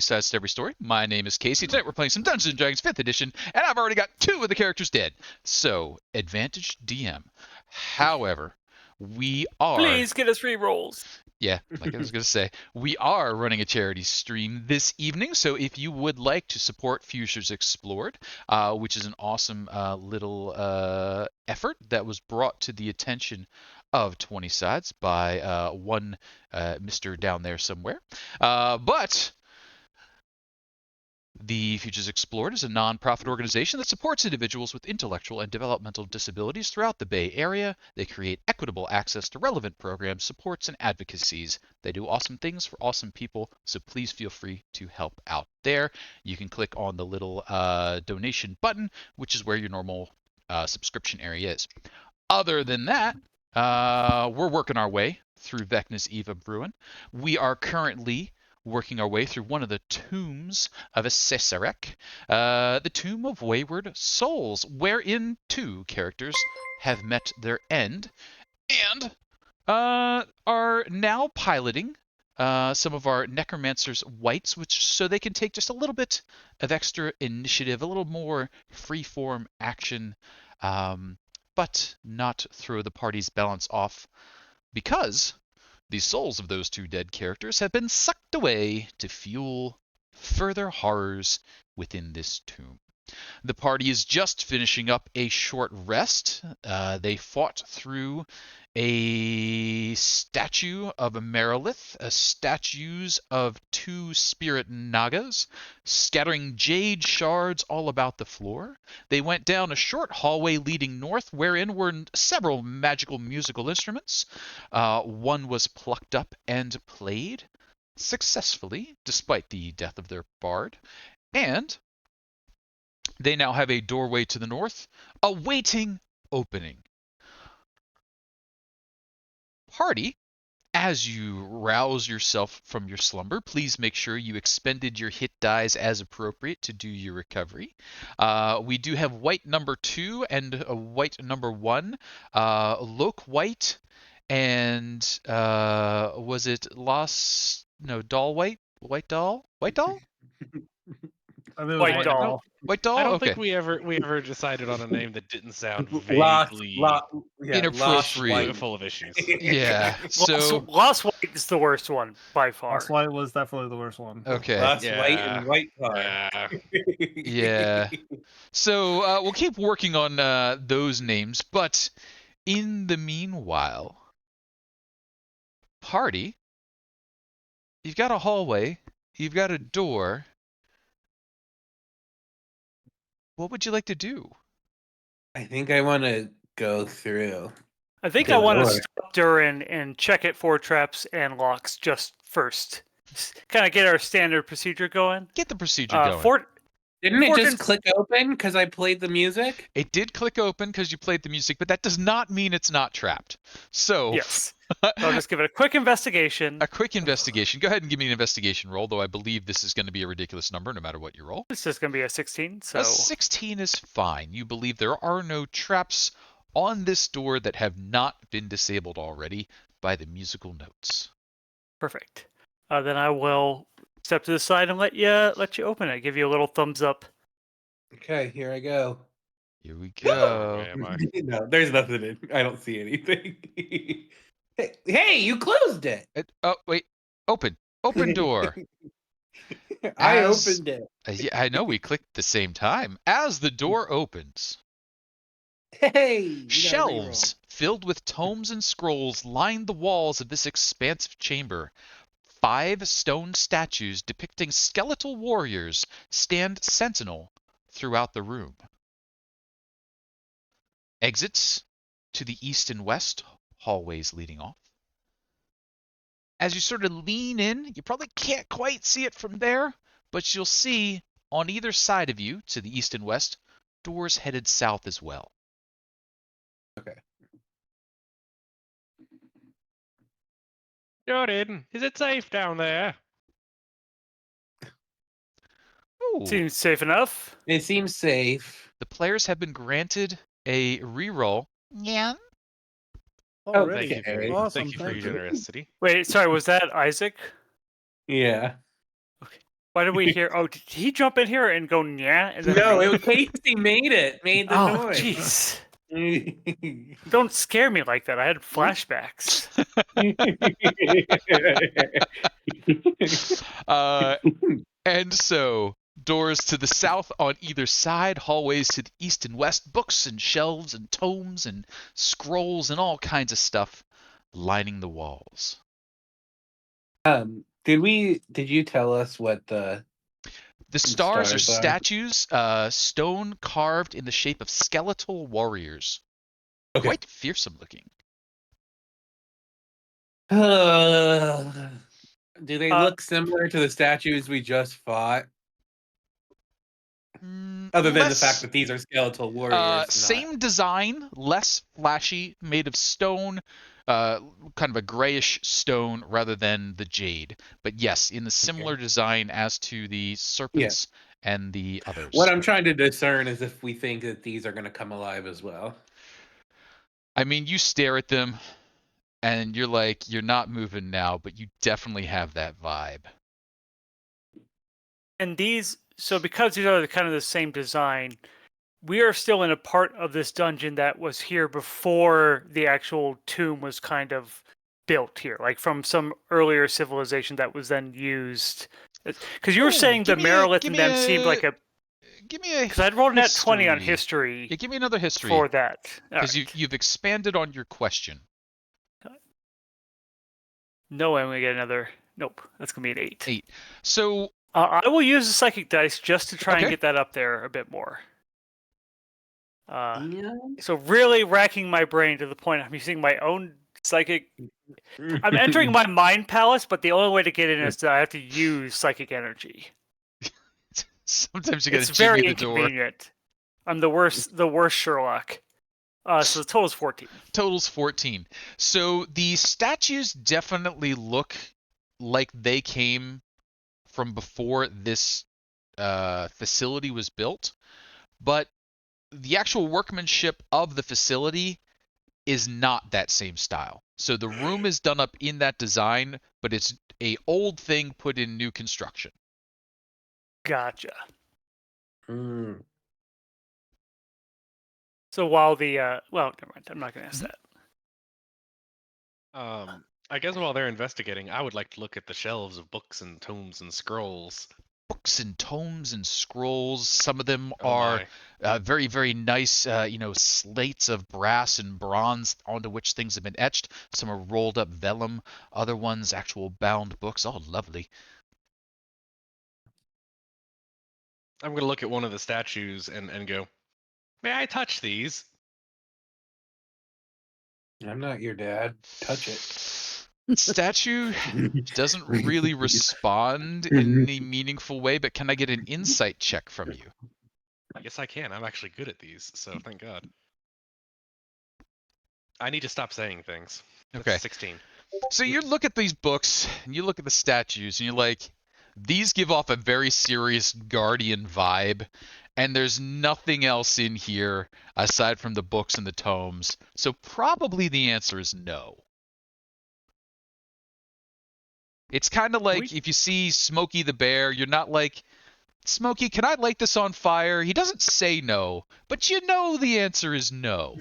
Sides to every story. My name is Casey. Tonight we're playing some Dungeons & Dragons 5th edition, and I've already got 2 of the characters dead. So, advantage DM. However, we are... Please get us re-rolls. Yeah, like I was going to say, we are running a charity stream this evening, so if you would like to support Futures Explored, which is an awesome little effort that was brought to the attention of 20 Sides by one Mr. down there somewhere. But the Futures Explored is a nonprofit organization that supports individuals with intellectual and developmental disabilities throughout the Bay Area. They create equitable access to relevant programs, supports, and advocacies. They do awesome things for awesome people, so please feel free to help out there. You can click on the little donation button, which is where your normal subscription area is. Other than that, we're working our way through Vecna's Eva Bruin. We are currently working our way through one of the tombs of Cesarek, the Tomb of Wayward Souls, wherein 2 characters have met their end and are now piloting some of our Necromancer's Wights, so they can take just a little bit of extra initiative, a little more free-form action, but not throw the party's balance off, because the souls of those 2 dead characters have been sucked away to fuel further horrors within this tomb. The party is just finishing up a short rest. They fought through a statue of a Merilith, statues of 2 spirit Nagas, scattering jade shards all about the floor. They went down a short hallway leading north, wherein were several magical musical instruments. One was plucked up and played successfully, despite the death of their bard. And they now have a doorway to the north, awaiting opening. Party, as you rouse yourself from your slumber, please make sure you expended your hit dice as appropriate to do your recovery. We do have white number 2 and white number 1. Loke White and was it Doll White? White Doll? White Doll? White Doll. White Doll? I don't Okay. think we ever decided on a name that didn't sound Lost vaguely inappropriate. full of issues. Yeah. So Lost White is the worst one by far. Lost White was definitely the worst one. okay. Lost Yeah. White and White Tar. Yeah. So we'll keep working on those names, but in the meanwhile, party, you've got a hallway, you've got a door. What would you like to do? I think I want to go through. I think the I want to door. stop Duren and check it for traps and locks just first. Kind of get our standard procedure going. Get the procedure going. Didn't it Fortune's- just click open because I played the music? It did click open because you played the music, but that does not mean it's not trapped. So Yes. I'll just give it a quick investigation. a quick investigation. Go ahead and give me an investigation roll, though I believe this is going to be a ridiculous number no matter what you roll. It's just going to be a 16. So A 16 is fine. You believe there are no traps on this door that have not been disabled already by the musical notes. perfect. Then I will step to the side and let you open it. Give you a little thumbs up. Okay, here I go. Here we go. Where am I? No, there's nothing in. I don't see anything. Hey, you closed it. Oh, wait. Open door. I As- opened it. Yeah, I know we clicked at the same time. As the door opens, Hey, you got a shelves filled with tomes and scrolls line the walls of this expansive chamber. 5 stone statues depicting skeletal warriors stand sentinel throughout the room. Exits to the east and west, hallways leading off. As you sort of lean in, you probably can't quite see it from there, but you'll see on either side of you, to the east and west, doors headed south as well. Okay. Jordan, is it safe down there? Ooh. Seems safe enough. It seems safe. The players have been granted a reroll. Yeah. Already. Thank you for, Awesome, thank you for thank your you. generosity. Wait, sorry, was that Isaac? Yeah. Why did we hear? Oh, did he jump in here and go yeah? And then No, it was Casey made the oh, noise. jeez! Don't scare me like that. I had flashbacks. And so, doors to the south on either side, hallways to the east and west, books and shelves and tomes and scrolls and all kinds of stuff lining the walls. Did you tell us what the The stars are stars are? statues, stone carved in the shape of skeletal warriors. Okay. Quite fearsome looking. Do they look similar to the statues we just fought? Other than the fact that these are skeletal warriors. Same design, less flashy, made of stone, kind of a grayish stone rather than the jade. But yes, in the similar design as to the serpents and the others. What I'm trying to discern is if we think that these are going to come alive as well. I mean, you stare at them, and you're like, you're not moving now, but you definitely have that vibe. And these, so because these are kind of the same design, we are still in a part of this dungeon that was here before the actual tomb was kind of built here, like from some earlier civilization that was then used. Because you were saying the Merilith and them seemed like a. Give me a. Because I'd rolled net 20 on history. Yeah, give me another history for that. Because you've expanded on your question. No way I'm gonna get another. Nope, that's gonna be an 8. 8. So I will use the psychic dice just to try and get that up there a bit more. So really racking my brain to the point I'm using my own psychic. I'm entering my mind palace, but the only way to get in is that I have to use psychic energy. Sometimes you got to It's very the door. inconvenient. I'm the worst Sherlock. So the total's 14. Total's 14. So the statues definitely look like they came from before this facility was built, but the actual workmanship of the facility is not that same style. So the room is done up in that design, but it's a old thing put in new construction. Gotcha. So while the well, never mind. I'm not going to ask that. I guess while they're investigating, I would like to look at the shelves of books and tomes and scrolls. Books and tomes and scrolls. Some of them are very, very nice, slates of brass and bronze onto which things have been etched. Some are rolled up vellum. Other ones, actual bound books. Oh, lovely. I'm going to look at one of the statues and go, may I touch these? I'm not your dad. Touch it. Statue doesn't really respond in any meaningful way, but can I get an insight check from you? Yes, I can. I'm actually good at these, so thank God. I need to stop saying things. Okay. 16. So you look at these books, and you look at the statues, and you're like, these give off a very serious guardian vibe, and there's nothing else in here aside from the books and the tomes. So probably the answer is no. It's kind of like if you see Smokey the Bear, you're not like, Smokey, can I light this on fire? He doesn't say no, but you know the answer is no.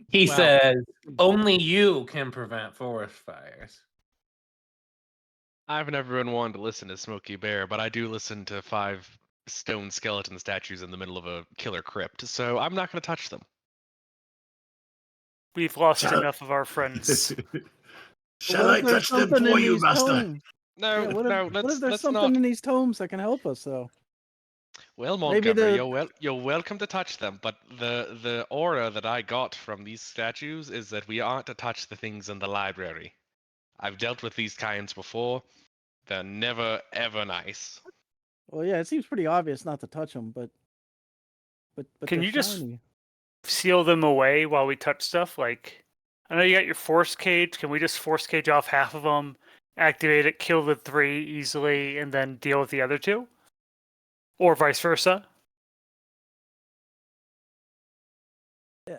He says, only you can prevent forest fires. I've never been one to listen to Smokey Bear, but I do listen to 5 stone skeleton statues in the middle of a killer crypt, so I'm not going to touch them. We've lost enough of our friends. Shall I touch them for you, master? No, what if there's let's something not. in these tomes that can help us, though? Well, Maybe Montgomery, you're welcome to touch them, but the aura that I got from these statues is that we aren't to touch the things in the library. I've dealt with these kinds before. They're never, ever nice. Well, yeah, it seems pretty obvious not to touch them, but Can they're you just shiny. seal them away while we touch stuff? Like, I know you got your force cage. Can we just force cage off half of them, activate it, kill the 3 easily, and then deal with the other 2? Or vice versa?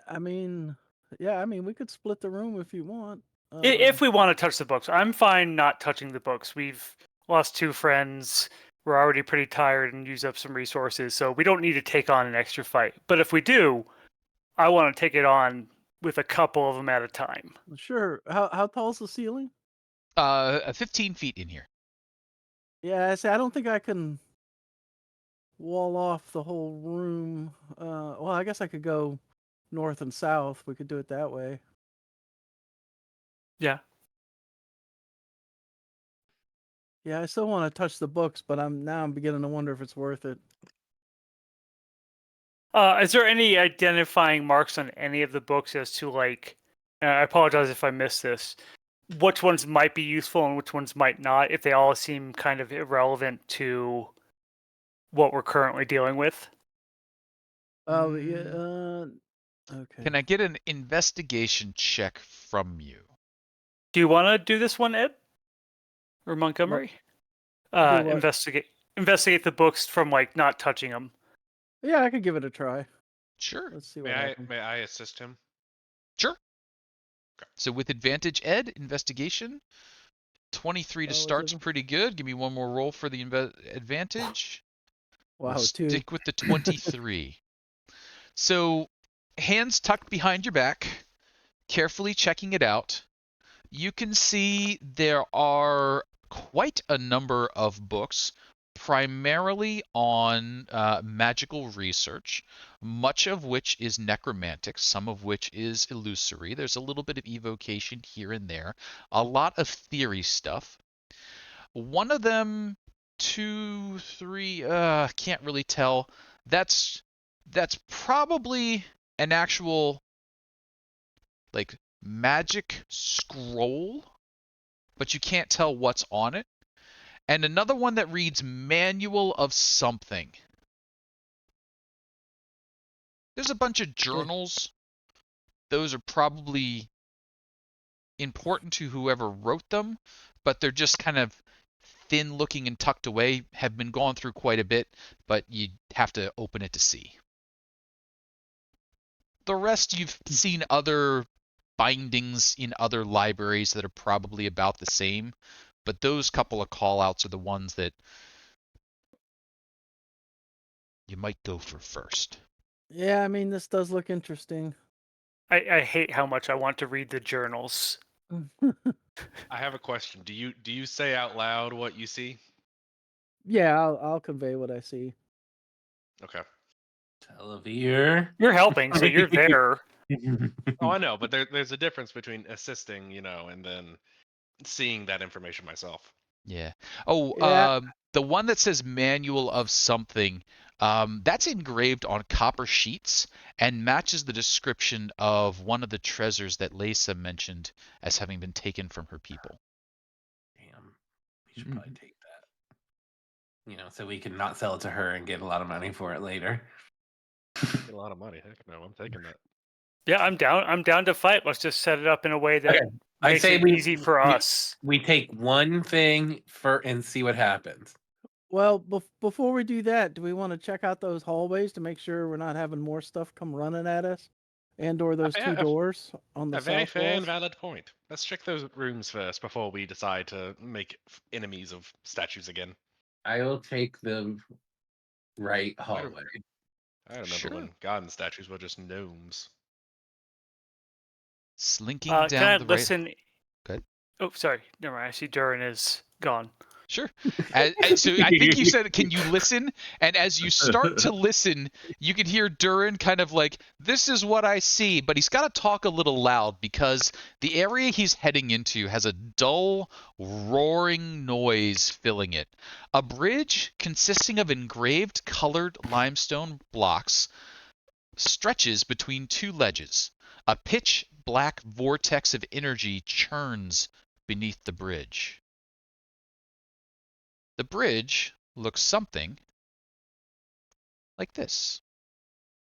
I mean, we could split the room if you want. If we want to touch the books, I'm fine not touching the books. We've lost 2 friends. We're already pretty tired and used up some resources, so we don't need to take on an extra fight. But if we do, I want to take it on with a couple of them at a time. Sure. How tall's the ceiling? 15 feet in here. Yeah, I don't think I can wall off the whole room. Well, I guess I could go north and south. We could do it that way. Yeah. Yeah, I still want to touch the books, but I'm beginning to wonder if it's worth it. Is there any identifying marks on any of the books as to like? I apologize if I missed this. Which ones might be useful and which ones might not? If they all seem kind of irrelevant to what we're currently dealing with. Oh, yeah. Okay. Can I get an investigation check from you? Do you want to do this one, Ed? Or Montgomery? what? Investigate the books from like not touching them. Yeah, I could give it a try. Sure. Let's see what happens. May I assist him? Sure. So with advantage, Ed, investigation. 23 to Oh, is start's it? pretty good. Give me one more roll for the advantage. Wow, We'll 2. stick with the 23. So, hands tucked behind your back, carefully checking it out. You can see there are quite a number of books, primarily on magical research, much of which is necromantic, some of which is illusory. There's a little bit of evocation here and there, a lot of theory stuff. One of them, 2, 3, can't really tell. That's probably an actual like magic scroll, but you can't tell what's on it. And another one that reads manual of something. There's a bunch of journals. Those are probably important to whoever wrote them, but they're just kind of thin looking and tucked away, have been gone through quite a bit, but you have to open it to see. The rest you've seen other bindings in other libraries that are probably about the same, but those couple of call-outs are the ones that you might go for first. Yeah, I mean, this does look interesting. I hate how much I want to read the journals. I have a question. Do you say out loud what you see? Yeah, I'll convey what I see. Okay. Telovere. You're helping, so you're there. Oh, I know, but there's a difference between assisting, and then seeing that information myself. Yeah. Oh, Yeah. the one that says manual of something, that's engraved on copper sheets and matches the description of one of the treasures that Lisa mentioned as having been taken from her people. Damn. We should probably take that. So we can not sell it to her and get a lot of money for it later. Get a lot of money. Heck no, I'm taking that. Yeah, I'm down. I'm down to fight. Let's just set it up in a way that I makes say it easy for us. We take one thing and see what happens. Well, before we do that, do we want to check out those hallways to make sure we're not having more stuff come running at us? And/or those 2 doors on the A very south fair and walls? valid point. Let's check those rooms first before we decide to make enemies of statues again. I will take the right hallway. I remember Sure. when garden statues were just gnomes. Slinking Can I down the right. listen? Go ahead. Oh, sorry. Never mind. I see Duren is gone. Sure. So I think you said, can you listen? And as you start to listen, you can hear Duren kind of like, this is what I see, but he's got to talk a little loud because the area he's heading into has a dull, roaring noise filling it. A bridge consisting of engraved colored limestone blocks stretches between 2 ledges. A pitch black vortex of energy churns beneath the bridge. The bridge looks something like this.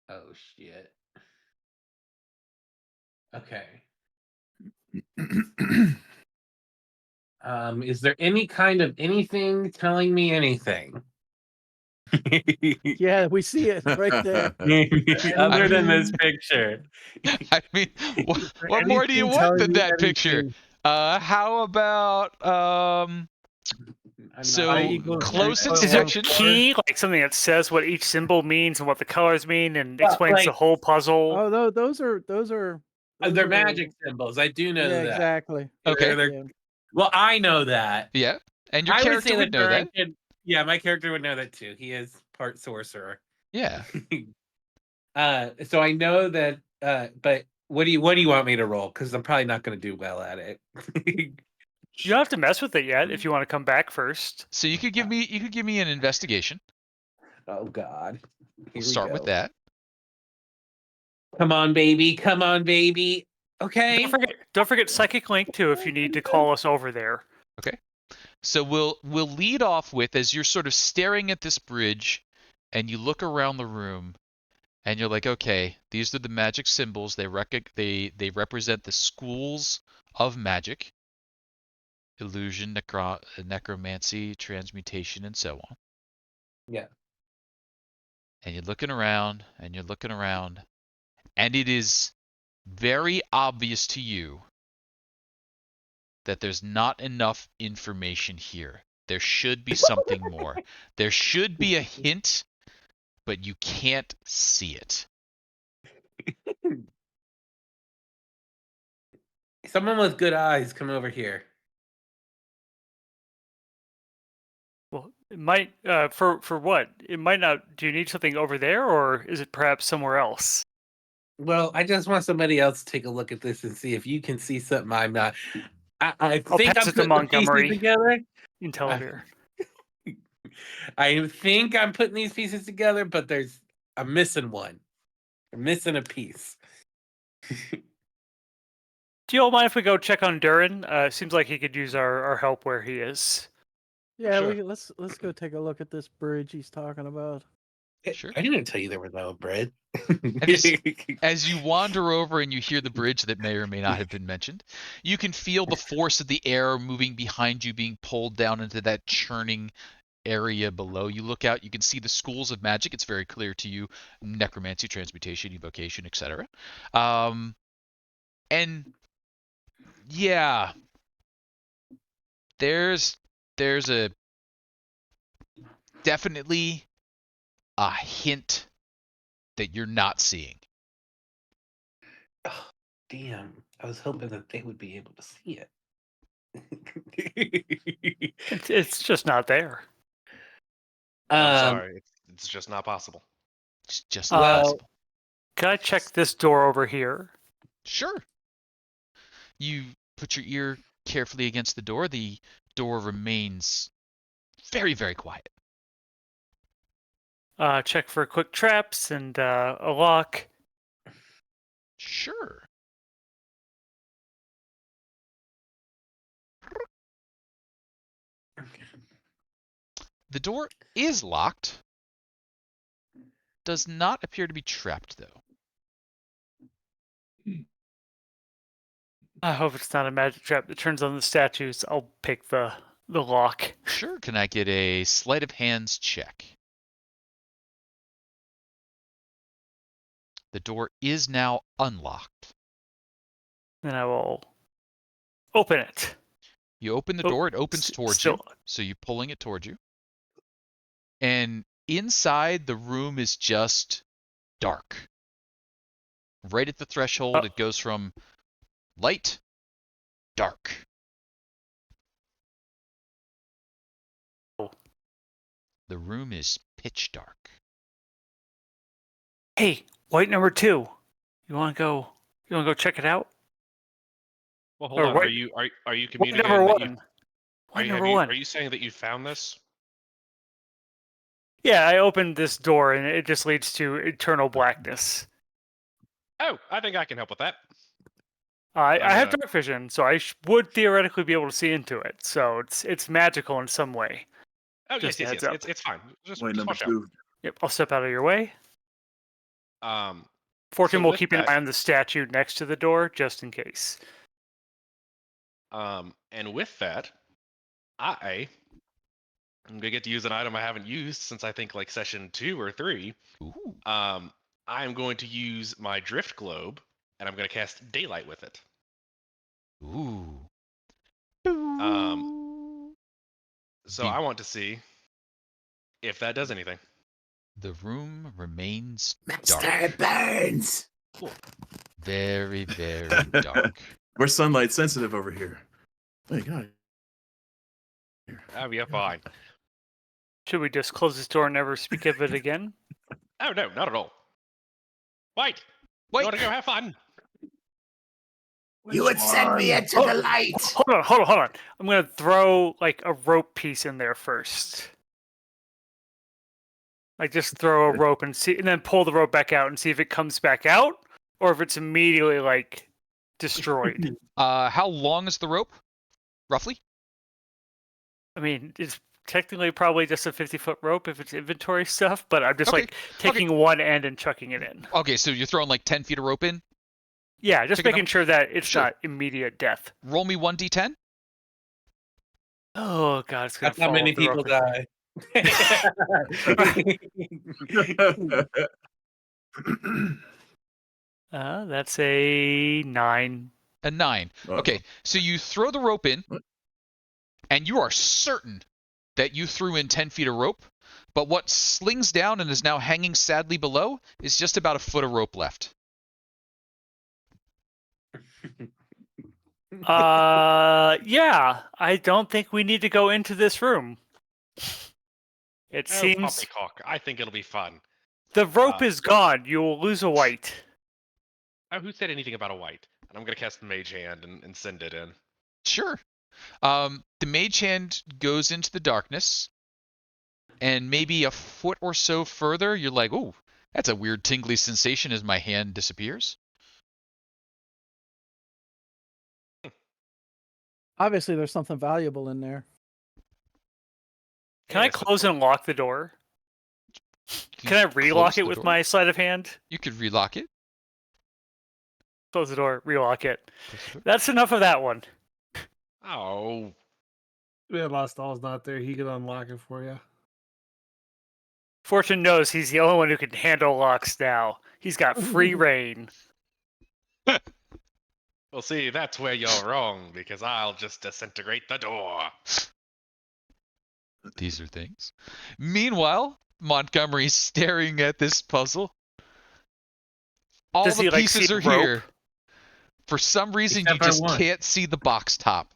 Oh shit. Okay. Is there any kind of anything telling me anything? Yeah, we see it right there. Other than this picture. I mean, what more do you anything want telling than me that picture? anything? How about So close Is there a inspection. key, like something that says what each symbol means and what the colors mean, and Well, explains the like- whole puzzle? Oh, those are They're magic symbols. I do know Yeah, that. exactly. Okay. Yeah. Well, I know that. Yeah. And your I would character say would know that. Yeah, my character would know that too. He is part sorcerer. Yeah. So I know that. But what do you want me to roll? Because I'm probably not going to do well at it. You don't have to mess with it yet if you want to come back first. So you could give me an investigation. Oh God. Here We'll we start with go. that. Come on, baby. Come on, baby. Okay. Don't forget Psychic Link too if you need to call us over there. Okay. So we'll lead off with, as you're sort of staring at this bridge and you look around the room and you're like, okay, these are the magic symbols. They represent the schools of magic. Illusion, necromancy, transmutation, and so on. Yeah. And you're looking around and you're looking around, and it is very obvious to you that there's not enough information here. There should be something more. There should be a hint, but you can't see it. Someone with good eyes, come over here. Well, it might for what? It might not. Do you need something over there, or is it perhaps somewhere else? Well, I just want somebody else to take a look at this and see if you can see something I'm not. I I'll think pass I'm it to putting the pieces Montgomery together. in Telovere. I think I'm putting these pieces together, but I'm missing one. I'm missing a piece. Do you all mind if we go check on Duren? Seems like he could use our help where he is. Yeah, Sure. let's go take a look at this bridge he's talking about. Sure. I didn't tell you there was no bread. As you wander over and you hear the bridge that may or may not have been mentioned, you can feel the force of the air moving behind you, being pulled down into that churning area below. You look out, you can see the schools of magic. It's very clear to you: necromancy, transmutation, evocation, etc. And yeah, there's a definitely a hint that you're not seeing. Oh, damn. I was hoping that they would be able to see it. It's just not there. I'm sorry, it's just not possible. It's just Well- not possible. Can I check this door over here? Sure. You put your ear carefully against the door. The door remains very, very quiet. Check for quick traps and a lock. Sure. The door is locked. Does not appear to be trapped, though. I hope it's not a magic trap that turns on the statues. I'll pick the lock. Sure. Can I get a sleight of hands check? The door is now unlocked. Then I will open it. You open the Oh, door, it opens towards you. So you're pulling it towards you. And inside the room is just dark. Right at the threshold, it goes from light, dark. The room is pitch dark. Hey, white number 2. You want to go check it out? Well, hold Or on. what- Are you White communicating number that 1. you White number 1. are you saying that you found this? Yeah, I opened this door and it just leads to eternal blackness. Oh, I think I can help with that. I have gonna- dark vision, so I would theoretically be able to see into it. So it's magical in some way. Oh, Just a yes. heads up. It's fine. Just Point number watch out. 2. Yep, I'll step out of your way. Fortune So will with keep an that- eye on the statue next to the door just in case. And with that, I'm gonna get to use an item I haven't used since I think like session 2 or 3. Ooh. I'm going to use my drift globe, and I'm gonna cast daylight with it. Ooh. So The- I want to see if that does anything. The room remains Master, dark. it burns. Very, very dark. We're sunlight sensitive over here. My God. Oh, you're fine. Should we just close this door and never speak of it again? Oh no, not at all. Wait! Wait. You want to go have fun? You would send me into the light. Hold on. I'm gonna throw like a rope piece in there first. Like just throw a rope and see, and then pull the rope back out and see if it comes back out or if it's immediately like destroyed. How long is the rope? Roughly? I mean, it's technically probably just a 50-foot rope if it's inventory stuff, but I'm just Okay, like taking one end and chucking it in. Okay, so you're throwing like 10 feet of rope in. Yeah, just Pick it making up? sure that it's Sure. not immediate death. Roll me 1d10. Oh god, it's gonna That's how fall many off the rope. people die. That's a 9. A 9. Okay, so you throw the rope in, What? and you are certain that you threw in 10 feet of rope, but what slings down and is now hanging sadly below is just about a foot of rope left. Yeah, I don't think we need to go into this room. It Oh, seems poppycock. I think it'll be fun. the rope is gone. You will lose a white. Oh, who said anything about a white? And I'm gonna cast the Mage Hand and send it in. Sure. The mage hand goes into the darkness, and maybe a foot or so further, you're like, ooh, that's a weird tingly sensation as my hand disappears. Obviously, there's something valuable in there. Can I Yes, of close and lock the door? You Can I close relock it the with door. my sleight of hand? You could relock it. Close the door, relock it. Close the door. That's enough of that one. Oh, Yeah, Las-Dal's not there. He can unlock it for you. Fortune knows he's the only one who can handle locks now. He's got free reign. well, see, that's where you're wrong, because I'll just disintegrate the door. These are things. Meanwhile, Montgomery's staring at this puzzle. All Does the he, like, pieces see are the rope? here. For some reason, Except you for just one. can't see the box top.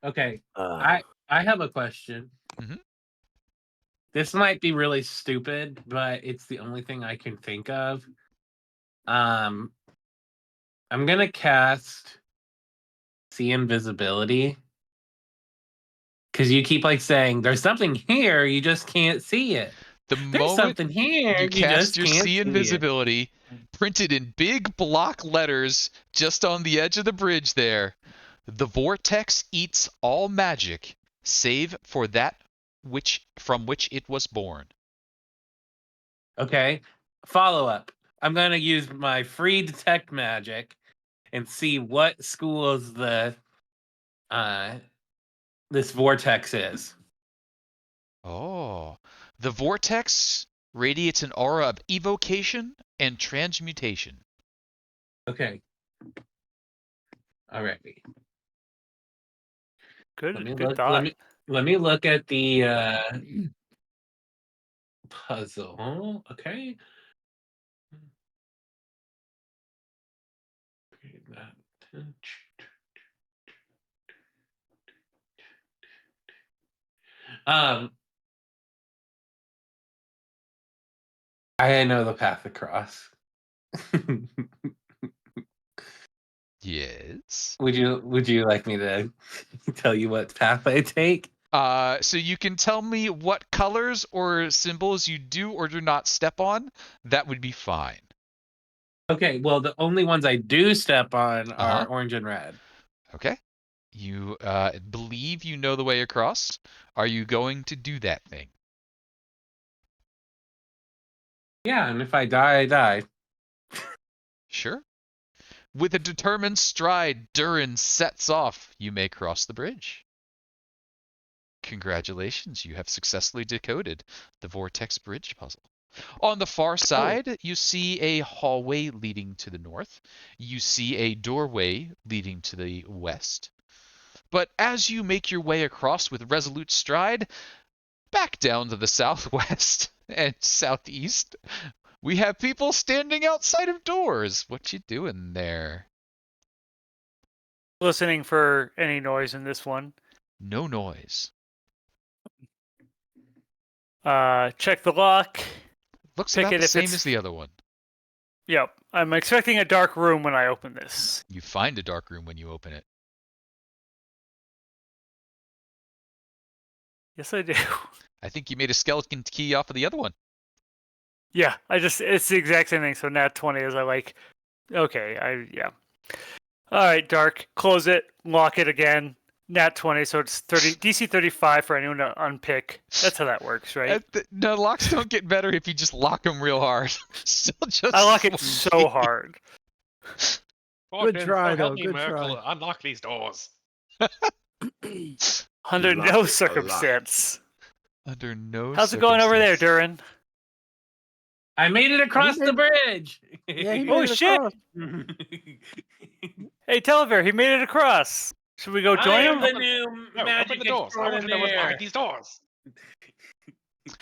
Okay, I have a question. Mhm. This might be really stupid, but it's the only thing I can think of. I'm gonna cast see invisibility because you keep like saying there's something here, you just can't see it. The There's moment something here, you you cast just your can't see see it. invisibility, printed in big block letters just on the edge of the bridge there, the vortex eats all magic, save for that from which it was born. Okay. Follow up. I'm gonna use my free detect magic and see what schools the this vortex is. Oh, the vortex radiates an aura of evocation and transmutation. Okay. Alrighty. Good, Let me good look. thought. Let me look at the puzzle. Okay. Um, I know the path across. Yes. Would you like me to tell you what path I take? So you can tell me what colors or symbols you do or do not step on. That would be fine. Okay, well the only ones I do step on are Uh-huh. orange and red. Okay. You believe you know the way across. Are you going to do that thing? Yeah, and if I die, I die. Sure. With a determined stride, Duren sets off. You may cross the bridge. Congratulations, you have successfully decoded the Vortex Bridge puzzle. On the far side, you see a hallway leading to the north. You see a doorway leading to the west. But as you make your way across with resolute stride, back down to the southwest and southeast, we have people standing outside of doors. What you doing there? Listening for any noise in this one. No noise. Check the lock. Looks Pick about it the if same it's- as the other one. Yep. I'm expecting a dark room when I open this. You find a dark room when you open it. Yes, I do. I think you made a skeleton key off of the other one. Yeah, it's the exact same thing. So nat 20 is okay, yeah. All right, dark. Close it. Lock it again. Nat 20, so it's 30 DC 35 for anyone to unpick. That's how that works, right? No, locks don't get better if you just lock them real hard. Still just I lock it slow so key. hard. Fortune, try, so help though, me, good Merkel, try. unlock these doors. Under Lock no it a lot. circumstance. Under no How's it going over there, circumstance. Duren? I made it across the bridge. Yeah, he Holy made it shit! across. Hey, Telovere, he made it across. Should we go I join am him? the new No, magic open the doors. I want to know what's extraordinaire. behind these doors. I'm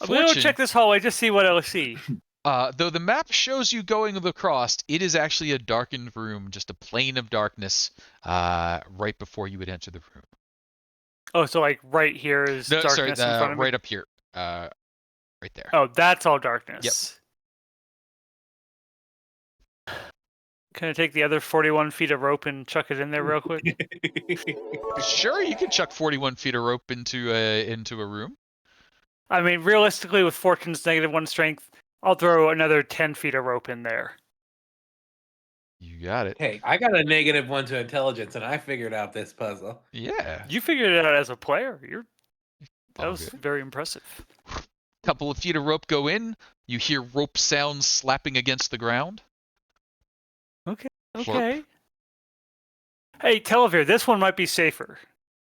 gonna go Fortune, check this hallway, just see what I see. though the map shows you going across, it is actually a darkened room, just a plane of darkness right before you would enter the room. Oh, so like right here is No, sorry, darkness in front of me? right up here. Right there. Oh, that's all darkness. Can I take the other 41 feet of rope and chuck it in there real quick? Sure, you can chuck 41 feet of rope into a room. I mean, realistically, with Fortune's -1 strength, I'll throw another 10 feet of rope in there. You got it. Hey, I got a -1 to intelligence, and I figured out this puzzle. Yeah. You figured it out as a player. That All was good. very impressive. Couple of feet of rope go in. You hear rope sounds slapping against the ground. Okay. Hey, Telovere, this one might be safer.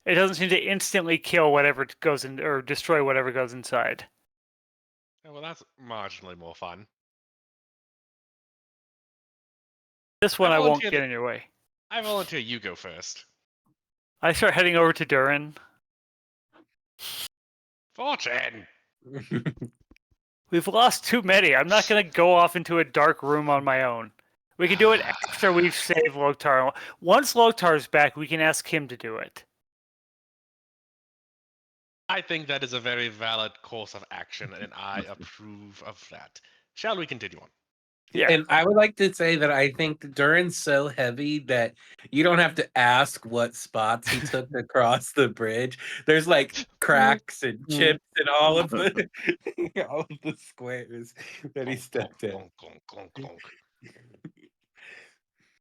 It doesn't seem to instantly kill whatever goes in or destroy whatever goes inside. Oh, well, that's marginally more fun. This one I won't volunteer get to- in your way. I volunteer you go first. I start heading over to Duren. Fortune! We've lost too many. I'm not going to go off into a dark room on my own. We can do it after we've saved Loktar. Once Loktar's back, we can ask him to do it. I think that is a very valid course of action, and I approve of that. Shall we continue on? Yeah. And I would like to say that I think Duren's so heavy that you don't have to ask what spots he took across the bridge. There's like cracks and chips and all of the all of the squares that he stepped in. Clunk, clunk, clunk, clunk.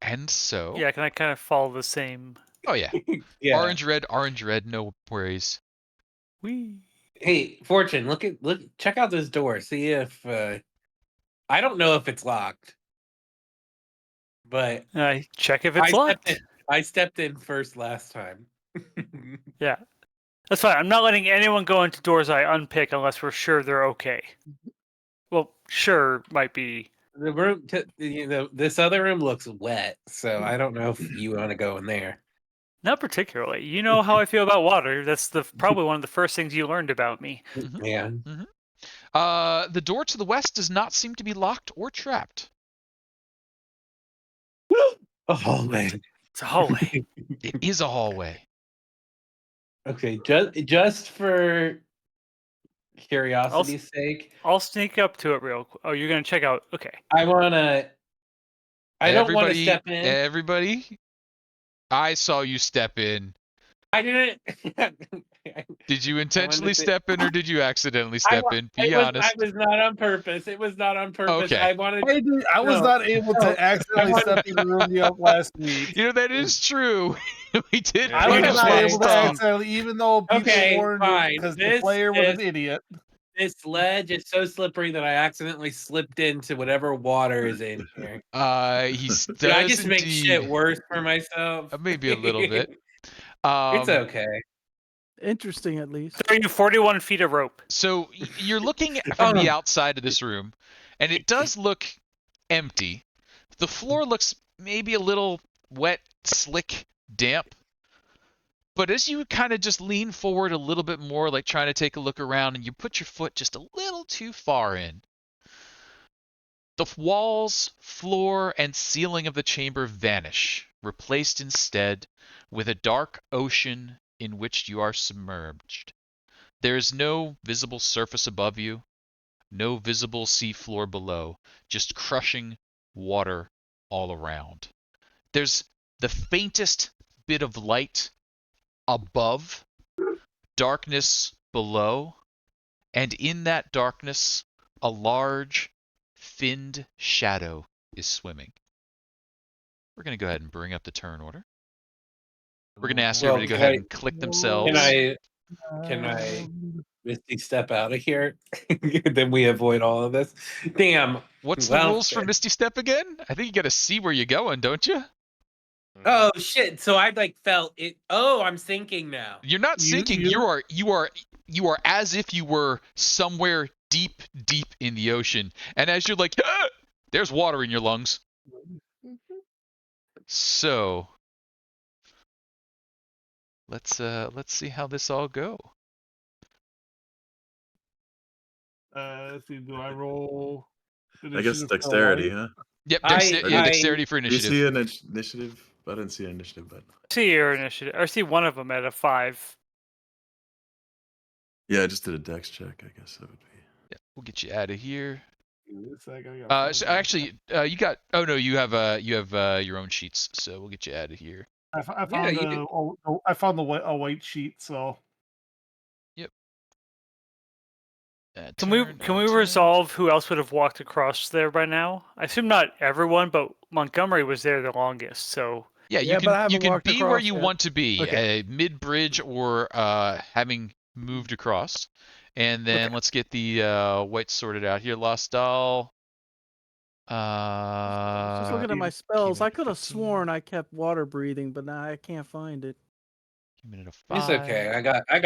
And so, Yeah, can I kind of follow the same? oh yeah, Yeah. orange, red, no worries. Wee. Hey, Fortune, check out this door. See if I don't know if it's locked. But Check if it's locked. I stepped in first last time. Yeah. That's fine. I'm not letting anyone go into doors I unpick unless we're sure they're okay. Well, sure might be. The room, this other room looks wet, so I don't know if you want to go in there. Not particularly. You know how I feel about water. That's probably one of the first things you learned about me. Yeah. The door to the west does not seem to be locked or trapped. Oh man. It's a hallway. It is a hallway. Okay, just for curiosity's sake, I'll sneak up to it real quick. Oh, you're gonna check out. Okay. I don't want to step in. Everybody, I saw you step in. I didn't. Did you intentionally say- step in or did you accidentally step in? Be I honest. was not on purpose. It was not on purpose. Okay. I wanted. I was No. not able to accidentally step in the room the last week. You know, that is true. We did. Yeah. I You was just not wanna able to stop. accidentally, even though people Okay, warned me fine. because the This player was is- an idiot. This ledge is so slippery that I accidentally slipped into whatever water is in here. He does Did I just make indeed. shit worse for myself? Maybe a little bit. It's okay. Interesting, at least. Throw you 41 feet of rope. So you're looking from the Oh. outside of this room, and it does look empty. The floor looks maybe a little wet, slick, damp. But as you kind of just lean forward a little bit more, like trying to take a look around, and you put your foot just a little too far in, the walls, floor, and ceiling of the chamber vanish, replaced instead with a dark ocean in which you are submerged. There is no visible surface above you, no visible seafloor below, just crushing water all around. There's the faintest bit of light above, darkness below, and in that darkness, a large, finned shadow is swimming. We're going to go ahead and bring up the turn order. We're going to ask everybody to go ahead and click themselves. Can I Misty step out of here? Then we avoid all of this. Damn. What's the rules for Misty Step again? I think you got to see where you're going, don't you? Oh shit! So I like felt it. Oh, I'm sinking now. You're not sinking. You are as if you were somewhere deep, deep in the ocean. And as you're like, ah! There's water in your lungs. So let's see how this all go. Let's see. Do I roll? I guess initiative for dexterity, light? huh? Yep, I- dexterity for You initiative. see an initiative? I didn't see an initiative, but See your initiative. I see one of them at a 5. yeah, I just did a dex check. I guess that would be. Yeah, we'll get you out of here. Give me a sec, I gotta So find it. actually, you got. Oh no, you have your own sheets. So we'll get you out of here. I found I found a white sheet. So Can we resolve who else would have walked across there by now? I assume not everyone, but Montgomery was there the longest. So Yeah, Yeah, but I haven't you can walked be where across you yet. want to be, Okay. mid bridge or having moved across. And then Okay. let's get the white sorted out here. Las-Dal. Just looking at my spells, I could have sworn I kept water breathing, but now I can't find it. Came in at a It's 5. okay. I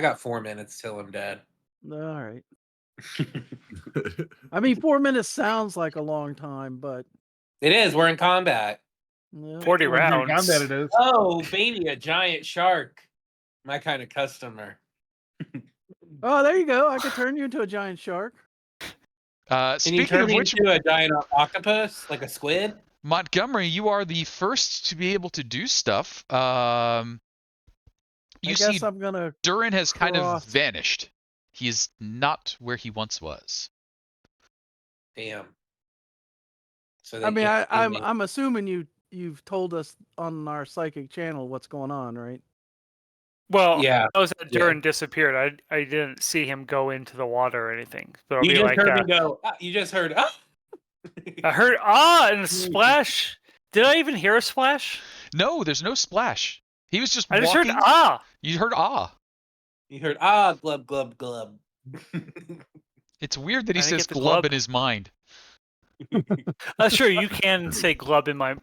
got 4 minutes till I'm dead. All right. I mean, 4 minutes sounds like a long time, but It is. We're in combat. 40 Well, during rounds. combat it is. Oh, baby, a giant shark. My kind of customer. oh, there you go. I could turn you into a giant shark. Can you Speaking turn of me which, into a giant octopus, like a squid? Montgomery, you are the first to be able to do stuff. You I see, guess I'm gonna. Duren has kind of cross. vanished. He is not where he once was. Damn. So I they mean, can't see I'm me. I'm assuming you've told us on our psychic channel what's going on, right? Well, Yeah. I was that Yeah. Duren disappeared. I didn't see him go into the water or anything. But it'll You be just like heard me go. You just heard. Ah! I heard and a splash. Did I even hear a splash? No, there's no splash. He was just I just walking. heard You heard You heard glub glub glub. It's weird that he I didn't says get the glub glub. in his mind. That's true. You can say glub in my.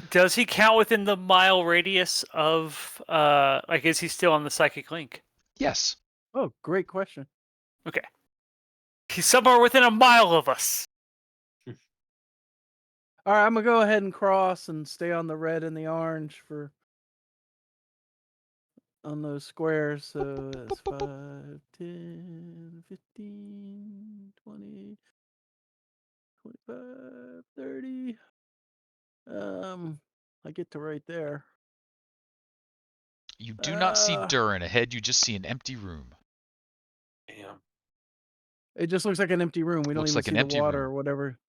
Does he count within the mile radius of like is he still on the psychic link? Yes. Oh, great question. Okay. He's somewhere within a mile of us. All right, I'm gonna go ahead and cross and stay on the red and the orange on those squares. So that's 5, 10, 15, 20, 25, 30. I get to right there. You do not see Duren ahead. You just see an empty room. Damn. It just looks like an empty room. We don't Looks even like an see the empty water room. or whatever.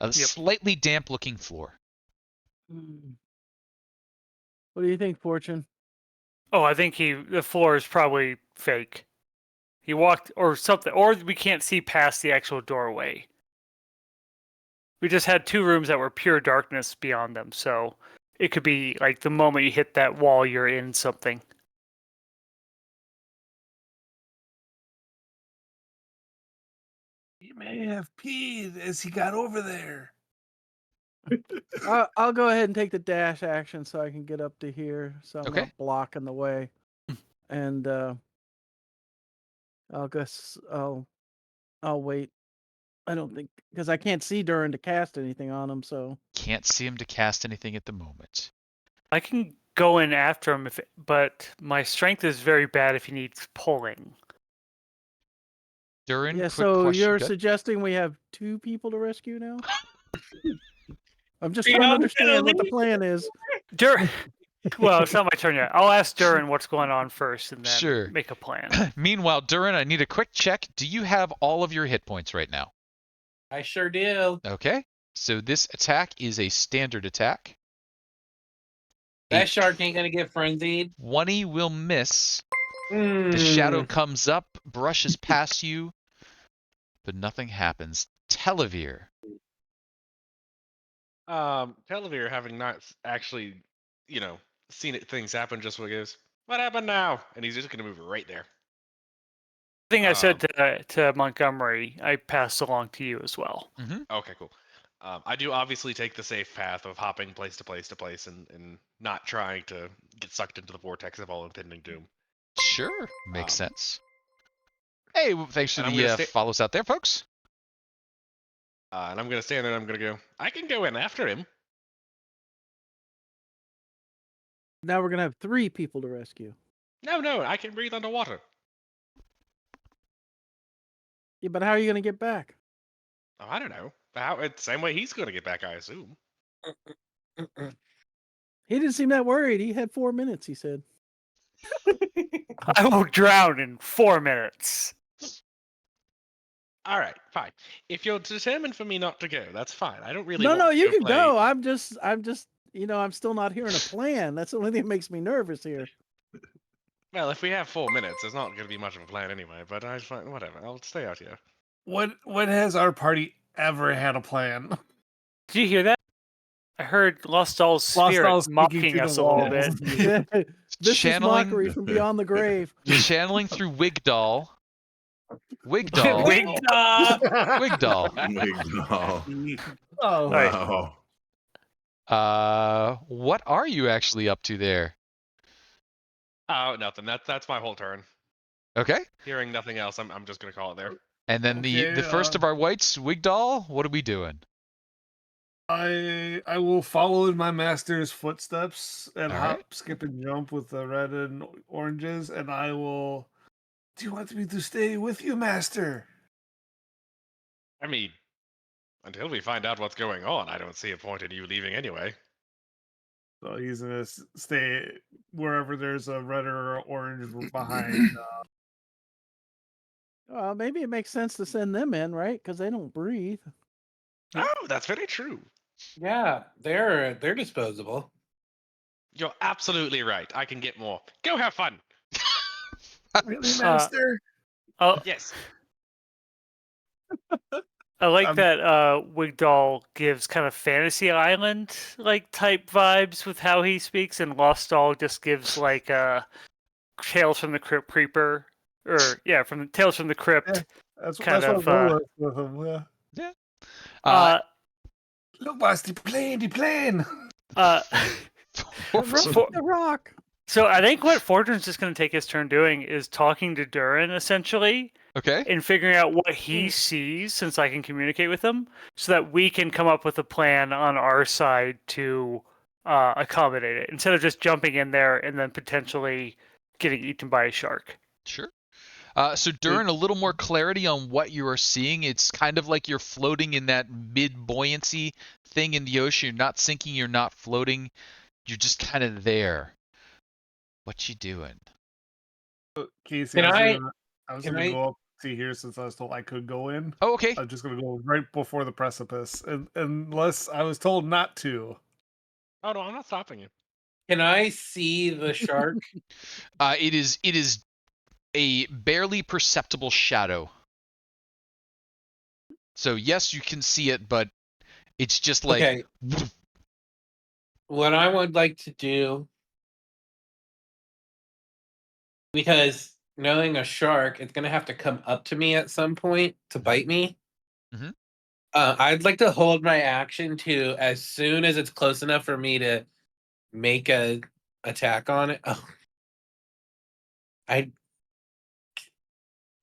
A slightly damp-looking floor. What do you think, Fortune? Oh, I think the floor is probably fake. He walked or something, or we can't see past the actual doorway. We just had 2 rooms that were pure darkness beyond them, so it could be like the moment you hit that wall, you're in something. He may have peed as he got over there. I'll go ahead and take the dash action so I can get up to here, so I'm Okay. not blocking the way. And I'll wait. I don't think because I can't see Duren to cast anything on him. So Can't see him to cast anything at the moment. I can go in after him, but my strength is very bad if he needs pulling. Duren, Yeah, quick so question. you're Good. suggesting we have 2 people to rescue now? I'm just See, trying to I'm gonna understand what the leave. plan is. Well, it's not my turn yet. I'll ask Duren what's going on first and then Sure. make a plan. Meanwhile, Duren, I need a quick check. Do you have all of your hit points right now? I sure do. Okay. So this attack is a standard attack. That shark ain't gonna get frenzied. 20 will miss. The shadow comes up, brushes past you, but nothing happens. Telovere. Telovere, having not actually, seen things happen, just goes, "What happened now?" And he's just gonna move right there. I think I said to Montgomery, I passed along to you as well. Okay, cool. I do obviously take the safe path of hopping place to place to place and not trying to get sucked into the vortex of all impending doom. Sure. Makes sense. Hey, thanks for and I'm the gonna follows out there, folks. And I'm gonna stand there and I'm gonna go, I can go in after him. Now we're gonna have 3 people to rescue. No, I can breathe underwater. Yeah, but how are you gonna get back? Oh, I don't know. Same way he's gonna get back, I assume. He didn't seem that worried. He had 4 minutes, he said. I will drown in 4 minutes. All right, fine. If you're determined for me not to go, that's fine. I don't really. No, want you to can play... go. I'm just, I'm still not hearing a plan. That's the only thing that makes me nervous here. Well, if we have 4 minutes, there's not going to be much of a plan anyway. But I find whatever. I'll stay out here. When has our party ever had a plan? Did you hear that? I heard Las-Dal's spirit Las-Dal's speaking mocking through us the a little walls. bit. This Channeling- is mockery from beyond the grave. Channeling through Wigdoll. Wigdoll. Wigdoll. Oh, Right. Wow. What are you actually up to there? Oh, nothing. That's my whole turn. Okay. Hearing nothing else, I'm just gonna call it there. And then Okay, the first of our whites, Wigdoll, what are we doing? I will follow in my master's footsteps and All hop, right. skip, and jump with the red and oranges, and I will. Do you want me to stay with you, master? I mean, until we find out what's going on, I don't see a point in you leaving anyway. So he's gonna stay wherever there's a red or orange behind. Maybe it makes sense to send them in, right? Because they don't breathe. Oh, that's very true. Yeah, they're disposable. You're absolutely right. I can get more. Go have fun. Really, master? Oh, Yes. I like that Wigdoll gives kind of Fantasy Island like type vibes with how he speaks, and Lost-Dal just gives like Tales from the Crypt Creeper, or from the Tales from the Crypt. That's kind what of, I'm going with him. Yeah. Look, master, the plane. The rock. So I think what Fortune's just going to take his turn doing is talking to Duren essentially. Okay. And figuring out what he sees, since I can communicate with him, so that we can come up with a plan on our side to accommodate it, instead of just jumping in there and then potentially getting eaten by a shark. Sure. So Duren, a little more clarity on what you are seeing. It's kind of like you're floating in that mid-buoyancy thing in the ocean. You're not sinking, you're not floating. You're just kind of there. What you doing? Casey, I was gonna go up to here since I was told I could go in. Oh, okay. I'm just gonna go right before the precipice, unless I was told not to. Oh no, I'm not stopping you. Can I see the shark? It is a barely perceptible shadow. So yes, you can see it, but it's just like. Okay. What I would like to do, because knowing a shark, it's gonna have to come up to me at some point to bite me. Mm-hmm. I'd like to hold my action to as soon as it's close enough for me to make a attack on it. Oh.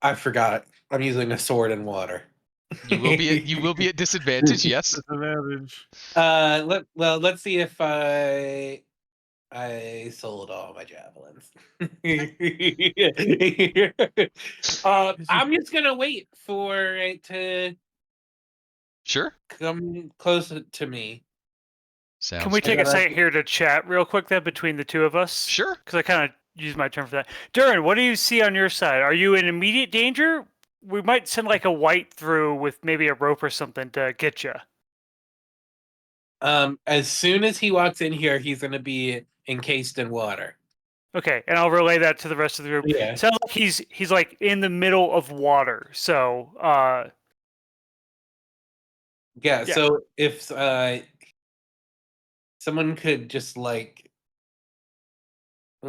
I forgot. I'm using a sword in water. You will be at disadvantage. Yes. Disadvantage. Let's see if I I sold all my javelins. I'm just gonna wait for it to Sure. come close to me. Sounds Can we good. take a gotta- second here to chat real quick then between the two of us? Sure. Because I kind of used my turn for that. Duren, what do you see on your side? Are you in immediate danger? We might send like a white through with maybe a rope or something to get you. As soon as he walks in here, he's gonna be encased in water. Okay, and I'll relay that to the rest of the group. Yeah. Sounds like he's like in the middle of water. So Yeah. Yeah. So if someone could just like, I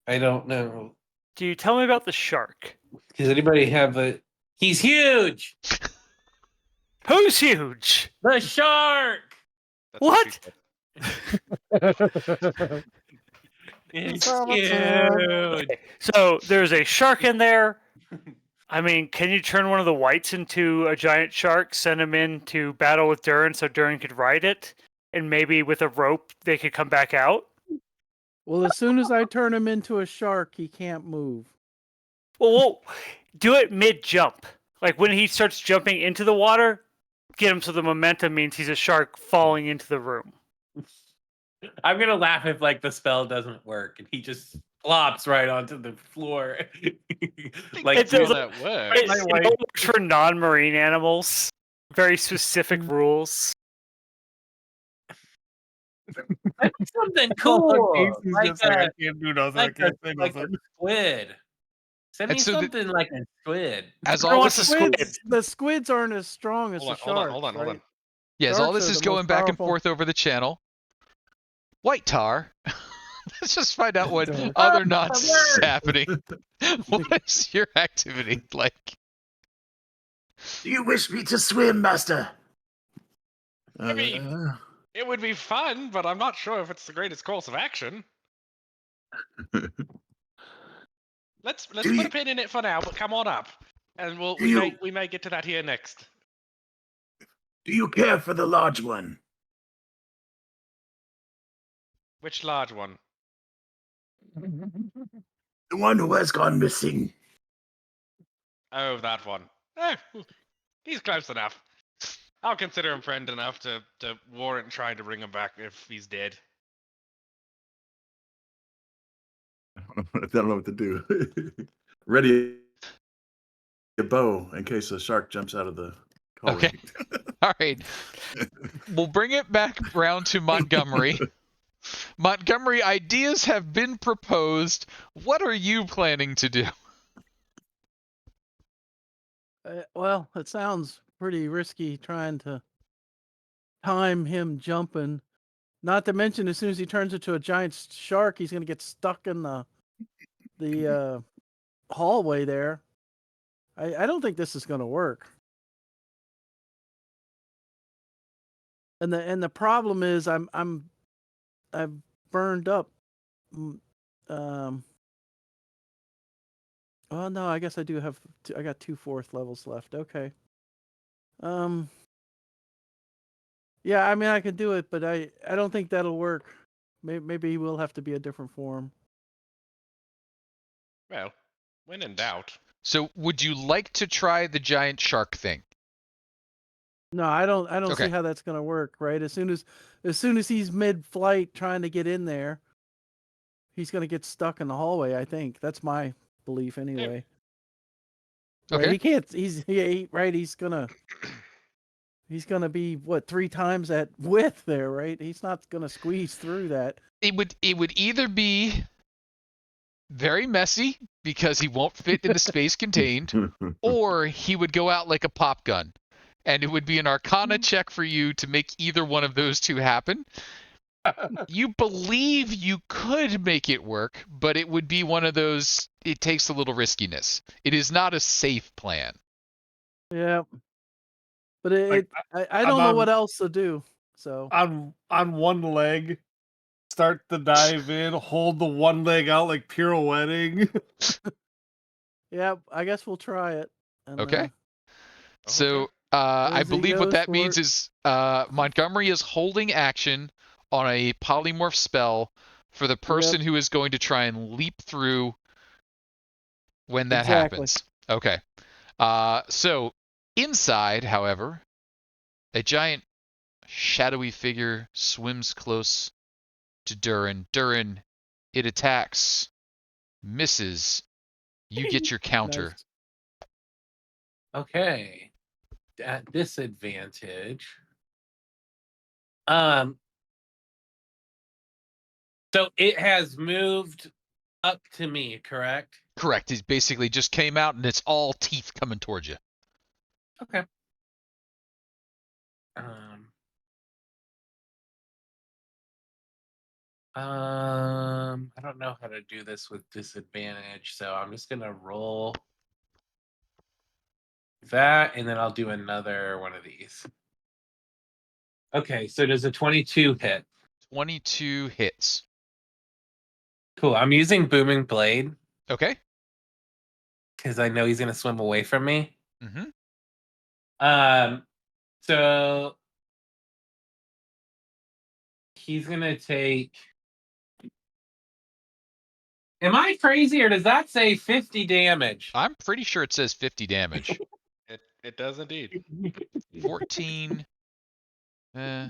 don't know. do you tell me about the shark? Does anybody have a? He's huge. Who's huge? The shark. That's What? she said. It's Awesome. huge. So there's a shark in there. I mean, can you turn one of the whites into a giant shark, send him in to battle with Duren so Duren could ride it, and maybe with a rope they could come back out? Well, as soon as I turn him into a shark, he can't move. Well, we'll do it mid-jump. Like when he starts jumping into the water, get him so the momentum means he's a shark falling into the room. I'm gonna laugh if like the spell doesn't work and he just flops right onto the floor. Like It that's how doesn't- that works. It works for non-marine animals. Very specific rules. something Oh, cool, Casey's like just like, I a, can't do nothing. like I can't a, say like a nothing. squid. Send And me so the- something like a squid. As Who all wants this a is, squid? The squids aren't as strong as Hold on, the hold on, sharks. hold on, hold right? on. yes, all Sharks this are is the going most back and powerful. forth over the channel. White tar. Let's just find out what Tar. other nonsense is happening. What is your activity like? Do you wish me to swim, master? I mean- It would be fun, but I'm not sure if it's the greatest course of action. Let's Do put you- a pin in it for now, but come on up, and Do you- we may get to that here next. Do you care for the large one? Which large one? The one who has gone missing? Oh, that one. Eh, he's close enough. I'll consider him friend enough to warrant trying to bring him back if he's dead. I don't know what to do. Ready a bow in case a shark jumps out of the hallway. Okay. All right. We'll bring it back round to Montgomery. Montgomery, ideas have been proposed. What are you planning to do? Well, it sounds pretty risky trying to time him jumping. Not to mention, as soon as he turns into a giant shark, he's gonna get stuck in the hallway there. I don't think this is gonna work. And the problem is I've burned up. Oh no, I guess I do have. I got 2 4th levels left. Okay. Yeah, I mean I could do it, but I don't think that'll work. Maybe he will have to be a different form. Well, when in doubt. So, would you like to try the giant shark thing? No, I don't Okay. see how that's gonna work. Right, as soon as he's mid-flight trying to get in there, he's gonna get stuck in the hallway. I think that's my belief anyway. Right, Okay. he can't. Right. He's gonna be what 3 times that width there. Right, he's not gonna squeeze through that. It would either be very messy because he won't fit in the space contained, or he would go out like a pop gun. And it would be an Arcana check for you to make either one of those two happen. You believe you could make it work, but it would be one of those, it takes a little riskiness. It is not a safe plan. Yeah, but Like, I don't know what else to do. So On one leg, start the dive in, hold the one leg out like pirouetting. yeah, I guess we'll try it. And, Okay. So I As he believe what goes that for means it. is Montgomery is holding action on a polymorph spell for the person who is going to try and leap through when that Exactly. happens. Okay. So inside, however, a giant shadowy figure swims close to Duren. Duren, it attacks, misses. You get your counter. Nice. Okay. At disadvantage. So it has moved up to me, correct? Correct. He basically just came out and it's all teeth coming towards you. Okay. I don't know how to do this with disadvantage, so I'm just gonna roll that, and then I'll do another one of these. Okay, so does a 22 hit? 22 hits. Cool. I'm using Booming Blade Okay. because I know he's gonna swim away from me. Mm-hmm. So he's gonna take. Am I crazy, or does that say 50 damage? I'm pretty sure it says 50 damage. It does indeed. 14. Wait,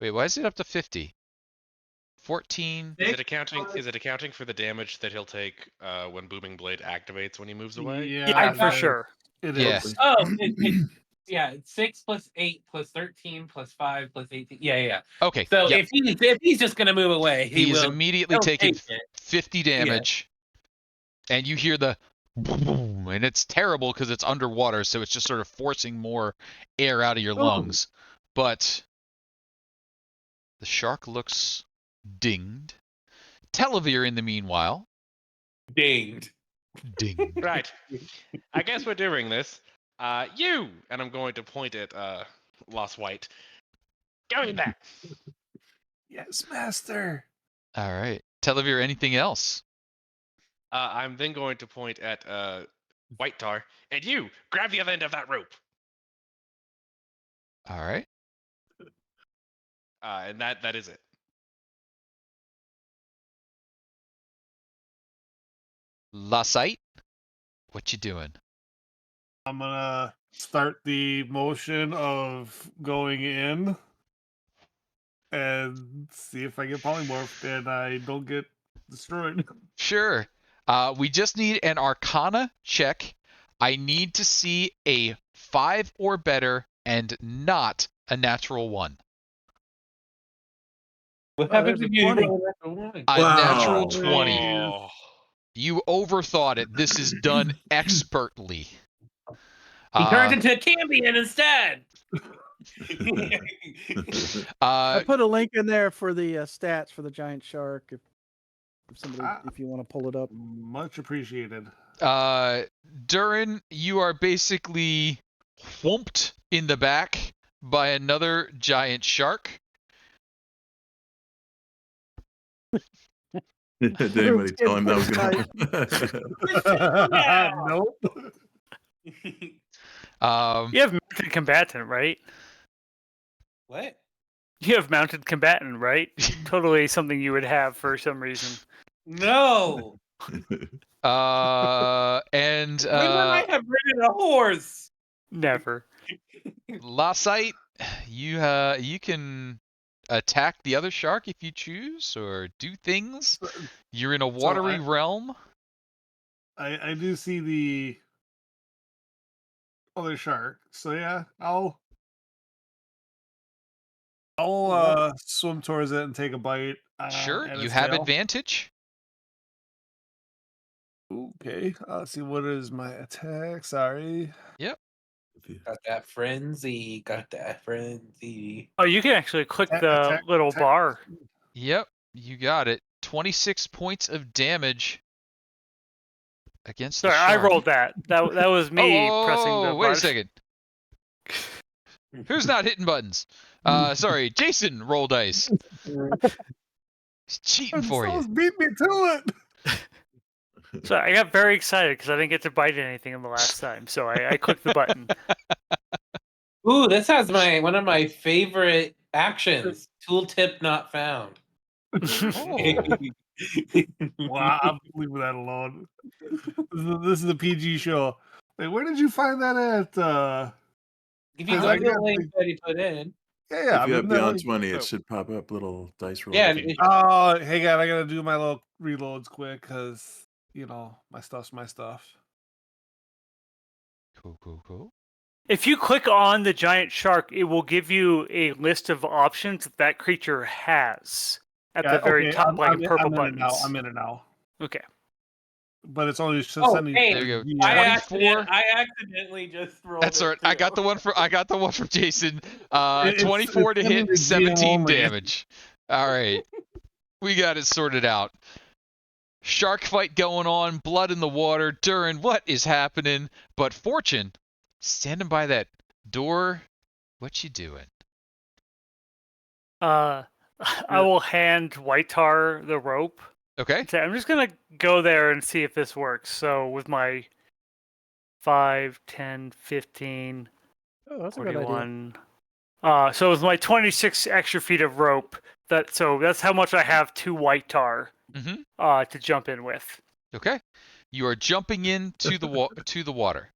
why is it up to 50? 14. Is it accounting for the damage that he'll take when Booming Blade activates when he moves away? Yeah, for sure. It Yeah. is. Oh, yeah, 6 plus 8 plus 13 plus 5 plus 18. Yeah. Okay. So yep. if he's just gonna move away, He is will immediately he'll taking take it. 50 damage. And you hear the boom, and it's terrible because it's underwater, so it's just sort of forcing more air out of your lungs. But the shark looks dinged. Telovere, in the meanwhile, Dinged. Right. I guess we're doing this. You! And I'm going to point at Lost White. Going back. Yes, master. All right. Telovere, anything else? I'm then going to point at White Tar. And you! Grab the other end of that rope. All right. And that is it. Las-Dal, what you doing? I'm gonna start the motion of going in and see if I get polymorphed and I don't get destroyed. Sure. We just need an Arcana check. I need to see a 5 or better and not a natural 1. What happens happens if if you you roll roll a A Wow. natural 20. Oh. You overthought it. This is done expertly. He turns into a Cambion instead. I put a link in there for the stats for the giant shark. If you want to pull it up. Much appreciated. Duren, you are basically whomped in the back by another giant shark. Did anybody tell him that was going to happen? Nope. You have mounted combatant, right? What? You have mounted combatant, right? Totally something you would have for some reason. No. And When would I have ridden a horse? Never. Las-Dal, you can attack the other shark if you choose, or do things. You're in a watery realm. I do see the other shark. So yeah, I'll swim towards it and take a bite. Sure, at you its have tail. advantage. Okay, let's see, what is my attack? Sorry. Yep. Got that frenzy. Oh, you can actually click Attack, the attack, little attack. bar. Yep, you got it. 26 points of damage against Sorry, the I shark. rolled that. That was me Oh, pressing the wait a button. second. Who's not hitting buttons? Sorry, Jason, roll dice. He's cheating for you. Beat me to it. So I got very excited because I didn't get to bite anything in the last time. So I clicked the button. Ooh, this has one of my favorite Actions. Tooltip not found. Oh. Wow, I'm leaving that alone. This is a PG show. Like, where did you find that at? If you 'Cause go I to the got link the- that he put in. Yeah. If you have I'm in there, beyond like- 20, it so- should pop up little dice roll. Yeah, Oh, hey, God, I gotta do my little reloads quick because my stuff's my stuff. Cool. If you click on the giant shark, it will give you a list of options that creature has at the very top, like purple buttons. I'm in it now. Okay. But it's only Oh, sending. hey, There you go. Yeah. 24. I accidentally just rolled That's it, all right. I got too. the one from Jason. It's 24 to sending hit, the GM 17 only. damage. All right. We got it sorted out. Shark fight going on, blood in the water. Duren, what is happening? But Fortune, standing by that door. What you doing? I will hand Whitetar the rope. Okay. So I'm just gonna go there and see if this works. So with my 5, 10, 15, Oh, that's a good idea. 41. So with my 26 extra feet of rope, that's how much I have to Whitetar to jump in with. Okay. You are jumping into the water.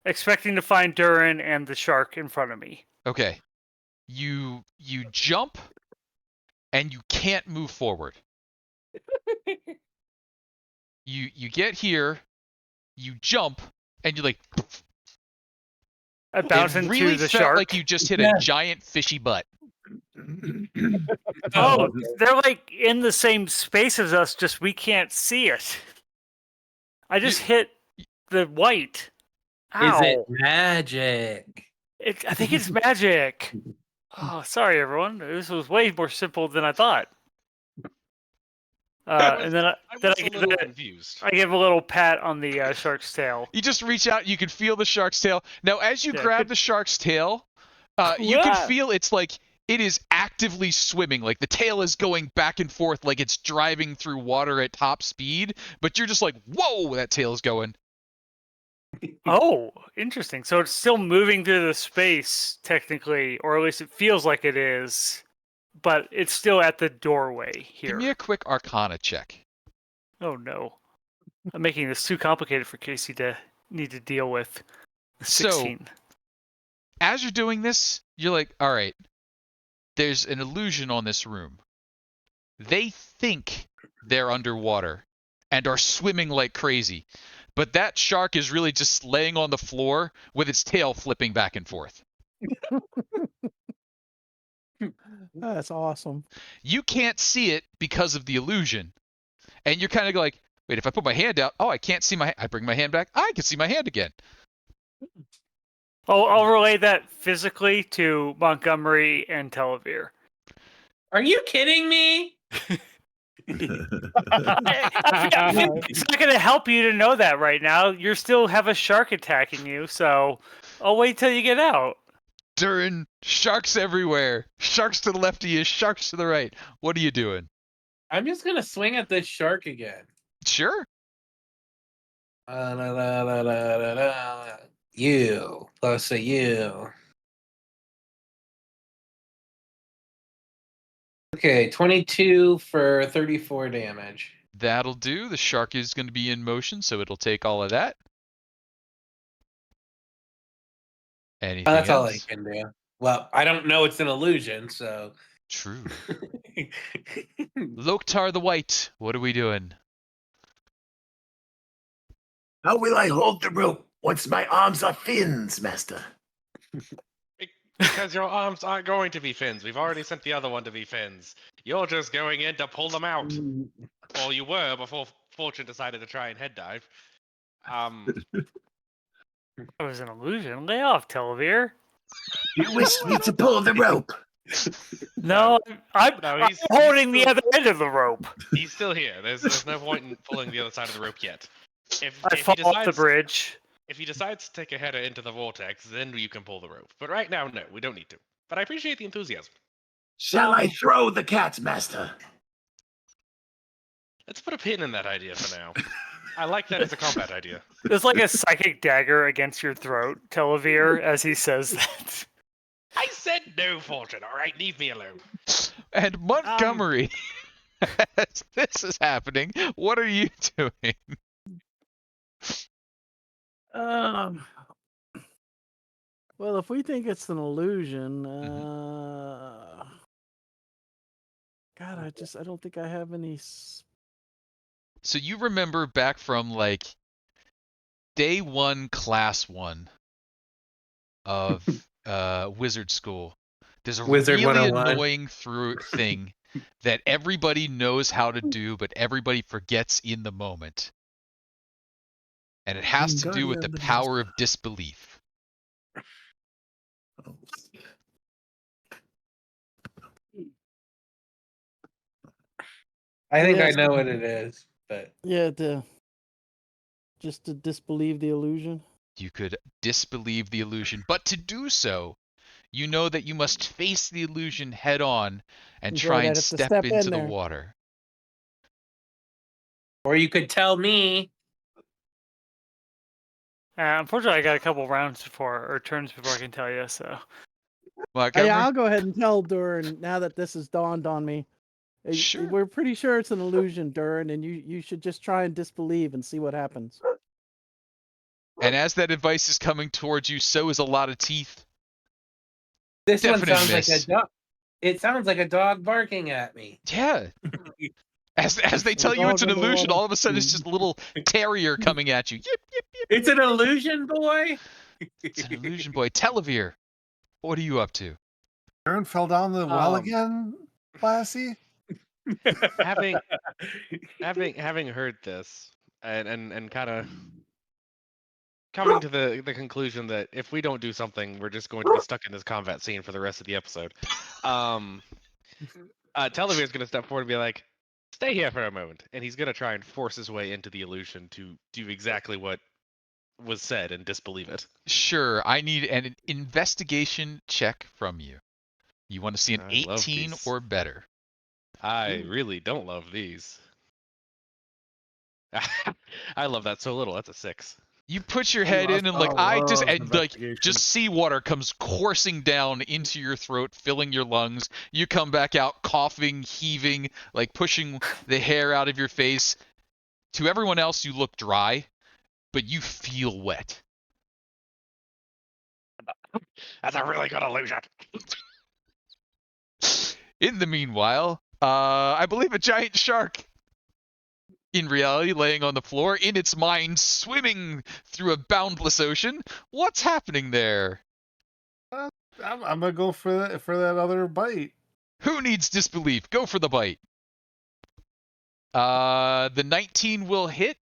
Expecting to find Duren and the shark in front of me. Okay. You jump and you can't move forward. You get here, you jump, and you're like, I bounce it into really the felt shark. like you just hit a giant fishy butt. Oh, they're like in the same space as us, just we can't see it. I just hit the white. Ow. Is it magic? I think it's magic. Oh, sorry, everyone. This was way more simple than I thought. And then I was a little confused. I give a little pat on the shark's tail. You just reach out, you can feel the shark's tail. Now, as you Yeah, grab the shark's tail, you can Yeah. feel it's like it is actively swimming. Like the tail is going back and forth like it's driving through water at top speed, but you're just like, whoa, that tail is going. Oh, interesting. So it's still moving through the space, technically, or at least it feels like it is, but it's still at the doorway here. Give me a quick Arcana check. Oh no. I'm making this too complicated for Casey to need to deal with. So- 16. As you're doing this, you're like, all right, there's an illusion on this room. They think they're underwater and are swimming like crazy, but that shark is really just laying on the floor with its tail flipping back and forth. That's awesome. You can't see it because of the illusion, and you're kind of like, wait, if I put my hand out, oh, I can't see I bring my hand back, I can see my hand again. I'll relay that physically to Montgomery and Telovere. Are you kidding me? I think it's not going to help you to know that right now. You still have a shark attacking you, so I'll wait till you get out. Duren, sharks everywhere. Sharks to the left of you, sharks to the right. What are you doing? I'm just gonna swing at this shark again. Sure. You plus a you. Okay, 22 for 34 damage. That'll do. The shark is going to be in motion, so it'll take all of that. Anything That's all I else? can do. Well, I don't know it's an illusion, so. True. Loktar the White, what are we doing? How will I hold the rope once my arms are fins, master? Because your arms aren't going to be fins. We've already sent the other one to be fins. You're just going in to pull them out. Or you were before Fortune decided to try and head dive. It was an illusion. Lay off, Telovere. You wish me to pull the rope. No, I'm he's holding the still- other end of the rope. He's still here. There's no point in pulling the other side of the rope yet. I fall off the bridge. If he decides to take a header into the vortex, then you can pull the rope. But right now, no, we don't need to. But I appreciate the enthusiasm. Shall I throw the cat, master? Let's put a pin in that idea for now. I like that as a combat idea. There's like a psychic dagger against your throat, Telovere, as he says that. I said no, Fortune. All right, leave me alone. And Montgomery, as this is happening, what are you doing? Well, if we think it's an illusion, God, I don't think I have any. So you remember back from like day 1, class 1 of wizard school. There's a Wizard really 101. annoying thing that everybody knows how to do, but everybody forgets in the moment. And it has to do with the power of disbelief. I think I Yes. know what it is, but Yeah, just to disbelieve the illusion. You could disbelieve the illusion, but to do so, you know that you must face the illusion head on and Right, try I'd and have to step step in into the there. water. or you could tell me. Unfortunately, I got a couple rounds or turns before I can tell you. So Well, Yeah, I'll go ahead and tell Duren now that this has dawned on me. Sure. We're pretty sure it's an illusion, Duren, and you should just try and disbelieve and see what happens. And as that advice is coming towards you, so is a lot of teeth. This Definite one sounds miss. like a dog. It sounds like a dog barking at me. Yeah. As they tell you it's an illusion, all of a sudden it's just a little terrier coming at you. Yip, yip, yip. It's an illusion, boy. It's an illusion, boy. Telovere, what are you up to? Aaron fell down the well again, Lassie. having heard this and kind of coming to the conclusion that if we don't do something, we're just going to be stuck in this combat scene for the rest of the episode. Televere's going to step forward and be like, "Stay here for a moment," and he's going to try and force his way into the illusion to do exactly what was said and disbelieve it. Sure, I need an investigation check from you. You want to see an I love 18 these. or better. I really don't love these. I love that so little. That's a 6. You put your head in and just seawater comes coursing down into your throat, filling your lungs. You come back out coughing, heaving, like pushing the hair out of your face. To everyone else, you look dry, but you feel wet. That's a really good illusion. In the meanwhile, I believe a giant shark, in reality, laying on the floor, in its mind, swimming through a boundless ocean. What's happening there? I'm gonna go for that other bite. Who needs disbelief? Go for the bite. The 19 will hit.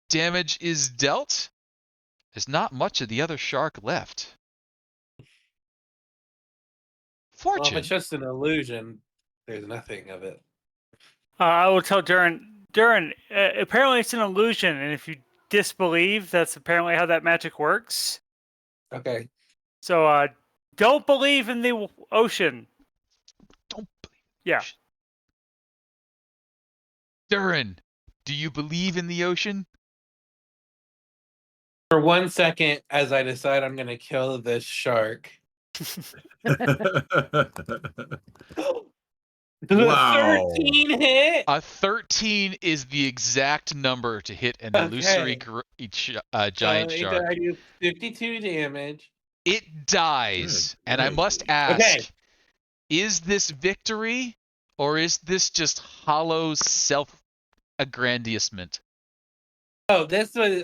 Damage is dealt. There's not much of the other shark left. Well, if Fortune. it's just an illusion, there's nothing of it. I will tell Duren. Duren, apparently it's an illusion, and if you disbelieve, that's apparently how that magic works. Okay. So, don't believe in the ocean. Don't believe. Yeah. Duren, do you believe in the ocean? For 1 second, as I decide I'm going to kill this shark. Wow. 13 hit. A 13 is the exact number to hit an illusory giant shark. I do 52 damage. It dies. Good And I grief. must ask, Okay. is this victory or is this just hollow self-aggrandizement? Oh, this was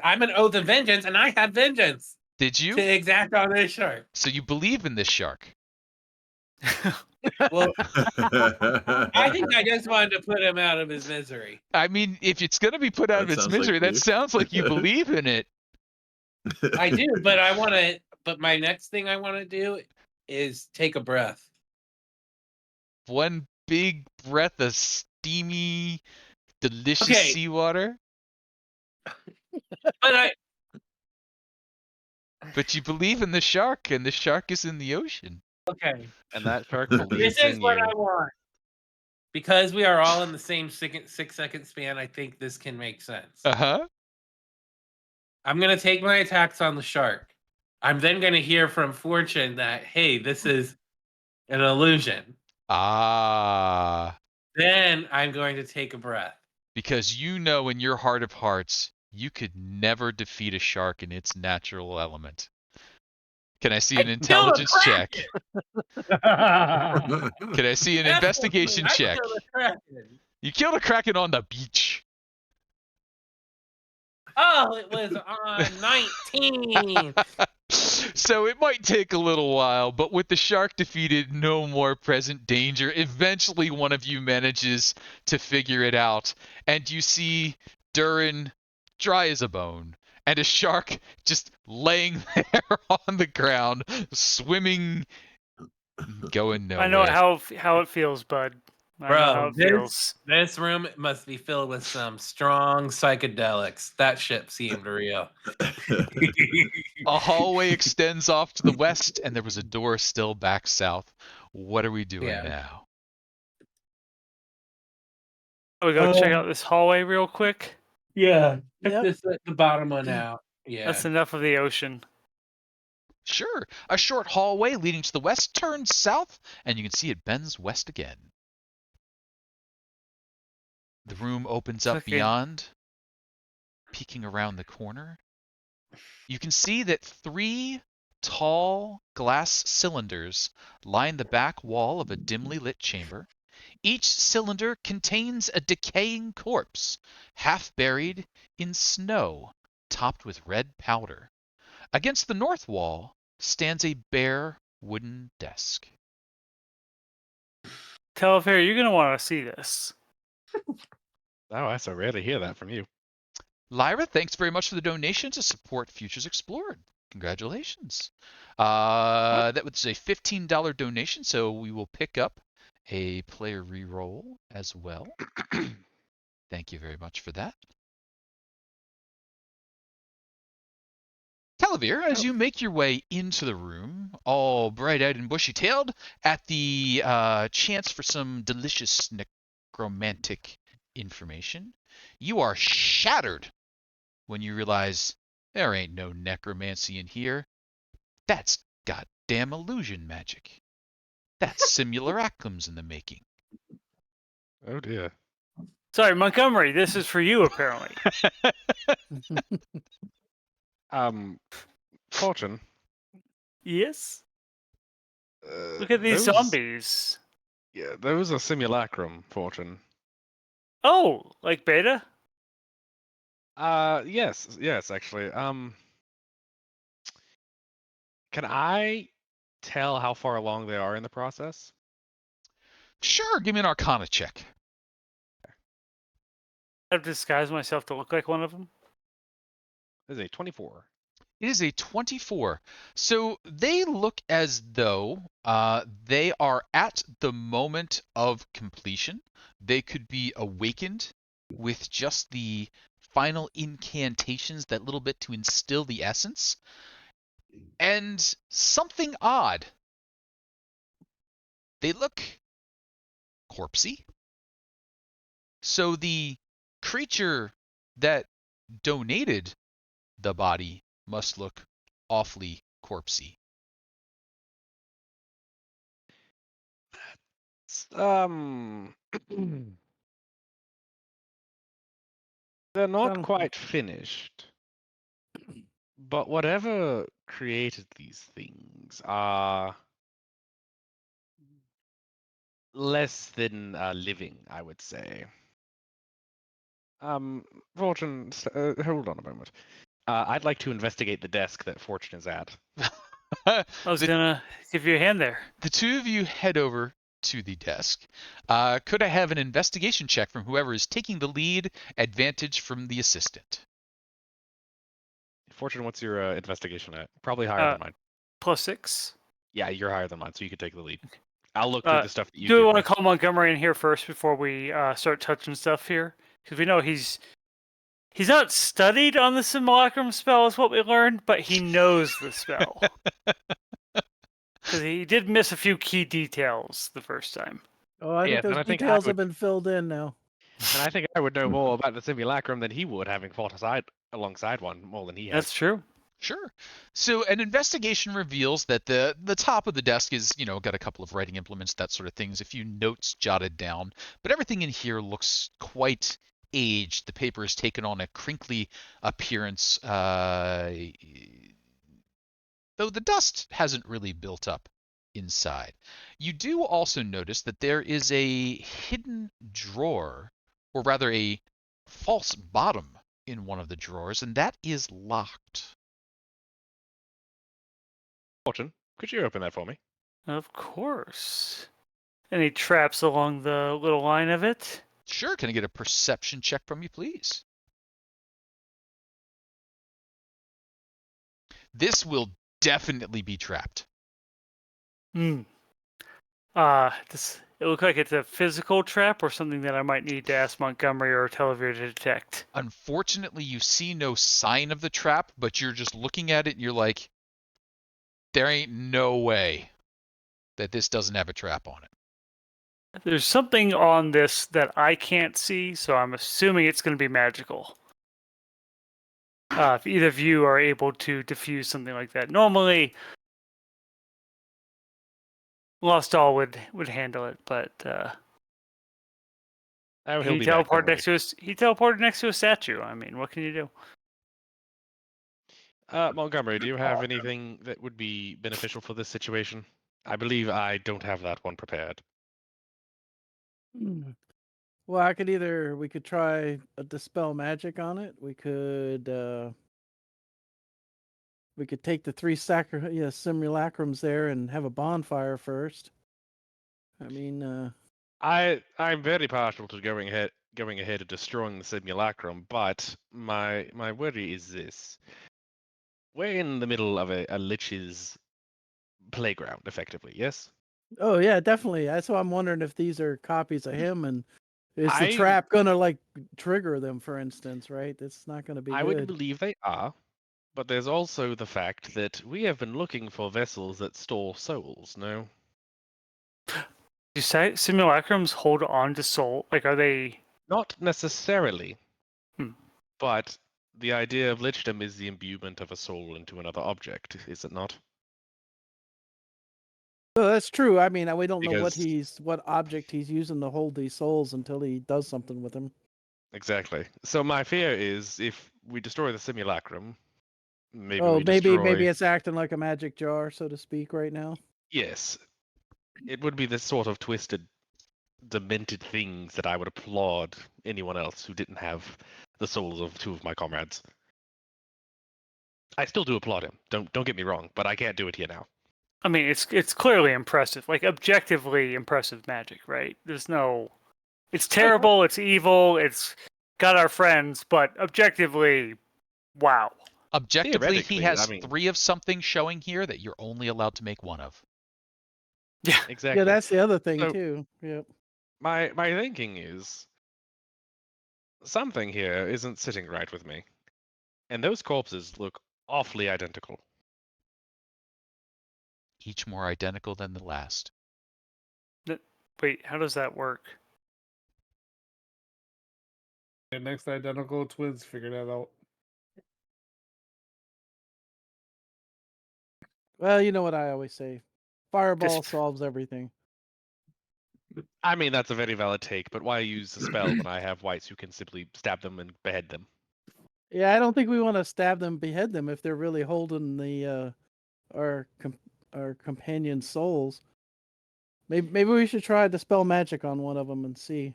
I'm an oath of vengeance, and I have vengeance Did you? to exact on this shark. So you believe in this shark? Well, I think I just wanted to put him out of his misery. I mean, if it's going to be put out of That its sounds like misery, that you. sounds like you believe in it. I do, but I want to. But my next thing I want to do is take a breath. One big breath of steamy, delicious Okay. seawater. But But you believe in the shark, and the shark is in the ocean. okay. And that shark believes This is in what you. I want. Because we are all in the same 6-second span, I think this can make sense. Uh-huh. I'm gonna take my attacks on the shark. I'm then going to hear from Fortune that, hey, this is an illusion. Ah, Then I'm going to take a breath. because you know in your heart of hearts, you could never defeat a shark in its natural element. Can I see an intelligence check? Can I see an investigation I check? killed a Kraken. You killed a kraken on the beach. Oh, it was on 19. So it might take a little while, but with the shark defeated, no more present danger. Eventually, one of you manages to figure it out, and you see Duren dry as a bone, and a shark just laying there on the ground, swimming, going nowhere. I know how it feels, bud. I know how Bro, it feels. this room must be filled with some strong psychedelics. That ship seemed real. A hallway extends off to the west, and there was a door still back south. What are we doing Yeah. now? We go check out this hallway real quick. Yeah. Check Yep. this the bottom one out. Yeah. That's enough of the ocean. Sure. A short hallway leading to the west turns south, and you can see it bends west again. The room opens up Okay. beyond, peeking around the corner. You can see that 3 tall glass cylinders line the back wall of a dimly lit chamber. Each cylinder contains a decaying corpse, half buried in snow, topped with red powder. Against the north wall stands a bare wooden desk. Telovere, you're gonna want to see this. Oh, I so rarely hear that from you. Lyra, thanks very much for the donation to support Futures Explored. Congratulations. That was a $15 donation, so we will pick up a player reroll as well. Thank you very much for that. Telovere, as you make your way into the room, all bright-eyed and bushy-tailed, at the chance for some delicious necromantic information, you are shattered when you realize there ain't no necromancy in here. That's goddamn illusion magic. That's simulacrums in the making. Oh dear. Sorry, Montgomery. This is for you, apparently. Fortune. Yes. Look at these zombies. Yeah, those are simulacrum, Fortune. Oh, like beta? Yes, actually. Can I tell how far along they are in the process? Sure, give me an Arcana check. I've disguised myself to look like one of them. This is a 24. It is a 24. So they look as though they are at the moment of completion. They could be awakened with just the final incantations, that little bit to instill the essence. And something odd. They look corpsey. So the creature that donated the body must look awfully corpsey. They're not Sound- quite finished. But whatever created these things are less than living, I would say. Fortune, hold on a moment. I'd like to investigate the desk that Fortune is at. I was gonna give you a hand there. The two of you head over to the desk. Could I have an investigation check from whoever is taking the lead, advantage from the assistant? Fortune, what's your investigation at? Probably higher than mine. +6. Yeah, you're higher than mine, so you can take the lead. I'll look through the stuff that you Do we give want to me. call Montgomery in here first before we start touching stuff here? Because we know he's not studied on the simulacrum spell, is what we learned, but he knows the spell. Because he did miss a few key details the first time. Oh, I Yeah, think then those I think I details would- have been filled in now. And I think I would know more about the simulacrum than he would, having fought alongside one more than he has. That's true. Sure. So an investigation reveals that the top of the desk is, got a couple of writing implements, that sort of things, a few notes jotted down, but everything in here looks quite aged. The paper has taken on a crinkly appearance, though the dust hasn't really built up inside. You do also notice that there is a hidden drawer, or rather a false bottom in one of the drawers, and that is locked. Fortune, could you open that for me? Of course. Any traps along the little line of it? Sure, can I get a perception check from you, please? This will definitely be trapped. Hmm. It looks like it's a physical trap or something that I might need to ask Montgomery or Telovere to detect. Unfortunately, you see no sign of the trap, but you're just looking at it and you're like, there ain't no way that this doesn't have a trap on it. There's something on this that I can't see, so I'm assuming it's going to be magical. If either of you are able to diffuse something like that. Normally, Las-Dal would handle it, but Oh, he'll he be back. Don't teleported worry. he teleported next to a statue. I mean, what can you do? Montgomery, do you have anything that would be beneficial for this situation? I believe I don't have that one prepared. Hmm. Well, we could try a dispel magic on it. We could take the three simulacrums there and have a bonfire first. I mean, I'm very partial to going ahead and destroying the simulacrum, but my worry is this: we're in the middle of a lich's playground, effectively. Yes. oh yeah, definitely. That's why I'm wondering if these are copies of him, and is the I trap gonna like trigger them, for instance? Right? It's not gonna be I would good. believe they are, but there's also the fact that we have been looking for vessels that store souls. No. Do simulacrums hold on to soul? Like, are they? Not necessarily, Hmm. but the idea of lichdom is the imbuement of a soul into another object, is it not? So that's true. I mean, we don't know Because what object he's using to hold these souls until he does something with them. exactly. So my fear is if we destroy the simulacrum, maybe Oh, we maybe destroy. it's acting like a magic jar, so to speak, right now. Yes, it would be this sort of twisted, demented things that I would applaud anyone else who didn't have the souls of two of my comrades. I still do applaud him. Don't get me wrong, but I can't do it here now. I mean, it's clearly impressive, like objectively impressive magic, right? There's no. It's terrible. It's evil. It's got our friends, but objectively, wow. Objectively, he Theoretically, I has mean, 3 of something showing here that you're only allowed to make 1 of. Yeah. exactly. Yeah, that's the other thing So too. Yep. my thinking is something here isn't sitting right with me, and those corpses look awfully identical. Each more identical than the last. Wait, how does that work? Yeah, next identical twins figure that out. Well, you know what I always say: fireball Just solves everything. I mean, that's a very valid take, but why use the spell when I have whites who can simply stab them and behead them? Yeah, I don't think we want to stab them, behead them if they're really holding the our our companion souls. Maybe we should try dispel magic on one of them and see.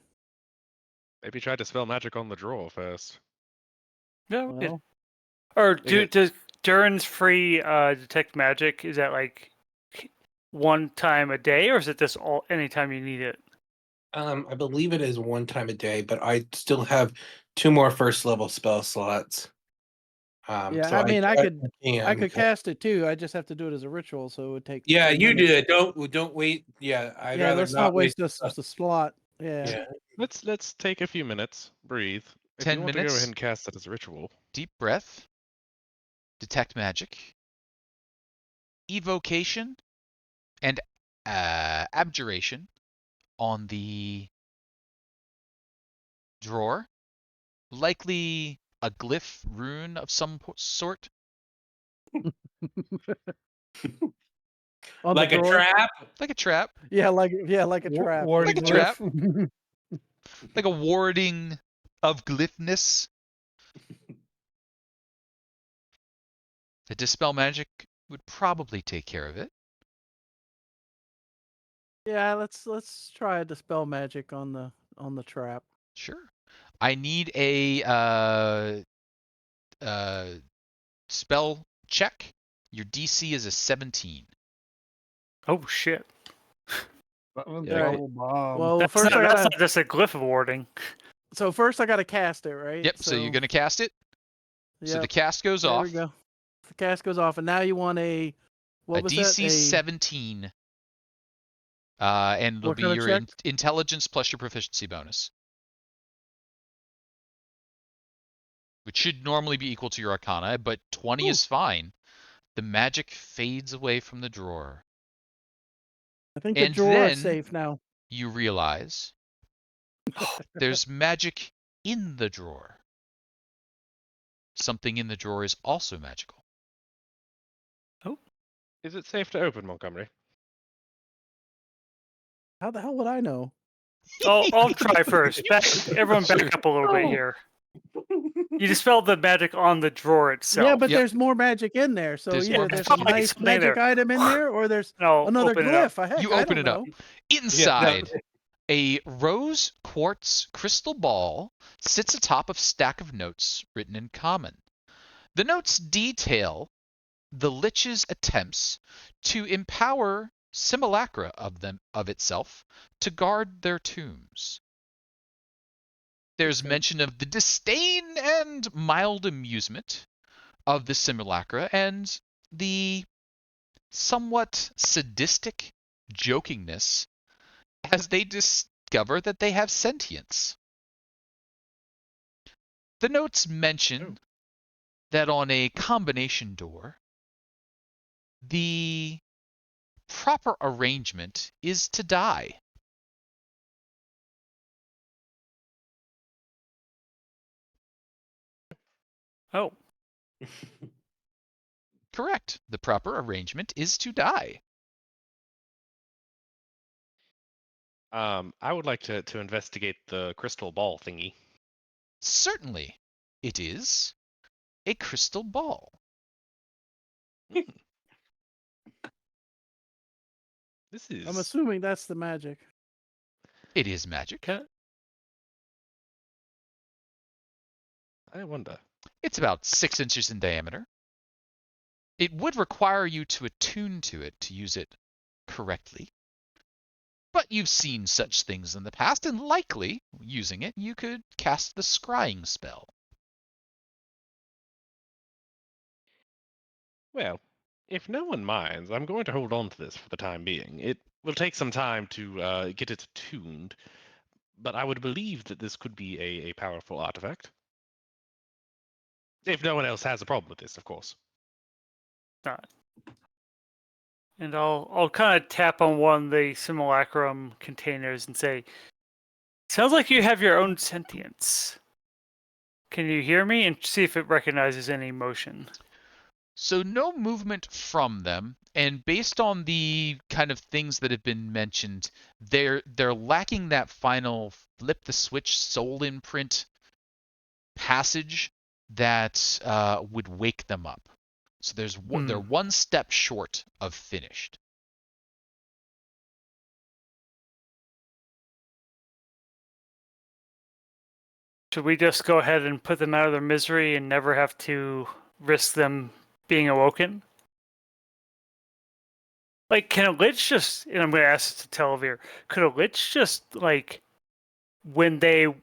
Maybe try to spell magic on the drawer first. no. Well, Or Because does Duren's free detect magic? Is that like one time a day, or is it just all anytime you need it? I believe it is one time a day, but I still have 2 more first level spell slots. yeah, So I mean, I can. could cast it too. I just have to do it as a ritual, so it would take Yeah, 10 you do minutes. it. Don't wait. Yeah, I'd Yeah, rather let's not not waste. waste the slot. Yeah. Yeah. let's take a few minutes, breathe. If you 10 want to go ahead minutes, and cast that as a ritual, deep breath, detect magic, evocation, and abjuration on the drawer. Likely a glyph rune of some sort. On Like the a drawer? trap? Like a trap, Yeah, like a trap. Warding Like a trap. glyph. like a warding of glyphness. The dispel magic would probably take care of it. Yeah, let's try a dispel magic on the trap. Sure. I need a spell check. Your DC is a 17. Oh shit! That one's Yeah. double bomb. Well, That's first not, I that's gotta. not just a glyph of warding. So first I gotta cast it, right? Yep, so you're going to cast it. So the Yep, cast goes there off. we go. The cast goes off, and now you want a what A was DC that? 17. And it'll What be kind of your check? intelligence plus your proficiency bonus, which should normally be equal to your arcana, but 20 is fine. The magic fades away from the drawer. I think the And drawer then is safe now. you realize there's magic in the drawer. Something in the drawer is also magical. Is it safe to open, Montgomery? How the hell would I know? I'll try first. Everyone back Sure. up a little bit Oh. here. You dispelled the magic on the drawer itself. Yeah, but Yep. there's more magic in there. So There's either more there's magic a in there. nice Something magic there. item in there, or there's No, another open it up. glyph. Heck, You I open don't it up. know. Inside, a rose quartz crystal ball sits atop a stack of notes written in common. The notes detail the Lich's attempts to empower simulacra of itself to guard their tombs. There's mention of the disdain and mild amusement of the simulacra and the somewhat sadistic jokingness as they discover that they have sentience. The notes mention that on a combination door, the proper arrangement is to die. Oh, Correct. The proper arrangement is to die. I would like to investigate the crystal ball thingy. Certainly, it is a crystal ball. This is. I'm assuming that's the magic. It is magic. can, I wonder. It's about 6 inches in diameter. It would require you to attune to it to use it correctly. But you've seen such things in the past, and likely, using it, you could cast the scrying spell. Well, if no one minds, I'm going to hold on to this for the time being. It will take some time to get it attuned, but I would believe that this could be a powerful artifact. If no one else has a problem with this, of course. not. And I'll kind of tap on one of the simulacrum containers and say, "Sounds like you have your own sentience. Can you hear me?" And see if it recognizes any motion. So no movement from them, and based on the kind of things that have been mentioned, they're lacking that final flip the switch soul imprint passage that would wake them up. So they're one step short of finished. Should we just go ahead and put them out of their misery and never have to risk them being awoken? Like, can a lich just, and I'm going to ask this to Telovere, could a lich just, like, when their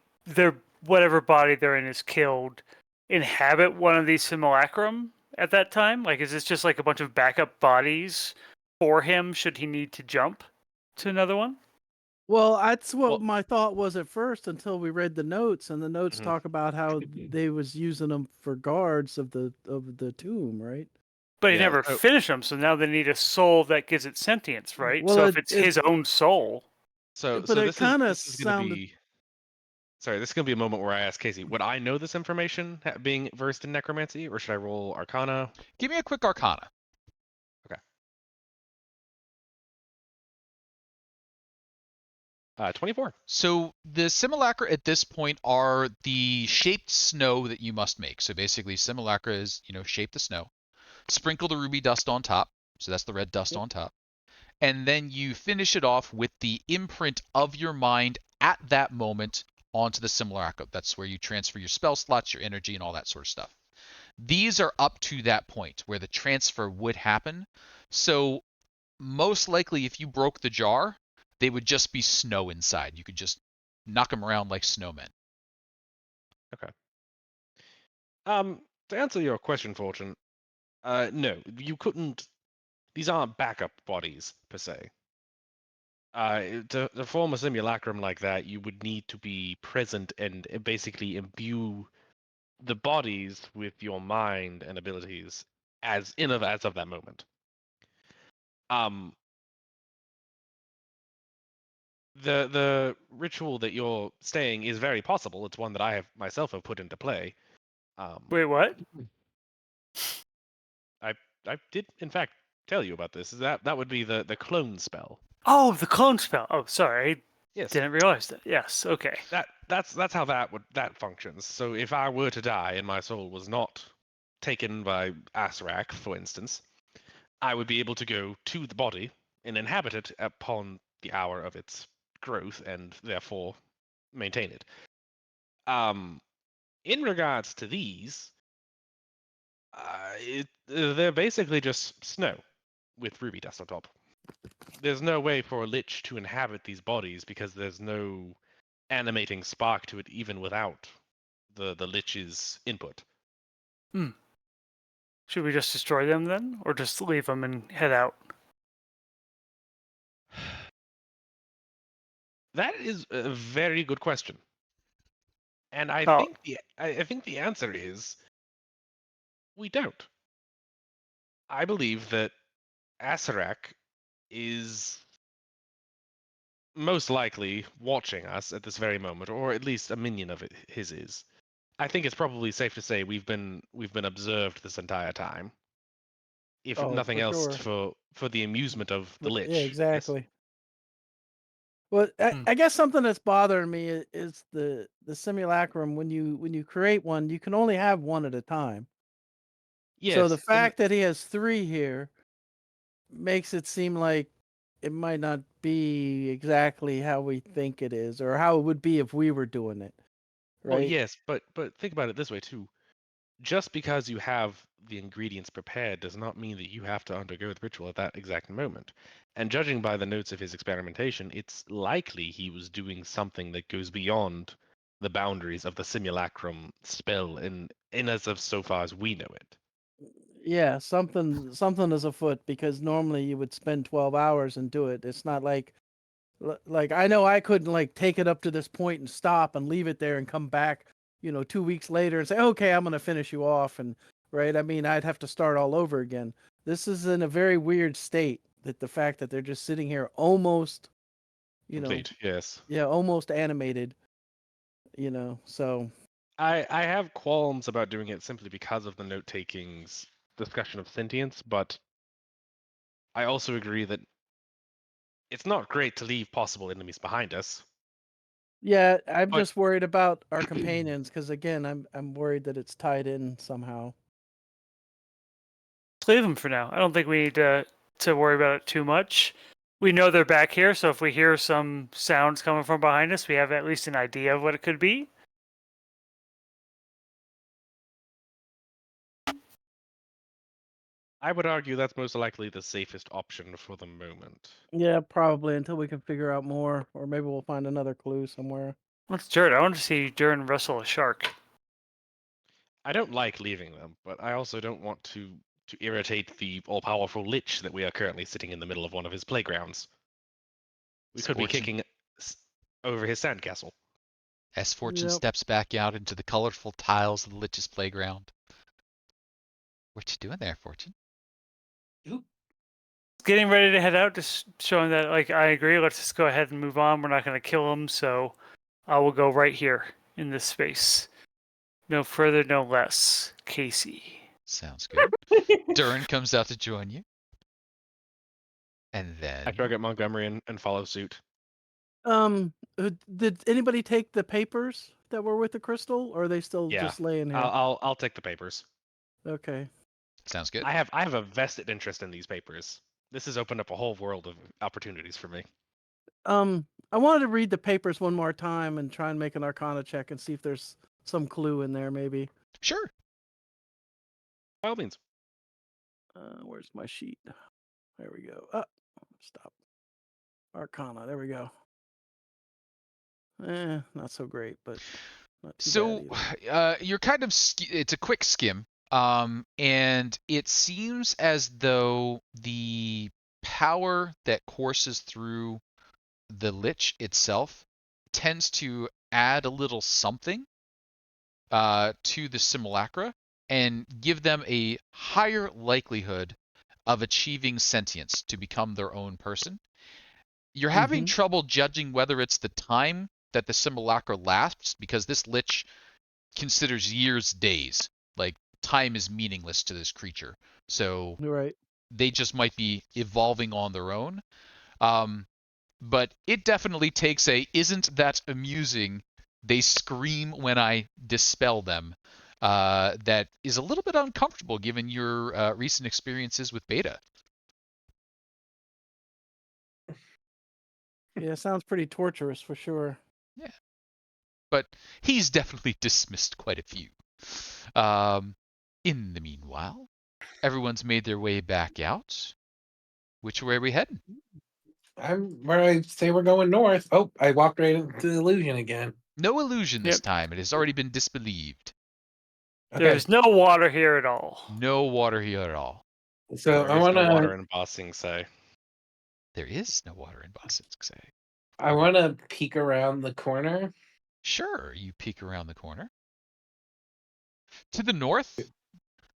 whatever body they're in is killed, inhabit one of these simulacrum at that time? Like, is this just like a bunch of backup bodies for him should he need to jump to another one? Well, that's what Well- my thought was at first until we read the notes, and the notes Mhm. talk about how they was using them for guards of the tomb, right? But he Yeah, never so- finished them, so now they need a soul that gives it sentience, right? Well, so if it- it's his own soul, So, But so it this kinda is going to sounded- be. Sorry, this is gonna be a moment where I ask Casey, would I know this information, being versed in necromancy, or should I roll Arcana? Give me a quick Arcana. 24. So the simulacra at this point are the shaped snow that you must make. So basically, simulacra is, shape the snow, sprinkle the ruby dust on top. So that's the red dust on top. And then you finish it off with the imprint of your mind at that moment onto the simulacra. That's where you transfer your spell slots, your energy, and all that sort of stuff. These are up to that point where the transfer would happen. So most likely, if you broke the jar, they would just be snow inside. You could just knock them around like snowmen. To answer your question, Fortune, no, you couldn't. These aren't backup bodies per se. To form a simulacrum like that, you would need to be present and basically imbue the bodies with your mind and abilities as of that moment. The ritual that you're saying is very possible. It's one that I have myself have put into play. Wait, what? I did in fact tell you about this. That would be the clone spell. Oh, the clone spell. Oh, sorry. I Yes. didn't realize that. Yes. Okay. That's how that functions. So if I were to die and my soul was not taken by Asarak, for instance, I would be able to go to the body and inhabit it upon the hour of its growth and therefore maintain it. In regards to these, they're basically just snow with ruby dust on top. There's no way for a lich to inhabit these bodies because there's no animating spark to it even without the lich's input. Should we just destroy them then, or just leave them and head out? That is a very good question. And I Oh. think the answer is we don't. I believe that Asarak is most likely watching us at this very moment, or at least a minion of his is. I think it's probably safe to say we've been observed this entire time. If Oh, nothing for else, sure. for the amusement of the lich. Yeah, Yes. exactly. Well, I guess something that's bothering me is the simulacrum. When you create one, you can only have one at a time. So the Yes, and fact that he has 3 here makes it seem like it might not be exactly how we think it is, or how it would be if we were doing it, well, right? yes, but think about it this way too. Just because you have the ingredients prepared does not mean that you have to undergo the ritual at that exact moment. And judging by the notes of his experimentation, it's likely he was doing something that goes beyond the boundaries of the simulacrum spell in as of so far as we know it. Yeah, something is afoot, because normally you would spend 12 hours and do it. It's not like like I know I couldn't like take it up to this point and stop and leave it there and come back, 2 weeks later and say, "Okay, I'm going to finish you off." And right, I mean, I'd have to start all over again. This is in a very weird state, that the fact that they're just sitting here almost, Complete, yes. yeah, almost animated, so I have qualms about doing it simply because of the note taking's discussion of sentience, but I also agree that it's not great to leave possible enemies behind us. yeah, I'm But just worried about our companions, because again, I'm worried that it's tied in somehow. Let's leave them for now. I don't think we need to worry about it too much. We know they're back here, so if we hear some sounds coming from behind us, we have at least an idea of what it could be. I would argue that's most likely the safest option for the moment. Yeah, probably, until we can figure out more, or maybe we'll find another clue somewhere. What's Duren? I want to see Duren wrestle a shark. I don't like leaving them, but I also don't want to irritate the all-powerful lich that we are currently sitting in the middle of one of his playgrounds. We could be kicking over his sandcastle. As Fortune Yep. steps back out into the colorful tiles of the Lich's playground. What you doing there, Fortune? Getting ready to head out, just showing that, like, I agree. Let's just go ahead and move on. We're not going to kill him, so I will go right here in this space. No further, no less. Casey. Sounds good. Duren comes out to join you. And then I shrug at Montgomery and follow suit. Did anybody take the papers that were with the crystal, or are they still Yeah. just laying here? I'll take the papers. Okay. sounds good. I have a vested interest in these papers. This has opened up a whole world of opportunities for me. I wanted to read the papers one more time and try and make an Arcana check and see if there's some clue in there, maybe. Sure. By all means. Where's my sheet? There we go. Stop. Arcana. There we go. Not so great, but not too So bad either. you're kind of it's a quick skim, and it seems as though the power that courses through the lich itself tends to add a little something to the simulacra and give them a higher likelihood of achieving sentience to become their own person. You're having trouble judging whether it's the time that the simulacra lasts, because this lich considers years days. Like, time is meaningless to this creature. So Right. they just might be evolving on their own. But it definitely takes a "isn't that amusing" they scream when I dispel them. That is a little bit uncomfortable given your recent experiences with beta. Yeah, sounds pretty torturous for sure. Yeah. But he's definitely dismissed quite a few. In the meanwhile, everyone's made their way back out. Which way are we heading? I'm where I say we're going north. Oh, I walked right into the illusion again. No illusion this Yep. time. It has already been disbelieved. Okay. There's no water here at all. No water here at all. So There I is want no water to. in Bossing Say. There is no water in Boston. I want to peek around the corner. Sure, you peek around the corner. To the north,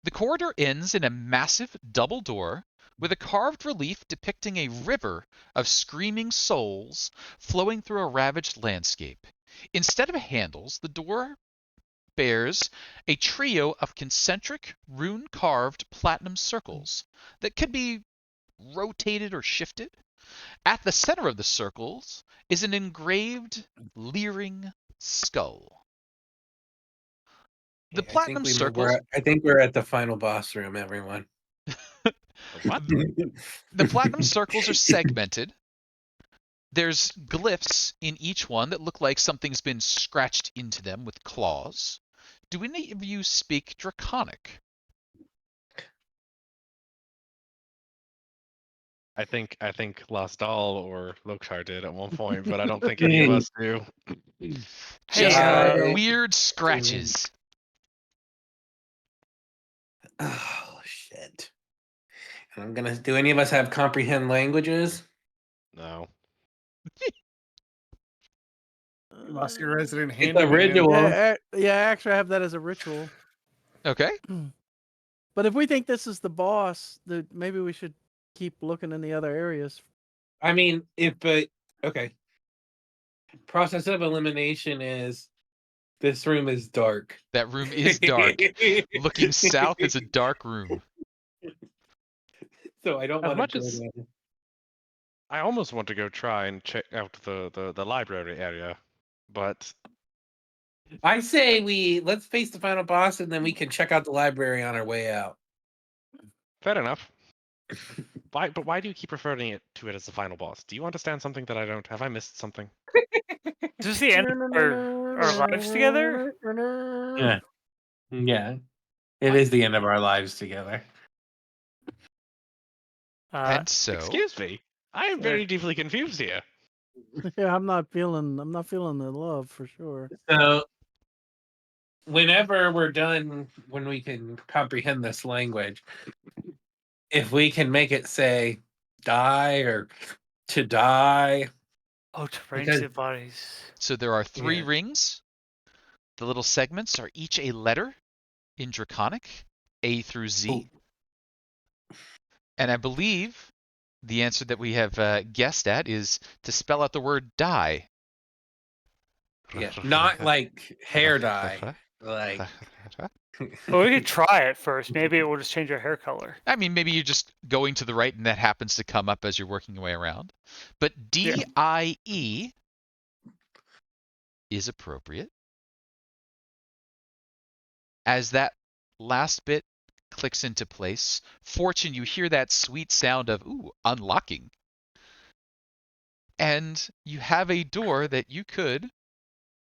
the corridor ends in a massive double door with a carved relief depicting a river of screaming souls flowing through a ravaged landscape. Instead of handles, the door bears a trio of concentric, rune-carved platinum circles that could be rotated or shifted. At the center of the circles is an engraved, leering skull. The platinum circles. I think we're at the final boss room, everyone. What? The platinum circles are segmented. There's glyphs in each one that look like something's been scratched into them with claws. Do any of you speak Draconic? I think Las-Dal or Loktar did at one point, but I don't think any of us do. Just Uh, weird scratches. Oh shit! And I'm gonna. Do any of us have comprehend languages? No. You lost your resident It's handyman. a ritual. Yeah, actually, I have that as a ritual. Okay. But if we think this is the boss, maybe we should keep looking in the other areas. I mean, okay. Process of elimination is this room is dark. That room is dark. Looking south is a dark room. So I don't As want much to go as- there. I almost want to go try and check out the library area, but I say let's face the final boss and then we can check out the library on our way out. fair enough. But why do you keep referring to it as the final boss? Do you understand something that I don't? Have I missed something? Is this the end of our lives together? Yeah. Yeah. It is the end of our lives together. And so, Excuse me. I am very deeply confused here. Yeah, I'm not feeling the love for sure. So whenever we're done, when we can comprehend this language, if we can make it say die or to die. Oh, to range Because- the bodies. so there are 3 Yeah. rings. The little segments are each a letter in Draconic, A through Z. And I believe the answer that we have guessed at is to spell out the word die. Yeah, not like hair dye. Like Well, we could try it first. Maybe it will just change our hair color. I mean, maybe you're just going to the right and that happens to come up as you're working your way around. But DIE is appropriate. As that last bit clicks into place, Fortune, you hear that sweet sound of, ooh, unlocking. And you have a door that you could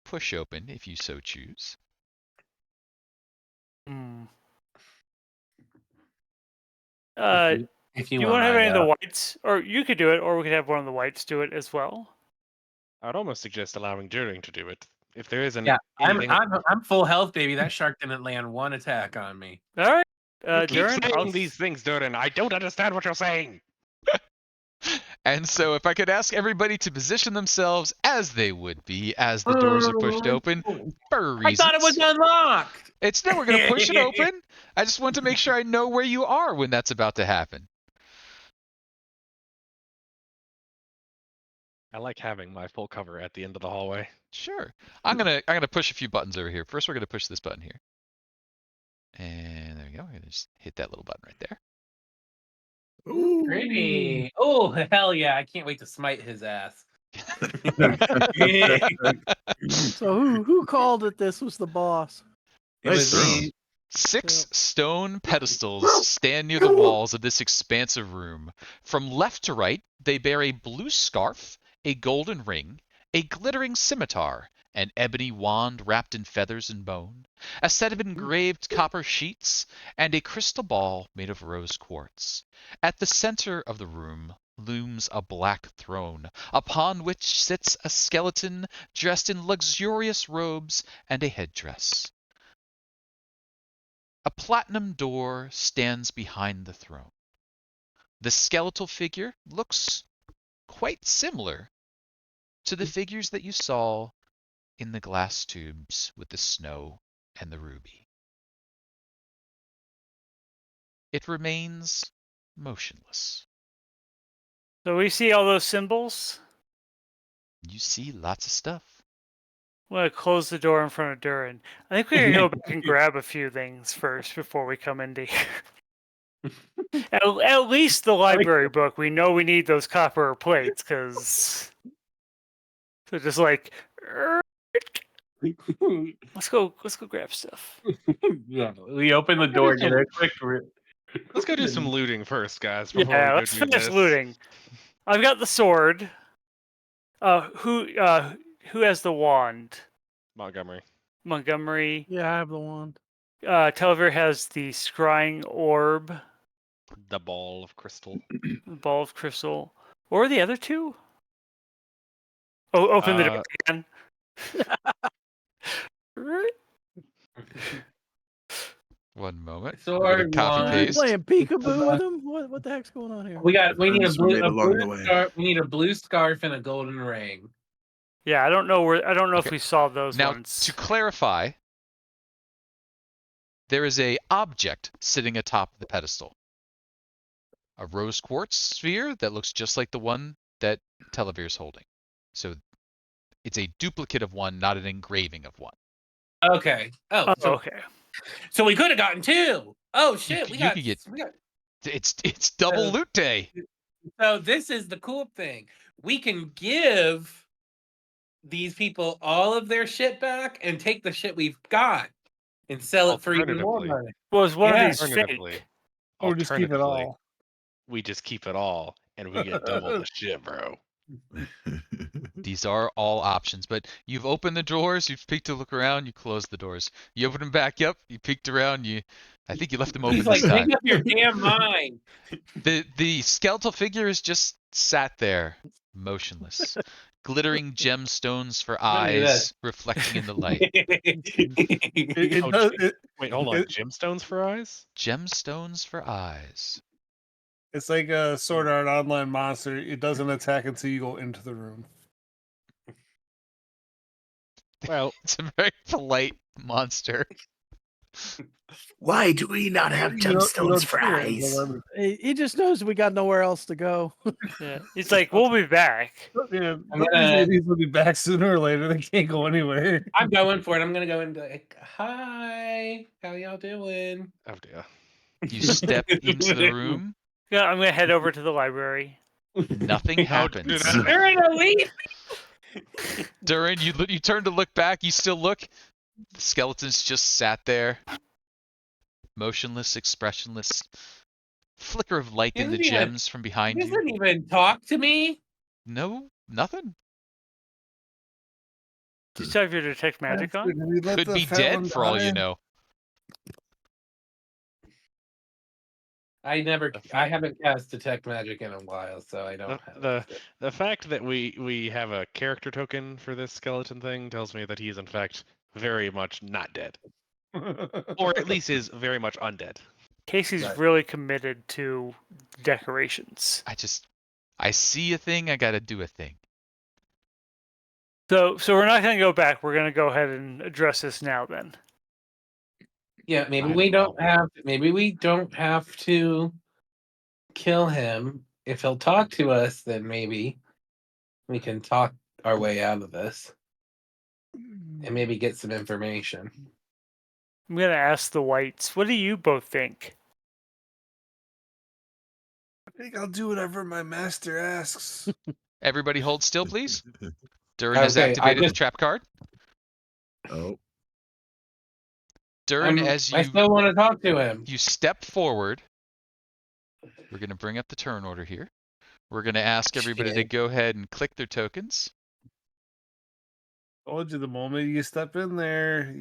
push open if you so choose. Hmm. if Do you you want want to have any of the to whites? Or you could do it, or we could have one of the whites do it as well. I'd almost suggest allowing Duren to do it. If there isn't Yeah, anything, I'm full health, baby. That shark didn't land one attack on me. All right. you keep Duren, saying these things, Duren. I don't understand what you're saying. And so if I could ask everybody to position themselves as they would be as the doors are pushed open for I thought it was reasons. unlocked. It's no, we're going to push it open. I just want to make sure I know where you are when that's about to happen. I like having my full cover at the end of the hallway. Sure. I'm gonna push a few buttons over here. First, we're gonna push this button here. And there we go. We're gonna just hit that little button right there. Ooh. Pretty. Oh, hell yeah. I can't wait to smite his ass. So who called it? This was the boss. It Nice was throne. me. 6 stone pedestals stand near the walls of this expansive room. From left to right, they bear a blue scarf, a golden ring, a glittering scimitar, an ebony wand wrapped in feathers and bone, a set of engraved copper sheets, and a crystal ball made of rose quartz. At the center of the room looms a black throne, upon which sits a skeleton dressed in luxurious robes and a headdress. A platinum door stands behind the throne. The skeletal figure looks quite similar to the figures that you saw in the glass tubes with the snow and the ruby. It remains motionless. So we see all those symbols. You see lots of stuff. I'm gonna close the door in front of Duren. I think we can go back and grab a few things first before we come into here. At least the library book. We know we need those copper plates because they're just like. Let's go grab stuff. Yeah, we open the door, get a quick. Let's go do some looting first, guys. Before we Yeah, go let's do finish this. looting. I've got the sword. Who has the wand? Montgomery. Montgomery. Yeah, I have the wand. Telovere has the scrying orb, The ball of crystal. the ball of crystal. What were the other two? Oh, open the door again. One moment. Sword, We're gonna copy wand. paste. Playing peekaboo with him? What the heck's going on here? We need a Friends were made along the blue way. scarf. We need a blue scarf and a golden ring. Yeah, I don't know if Okay. we saw those Now, ones. to clarify, there is a object sitting atop the pedestal. A rose quartz sphere that looks just like the one that Telovere is holding. So it's a duplicate of one, not an engraving of one. Okay. Oh, okay. So we could have gotten two. Oh shit, You we got. could get- It's double loot day. So this is the cool thing. We can give these people all of their shit back and take the shit we've got and sell it for even more Alternatively. money. Was one Yeah, of these Alternatively, fake? Or just keep it alternatively, all. we just keep it all and we get double the shit, bro. These are all options, but you've opened the doors, you've peeked to look around, you close the doors. You open them back up, you peeked around, I think you left them open He's this like, time. make up your damn mind. The skeletal figure is just sat there, motionless. Glittering gemstones for Look at this. eyes reflecting in the light. It Oh, does. Wait, hold on. it- Gemstones for eyes? Gemstones for eyes. It's like a Sword Art Online monster. It doesn't attack until you go into the room. Well, It's a very polite monster. Why do we not have gemstones for see it, eyes? but I'm- He just knows we got nowhere else to go. Yeah. He's like, we'll be back. Yeah, I'm those gonna- ladies will be back sooner or later. They can't go anywhere. I'm going for it. I'm gonna go and be like, "Hi, how y'all doing?" Oh dear. You step into the room. Yeah, I'm gonna head over to the library. Nothing happens. They're in a leaf. Duren, you turn to look back. You still look. The skeletons just sat there, motionless, expressionless. Flicker of light in the Isn't he a- gems from He behind you. doesn't even talk to me. No, nothing. Do you still have your detect magic on? Did we let Could the be fat one dead for all you die? know. I haven't cast detect magic in a while, so I don't have The fact that we have a character token for this skeleton thing tells me that he is in fact very much not dead, or at least is very much undead. Casey's Right. really committed to decorations. I see a thing, I gotta do a thing. So we're not gonna go back. We're gonna go ahead and address this now then. Yeah, maybe Might we as well. don't have to kill him. If he'll talk to us, then maybe we can talk our way out of this and maybe get some information. I'm gonna ask the whites. What do you both think? I think I'll do whatever my master asks. Everybody hold still, please. Duren has Okay, I activated the just- trap card. Oh, Duren, as I you still want to talk to him. you step forward, we're gonna bring up the turn order here. We're gonna ask everybody to Shit. go ahead and click their tokens. Told you the moment you step in there,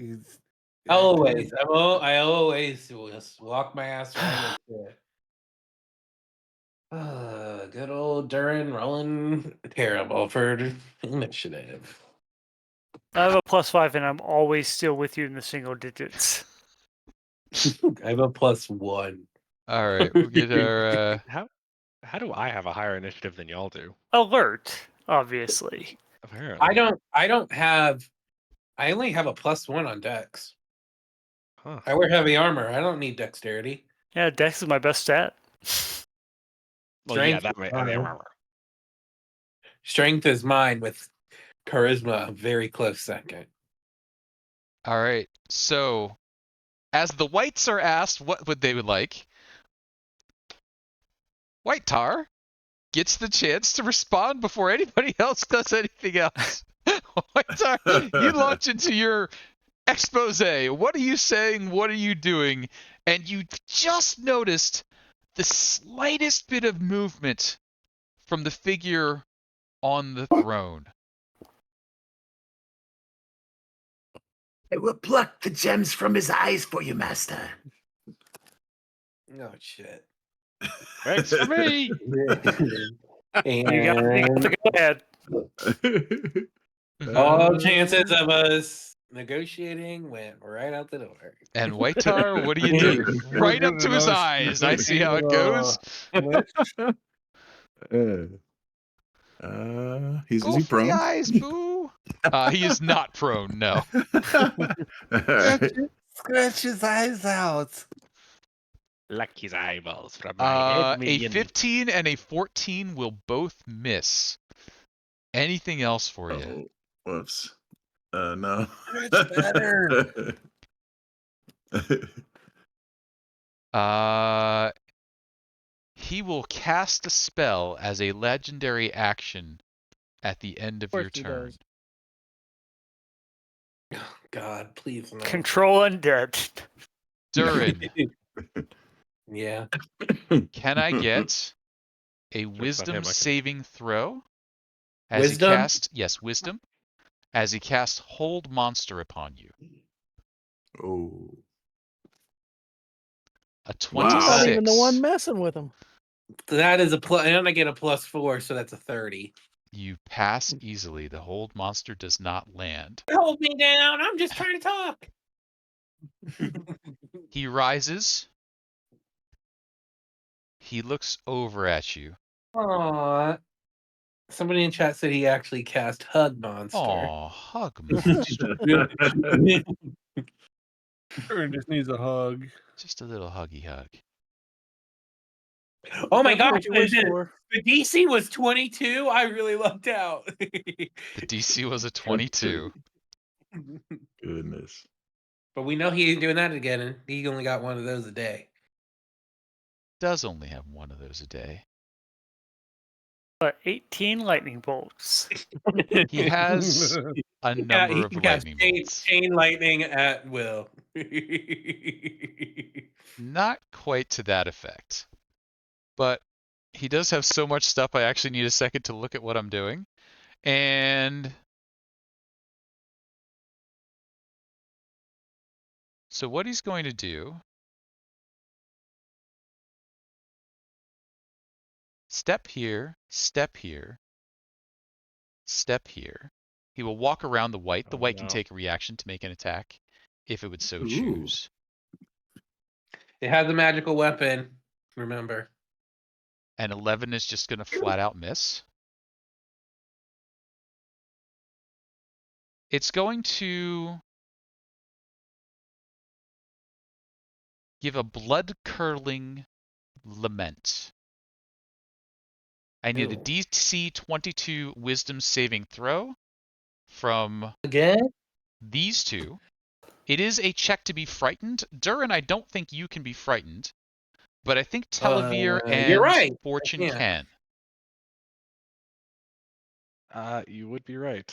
Always. I always will just walk my ass right into it. Good old Duren rolling terrible for initiative. I have a +5, and I'm always still with you in the single digits. I have a +1. All right, we'll get our. How do I have a higher initiative than y'all do? Alert, obviously. Apparently. I only have a +1 on Dex. Huh. I wear heavy armor. I don't need dexterity. Yeah, Dex is my best stat. Well, yeah, Strength that is may. mine. Strength is mine with charisma a very close second. All right, so as the whites are asked what would they would like, White Tar gets the chance to respond before anybody else does anything else. White Tar, you launch into your expose. What are you saying? What are you doing? And you just noticed the slightest bit of movement from the figure on the throne. I will pluck the gems from his eyes for you, master. Oh shit. Thanks for me. You got And to go ahead. all chances of us negotiating went right out the door. And White Tar, what do you do? Right up to his eyes. I see how it goes. Is Go he for the prone? eyes, boo. He is not prone, no. Alright. Scratch his eyes out. Luck his eyeballs from my head, A minion. 15 and a 14 will both miss. Anything else for you? Oh, whoops. No. Scratch better. He will cast a spell as a legendary action at the end of course your he turn. does. God, please no. Control undead. Duren, Yeah. can I get a not him, wisdom I can- saving throw? As Wisdom? he casts, yes, wisdom. As he casts hold monster upon you. Oh. A Wow. 26. Not even the one messing with him. That is a plus, and I get a +4, so that's a 30. You pass easily. The hold monster does not land. Hold me down. I'm just trying to talk. He rises. He looks over at you. Aw. Somebody in chat said he actually cast Hug Monster. Aw, hug monster. Duren just needs a hug. Just a little huggy hug. Oh my Careful gosh, what you wish for. the DC was 22. I really lucked out. The DC was a 22. Goodness. But we know he ain't doing that again, and he only got one of those a day. Does only have one of those a day. But 18 lightning bolts. He has a number he of can cast lightning chain, bolts. chain lightning at will. Not quite to that effect. But he does have so much stuff, I actually need a second to look at what I'm doing. And so what he's going to do, step here, step here, step here. He will walk around the white. The Oh, white can no. take a reaction to make an attack if it would so Ooh. choose. It has a magical weapon, remember. And 11 is just going to flat out miss. It's going to give a blood-curdling lament. I need a Ew. DC 22 wisdom saving throw from Again? these two. It is a check to be frightened. Duren, I don't think you can be frightened, but I think Telovere and you're right. Fortune Yeah. can. You would be right.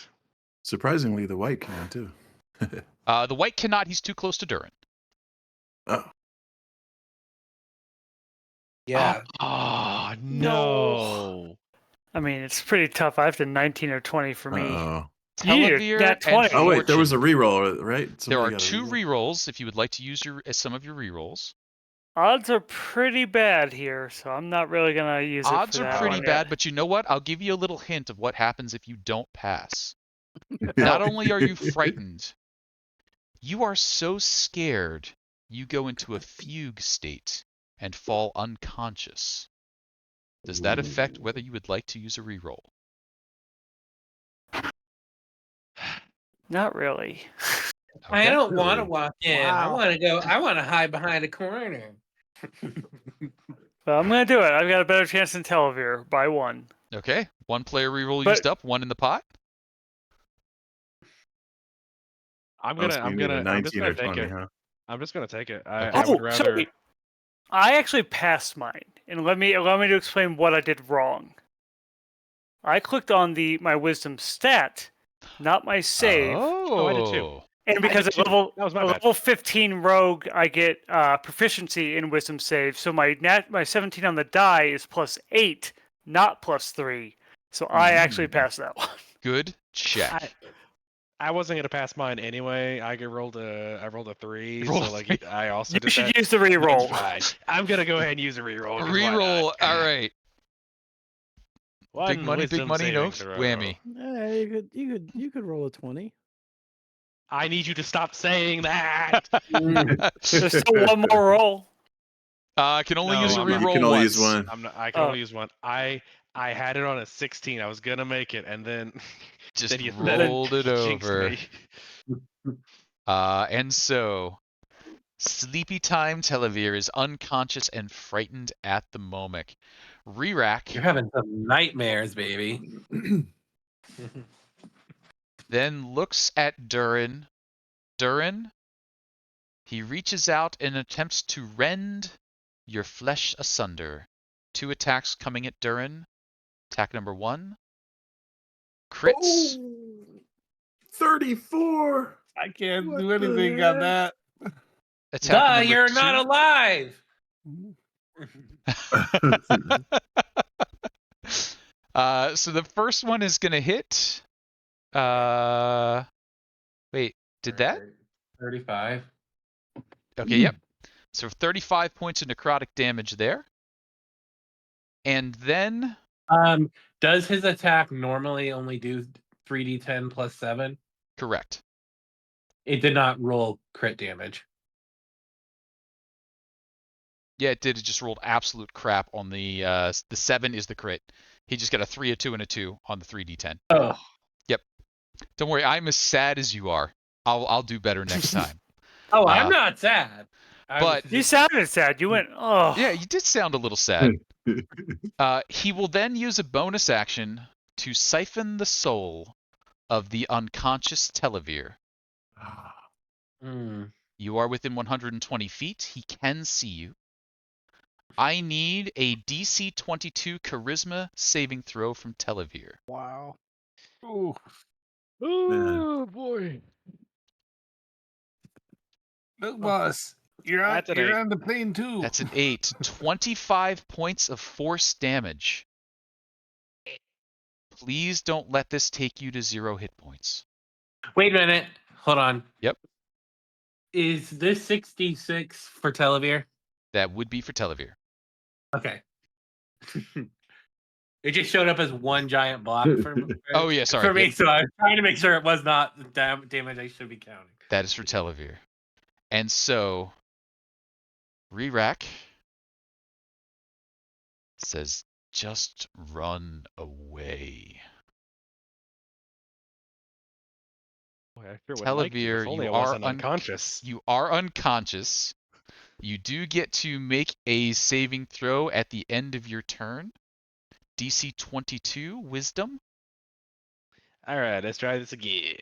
Surprisingly, the white can too. The white cannot. He's too close to Duren. Oh, Yeah. Oh, no. I mean, it's pretty tough. I have to 19 or 20 for me. uh-oh. You, Telovere nat and 20. Oh wait, there was a Fortune. reroll, right? There Somebody are got a two reroll? rerolls if you would like to use some of your rerolls. Odds are pretty bad here, so I'm not really going to use Odds it for are that pretty one bad, yet. but you know what? I'll give you a little hint of what happens if you don't pass. Not only are you frightened, you are so scared you go into a fugue state and fall unconscious. Does that affect whether you would like to use a reroll? Not really. I Okay. don't want to Really? walk in. I Wow. want to go. I want to hide behind a corner. But I'm going to do it. I've got a better chance than Telovere by one. Okay. One player reroll But- used up, one in the pot. I'm Oh, so gonna, you need a I'm just 19 gonna or take 20, it. huh? I'm just gonna take it. Okay. I would rather. sorry. I actually passed mine, and allow me to explain what I did wrong. I clicked on my wisdom stat, not my save, Oh, I did too. Oh. and because did at too. That was my bad. level 15 rogue, I get proficiency in wisdom save. So my 17 on the die is +8, not +3. So I actually passed that one. Good check. I wasn't gonna pass mine anyway. I rolled a 3, Roll so a like 3. I also You did should that. use the It's reroll. fine. I'm gonna go ahead and use a reroll. 'cause why Reroll. not? All right. One Big money, wisdom no saving throw. whammy. Yeah, you could roll a 20. I need you to stop saying that. There's still one more roll. I can only No, use a I'm not. reroll You can only once. use one. I can Oh. only use one. I had it on a 16. I was gonna make it, and then Just then you rolled it jinxed over. me. And so, Sleepy Time Telovere is unconscious and frightened at the moment. Rerak You're having some nightmares, baby. then looks at Duren. Duren, he reaches out and attempts to rend your flesh asunder. 2 attacks coming at Duren. Attack number 1. Crits. Oh, 34. I can't What do the anything on heck? that. Attack Duh, number you're 2. not alive. So the first one is gonna hit. Wait, did that? 35. Okay, yep. So 35 points of necrotic damage there. And then Does his attack normally only do 3d10 plus 7? correct. It did not roll crit damage. Yeah, it did. It just rolled absolute crap on the 7 is the crit. He just got a 3, a 2, and a 2 on the 3d10. Oh, Don't worry, I'm as sad as you are. I'll do better next time. Oh, I'm not sad. but- You sounded sad. You went, oh. Yeah, you did sound a little sad. He will then use a bonus action to siphon the soul of the unconscious Telovere. Mm. You are within 120 feet. He can see you. I need a DC 22 Charisma saving throw from Telovere. Wow. Ooh. Oh boy. Look, boss. You're on, That's an you're 8. on the plane too. That's an 8. 25 points of force damage. Please don't let this take you to 0 hit points. Wait a minute. Hold on. Yep. Is this 66 for Telovere? That would be for Telovere. Okay. It just showed up as one giant block for me. Oh, yeah, sorry. For me, Yep. so I was trying to make sure it was not the damage I should be counting. That is for Telovere. And so, Re-Rack says, just run away. Boy, I sure would like to, Telovere, if only you I wasn't are unconscious. You are unconscious. You do get to make a saving throw at the end of your turn. DC 22 Wisdom. All right, let's try this again.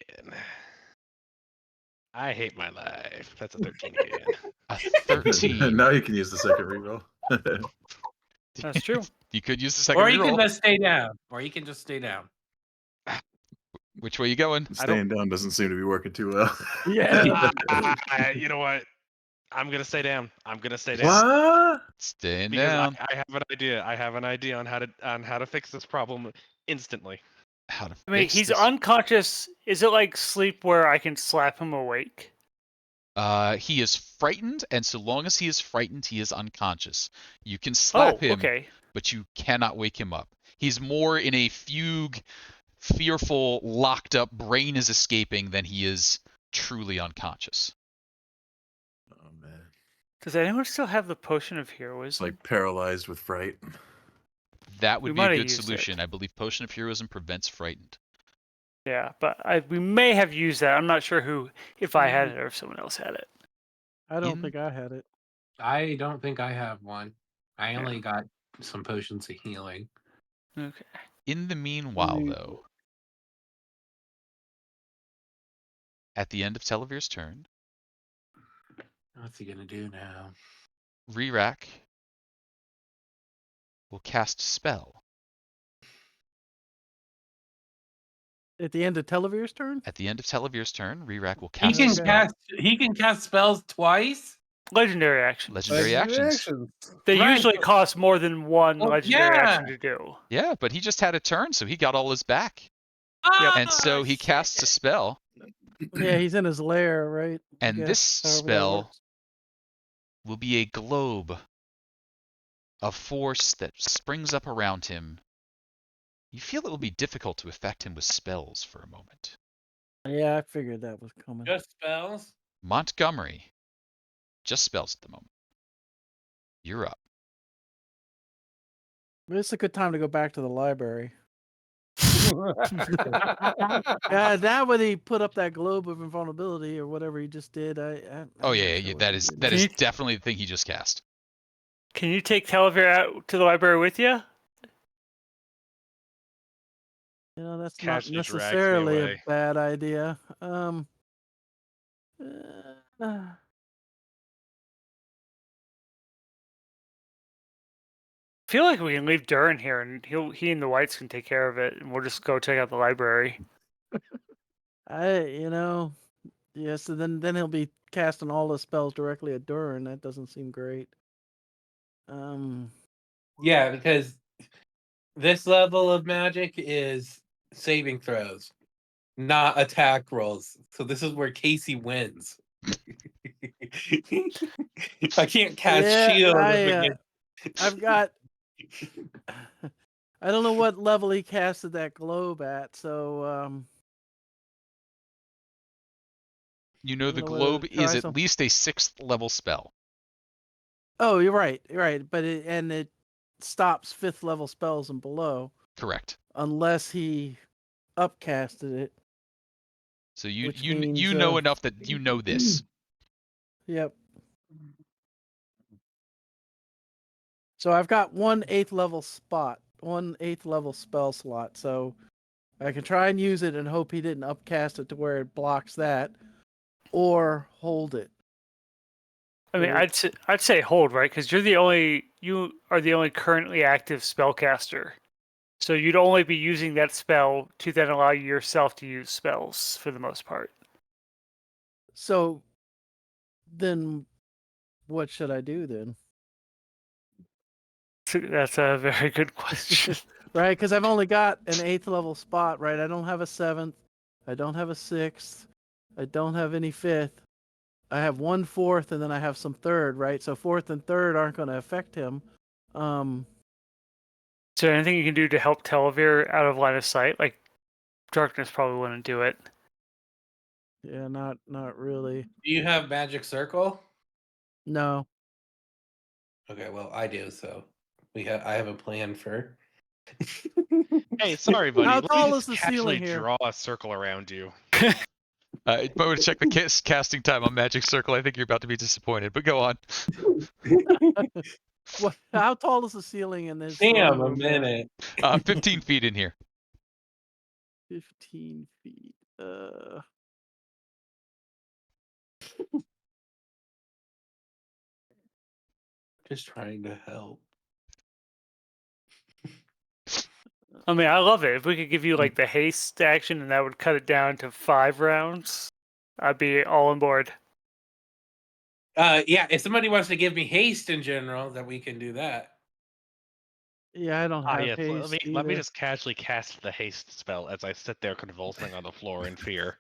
I hate my life. That's a 13 again. A 13. Now you can use the second reroll. That's true. You could use the second Or he can reroll. just stay down. Or he can just stay down. Which way you going? Staying down doesn't seem to be working too well. Yeah. You know what? I'm gonna stay down. I'm gonna stay down. What? Staying Because down. I have an idea. I have an idea on how to fix this problem instantly. How to I mean, fix he's this? unconscious. Is it like sleep where I can slap him awake? He is frightened, and so long as he is frightened, he is unconscious. You can slap him, okay. but you cannot wake him up. He's more in a fugue, fearful, locked up, brain is escaping than he is truly unconscious. Oh man, Does anyone still have the potion of heroism? it's like paralyzed with fright. That We would be a might have good used it. solution. I believe Potion of Heroism prevents frightened. Yeah, but we may have used that. I'm not sure if I had it or if someone else had it. I don't In- think I had it. I don't think I have one. I only got some potions of healing. Okay. In the meanwhile, though, at the end of Televere's turn, What's he gonna do now? Re-Rack will cast Spell. At the end of Televere's turn? At the end of Televere's turn, Re-Rack will He cast can Okay. cast. He can cast spells twice. Legendary action. Legendary actions. They Right, usually but- cost more than one Oh, legendary yeah. action to do. Yeah, but he just had a turn, so he got all his back. Ah, And so he casts a spell, Yeah, he's in his lair, right? I and guess, this however that spell works. will be a globe of force that springs up around him. You feel it will be difficult to affect him with spells for a moment. Yeah, I figured that was coming. Just spells. Montgomery, just spells at the moment. You're up. But it's a good time to go back to the library. Yeah, now when he put up that globe of invulnerability or whatever he just did, I'm Oh not yeah, sure yeah, what that he is did. that is you- definitely the thing he just cast. Can you take Telovere out to the library with you? You know, that's Cash not just drags me necessarily a away. bad idea. I feel like we can leave Duren here, and he and the Whites can take care of it, and we'll just go check out the library. Yeah, so then he'll be casting all the spells directly at Duren. That doesn't seem great. Yeah, because this level of magic is saving throws, not attack rolls. So this is where Casey wins. I can't cast Yeah, shield. I've got. I don't know what level he casted that globe at, so You know I the don't know whether globe to try is at some- least a 6th level spell. Oh, you're right, but it stops 5th level spells and below Correct. unless he upcasted it. So you Which you means, you know enough that you know this. Yep. So I've got 1/8 level spot, 1/8 level spell slot. So I can try and use it and hope he didn't upcast it to where it blocks that, or hold it. I mean, I'd say hold, right? Because you are the only currently active spellcaster. So you'd only be using that spell to then allow yourself to use spells for the most part. So then what should I do then? That's a very good question. Right? Because I've only got an 8th level spot, right? I don't have a 7th. I don't have a 6th. I don't have any 5th. I have 1 4th and then I have some 3rd, right? So 4th and 3rd aren't going to affect him. Is there anything you can do to help Telovere out of line of sight? Like, darkness probably wouldn't do it. Yeah, not really. Do you have magic circle? No. Okay, well I do. So I have a plan for. Hey, sorry, buddy. How Let me tall just is the casually ceiling here? draw a circle around you. But to check the casting time on Magic Circle, I think you're about to be disappointed. But go on. What? How tall is the ceiling in this? Damn, throne a room there? minute. 15 feet in here. 15 feet. Just trying to help. I mean, I love it. If we could give you like the haste action and that would cut it down to 5 rounds, I'd be all on board. Yeah, if somebody wants to give me haste in general, then we can do that. Yeah, I don't have Yes. haste Let me either. just casually cast the haste spell as I sit there convulsing on the floor in fear.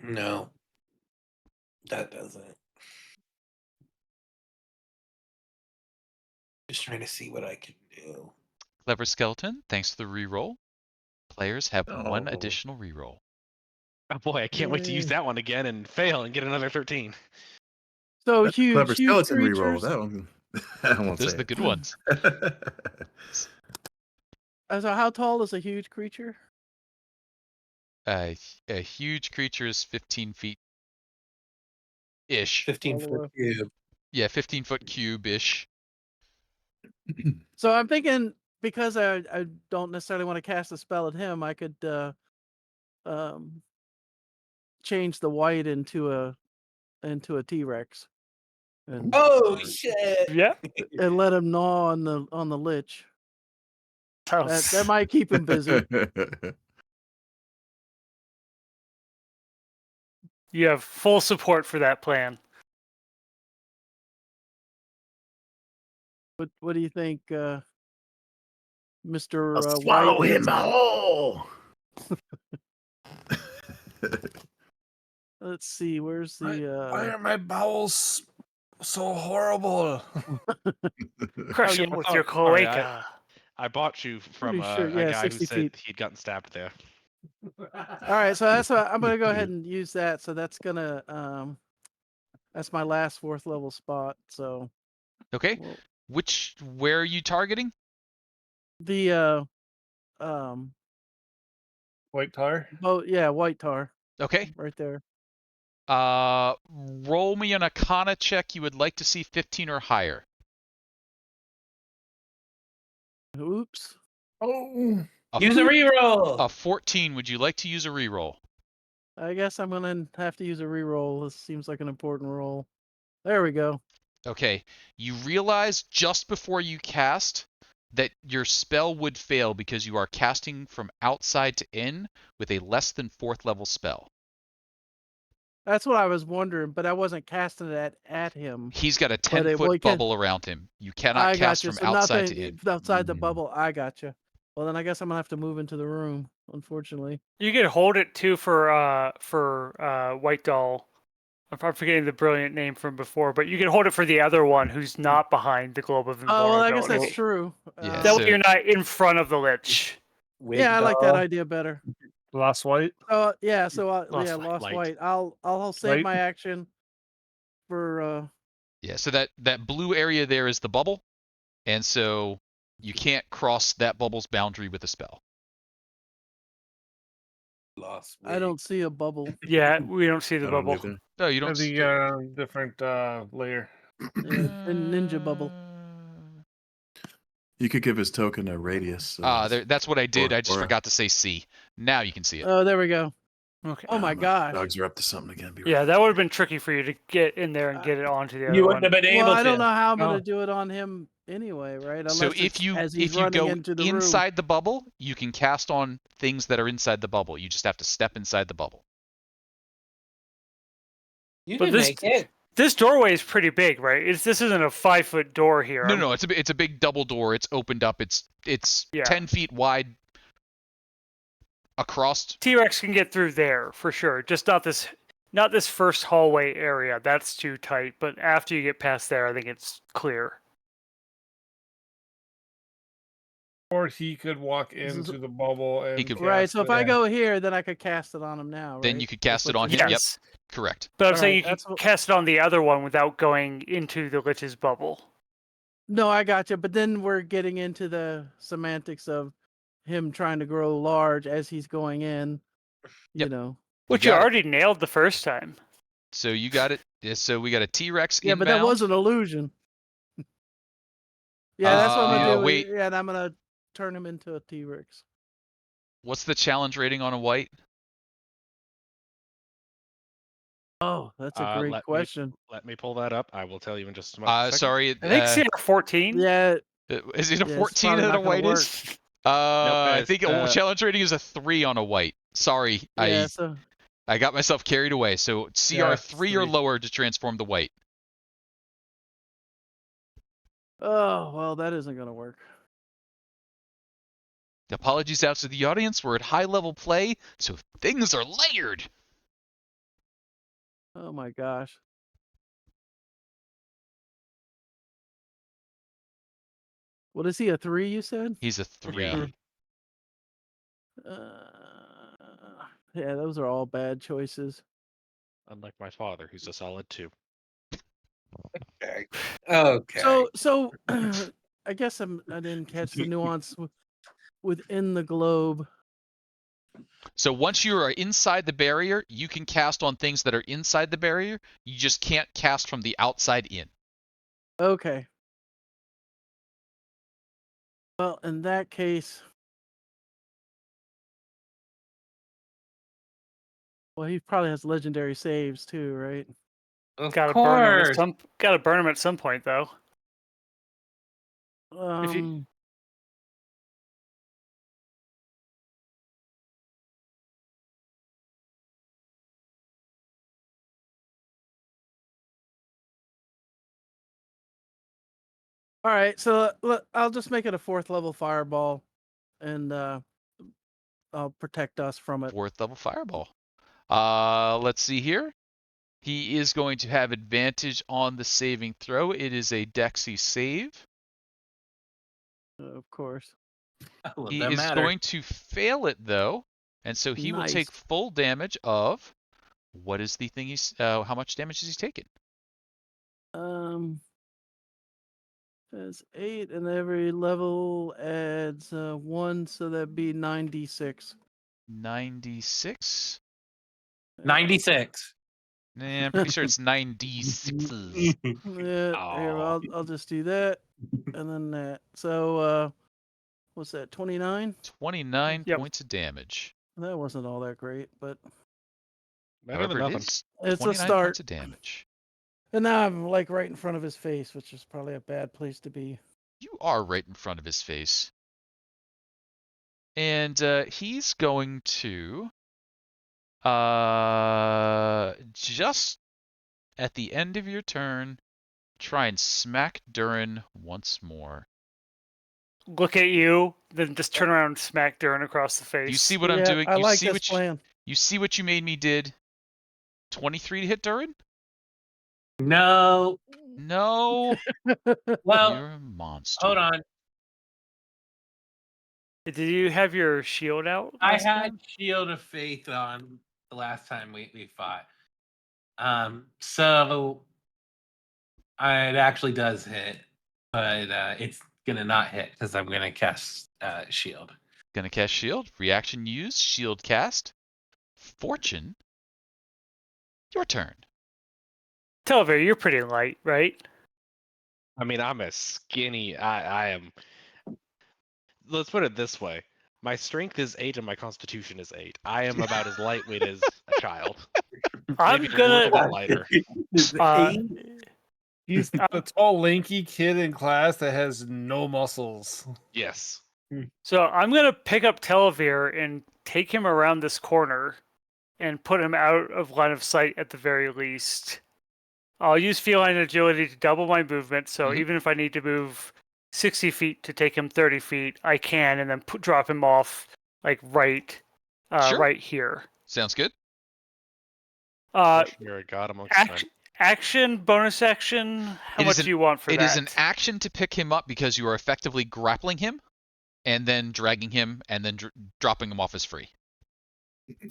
No, that doesn't. Just trying to see what I can do. Clever Skeleton, thanks for the reroll. Players have one Oh. additional reroll. Oh boy, I can't wait to use Yay. that one again and fail and get another 13. So That's a clever huge skeleton reroll. creatures. That one. I won't Those say are the it. good ones. So how tall is a huge creature? A huge creature is 15 feet ish. 15-foot cube. Yeah, 15-foot cube ish. So I'm thinking because I don't necessarily want to cast a spell at him, I could change the white into a T-Rex. And Oh shit! Yeah. and let him gnaw on the lich. Sounds... That might keep him busy. You have full support for that plan. What do you think, Mr. I'll swallow White? him whole. Let's see, where's Why the are my bowels so horrible? Crush yeah, him with oh, your sorry, cloaca. I bought you from Pretty sure, a yeah, guy who 60 said feet. he'd gotten stabbed there. All right, so that's what I'm gonna go ahead and use that. So that's gonna that's my last 4th level spot. So Okay. well, Where are you targeting? the White tar. white tar Okay. right there. Roll me an Arcana check. You would like to see 15 or higher. Oops. Oh, Use a reroll. A 14. Would you like to use a reroll? I guess I'm gonna have to use a reroll. This seems like an important roll. There we go. Okay. You realize just before you cast that your spell would fail because you are casting from outside to in with a less than 4th level spell. That's what I was wondering, but I wasn't casting it at him. He's got a But 10-foot bubble around him. You cannot I cast got you. from So outside to nothing in. outside the Mm. bubble. I got you. Well, then I guess I'm gonna have to move into the room. Unfortunately. You can hold it too for White Doll. I'm forgetting the brilliant name from before, but you can hold it for the other one who's not behind the globe of Oh, well, I guess invulnerability. that's true. Yeah, That so- way you're not in front of the lich. Yeah, I like that idea better. Last white. Yeah, so Lost lost light. white. I'll save Light. my action for Yeah, so that blue area there is the bubble. And so You can't cross that bubble's boundary with a spell. Lost. I don't see a bubble. Yeah, we don't see the I don't bubble. either. No, you don't. The different layer. Yeah, ninja bubble. You could give his token a radius. That's what I did. Or- I just or- forgot to say C. Now you can see it. Oh, there we go. Okay. Oh my gosh. Dogs are up to something again. Be Yeah, right that would have been tricky for you to get in there and get it onto the other You one. wouldn't have been able Well, to. I don't know how I'm No. gonna do it on him anyway, right? So Unless if it's you as he's if you running go into the room. inside the bubble, you can cast on things that are inside the bubble. You just have to step inside the bubble. You But can this- make it. This doorway is pretty big, right? This isn't a 5-foot door here. No, it's a big double door. It's opened up. It's Yeah. 10 feet wide across. T-Rex can get through there for sure. Just not this first hallway area. That's too tight. But after you get past there, I think it's clear. Or he could walk This is- into the bubble and He could- Right, cast so if it. I go here, then I could cast it on him now, Then right? you could cast That's it what on you him. said. Yep, Yes. correct. But I'm All saying right, you can that's what- cast it on the other one without going into the Lich's bubble. No, I got you. But then we're getting into the semantics of him trying to grow large as he's going in. You Yep. know. Which you got it. already nailed the first time. So you got it. Yeah, so we got a T-Rex Yeah, inbound. but that was an illusion. Yeah, that's what I'm gonna do. Wait. Yeah, and I'm gonna turn him into a T-Rex. What's the challenge rating on a white? Oh, that's a great let me- question. Let me pull that up. I will tell you in just a moment. Sorry. I think CR 14. Yeah, Is it a yeah, it's 14 probably that not a gonna white work. is? I guys, think a challenge rating is a 3 on a white. Sorry, Yeah, so I got myself carried away. So CR Yeah, 3 or 3. lower to transform the white. oh well, that isn't gonna work. Apologies out to the audience. We're at high level play, so things are layered. Oh my gosh. What is he? A 3? You said? He's a 3. Yeah. Yeah, those are all bad choices. Unlike my father, who's a solid 2. Okay. So I guess I didn't catch the nuance within the globe. So once you are inside the barrier, you can cast on things that are inside the barrier. You just can't cast from the outside in. Okay. Well, in that case, well, he probably has legendary saves too, right? Of Gotta burn him course. at some point, though. If you- All right, so I'll just make it a 4th level fireball, and I'll protect us from it. 4th level fireball. Let's see here. He is going to have advantage on the saving throw. It is a Dexy save. Of course. Well, He that is matter. going to fail it though, and so he will take Nice. full damage of. What is the thing he's? How much damage is he taking? That's 8, and every level adds 1, so that'd be 9d6. 96. 96. Nah, I'm pretty sure it's 9d6s. Yeah, here, I'll just do that, and then that. So, what's that? 29. 29 Yep. points of damage. That wasn't all that great, but Better than However, it nothing. is it's a 29 start. points of damage. And now I'm like right in front of his face, which is probably a bad place to be. You are right in front of his face. And he's going to just at the end of your turn try and smack Duren once more. look at you, then just turn around and smack Duren across the face. You see what I'm Yeah, doing? I You like see this what plan. you see what you made me did? 23 to hit Duren? No. No. Well, You're a monster. hold on. Did you have your shield out? I last had time? Shield of Faith on the last time we fought. So it actually does hit, but it's gonna not hit because I'm gonna cast shield. Gonna cast shield. Reaction used. Shield cast. Fortune. Your turn. Telovere, you're pretty light, right? I mean, I'm a skinny. I am. Let's put it this way: my strength is 8 and my constitution is 8. I am about as lightweight as a child. I'm Maybe a gonna. little bit lighter. He's the tall, lanky kid in class that has no muscles. Yes. So I'm gonna pick up Telovere and take him around this corner, and put him out of line of sight at the very least. I'll use feline agility to double my movement, so even if I need to move 60 feet to take him 30 feet, I can, and then drop him off like right here. Sounds good. You're a god amongst men. Action, bonus action. How much do you want for that? It is an action to pick him up because you are effectively grappling him, and then dragging him, and then dropping him off as free.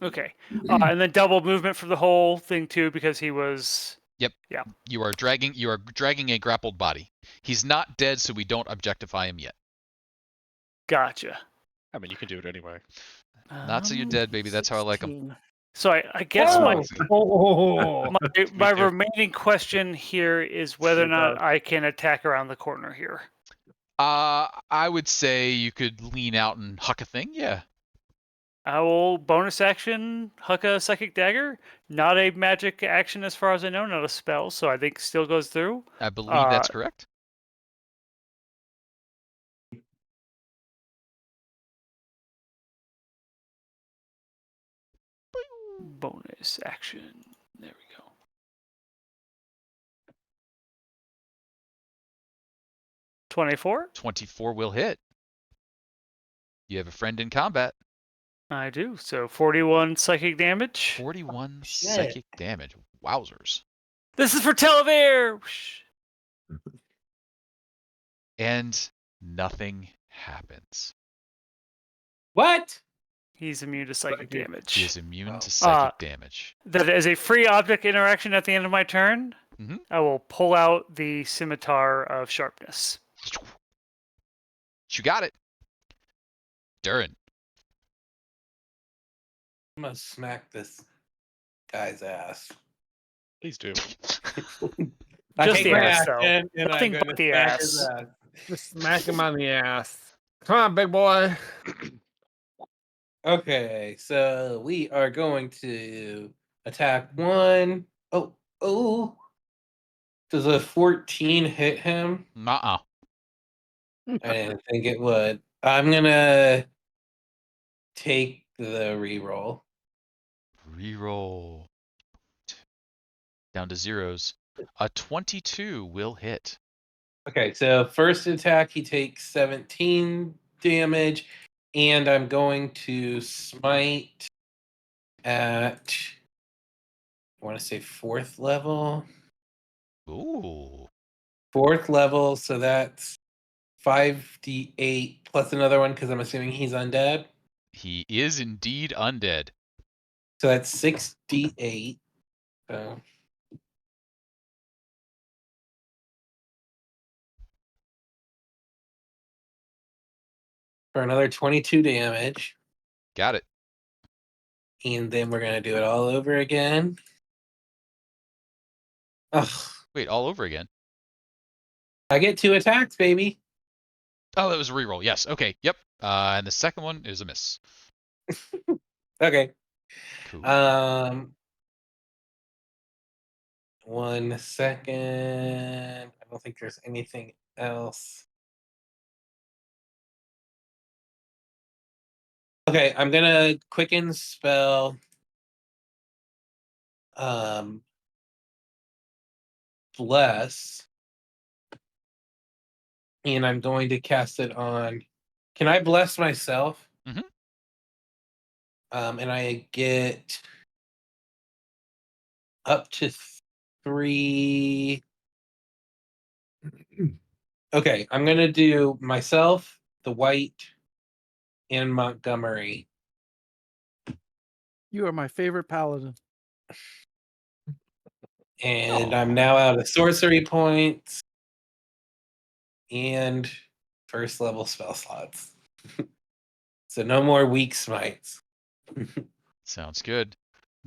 Okay, and then double movement for the whole thing too, because he was. Yep. Yeah. You are dragging a grappled body. He's not dead, so we don't objectify him yet. Gotcha. I mean, you can do it anyway. Not so you're dead, baby. That's how I like them. So I guess Oh. my remaining question here is whether or not I can attack around the corner here. I would say you could lean out and huck a thing. Yeah. I will bonus action huck a psychic dagger. Not a magic action as far as I know, not a spell, so I think still goes through. I believe that's correct. Bonus action. There we go. 24? 24 will hit. You have a friend in combat. I do. So 41 psychic damage. 41 psychic damage. Wowzers. This is for Telovere! And nothing happens. What? He's immune to psychic damage. He is immune to psychic damage. That is a free object interaction at the end of my turn. I will pull out the scimitar of sharpness. You got it. Duren. I'm gonna smack this guy's ass. Please do. I Just take the my ass, though. action, and Nothing I'm but gonna the smack his ass. ass. Just smack him on the ass. Come on, big boy. Okay, so we are going to attack one. Oh. Does a 14 hit him? Nuh-uh. I didn't think it would. I'm gonna take the reroll. Reroll. Down to zeros. A 22 will hit. Okay, so first attack, he takes 17 damage, and I'm going to smite at, I want to say 4th level. Ooh. 4th level, so that's 5d8 plus another one because I'm assuming he's undead. He is indeed undead. So that's 6d8. So. For another 22 damage. Got it. And then we're going to do it all over again. Ugh. Wait, all over again? I get 2 attacks, baby. Oh, that was a reroll. Yes. Okay. Yep. And the second one is a miss. Okay. Cool. 1 second. I don't think there's anything else. Okay, I'm gonna quicken spell. Bless. And I'm going to cast it on. Can I bless myself? Mm-hmm. And I get up to 3. Okay, I'm gonna do myself, the white, and Montgomery. You are my favorite paladin. And I'm now out of sorcery points. And first level spell slots. So no more weak smites. Sounds good.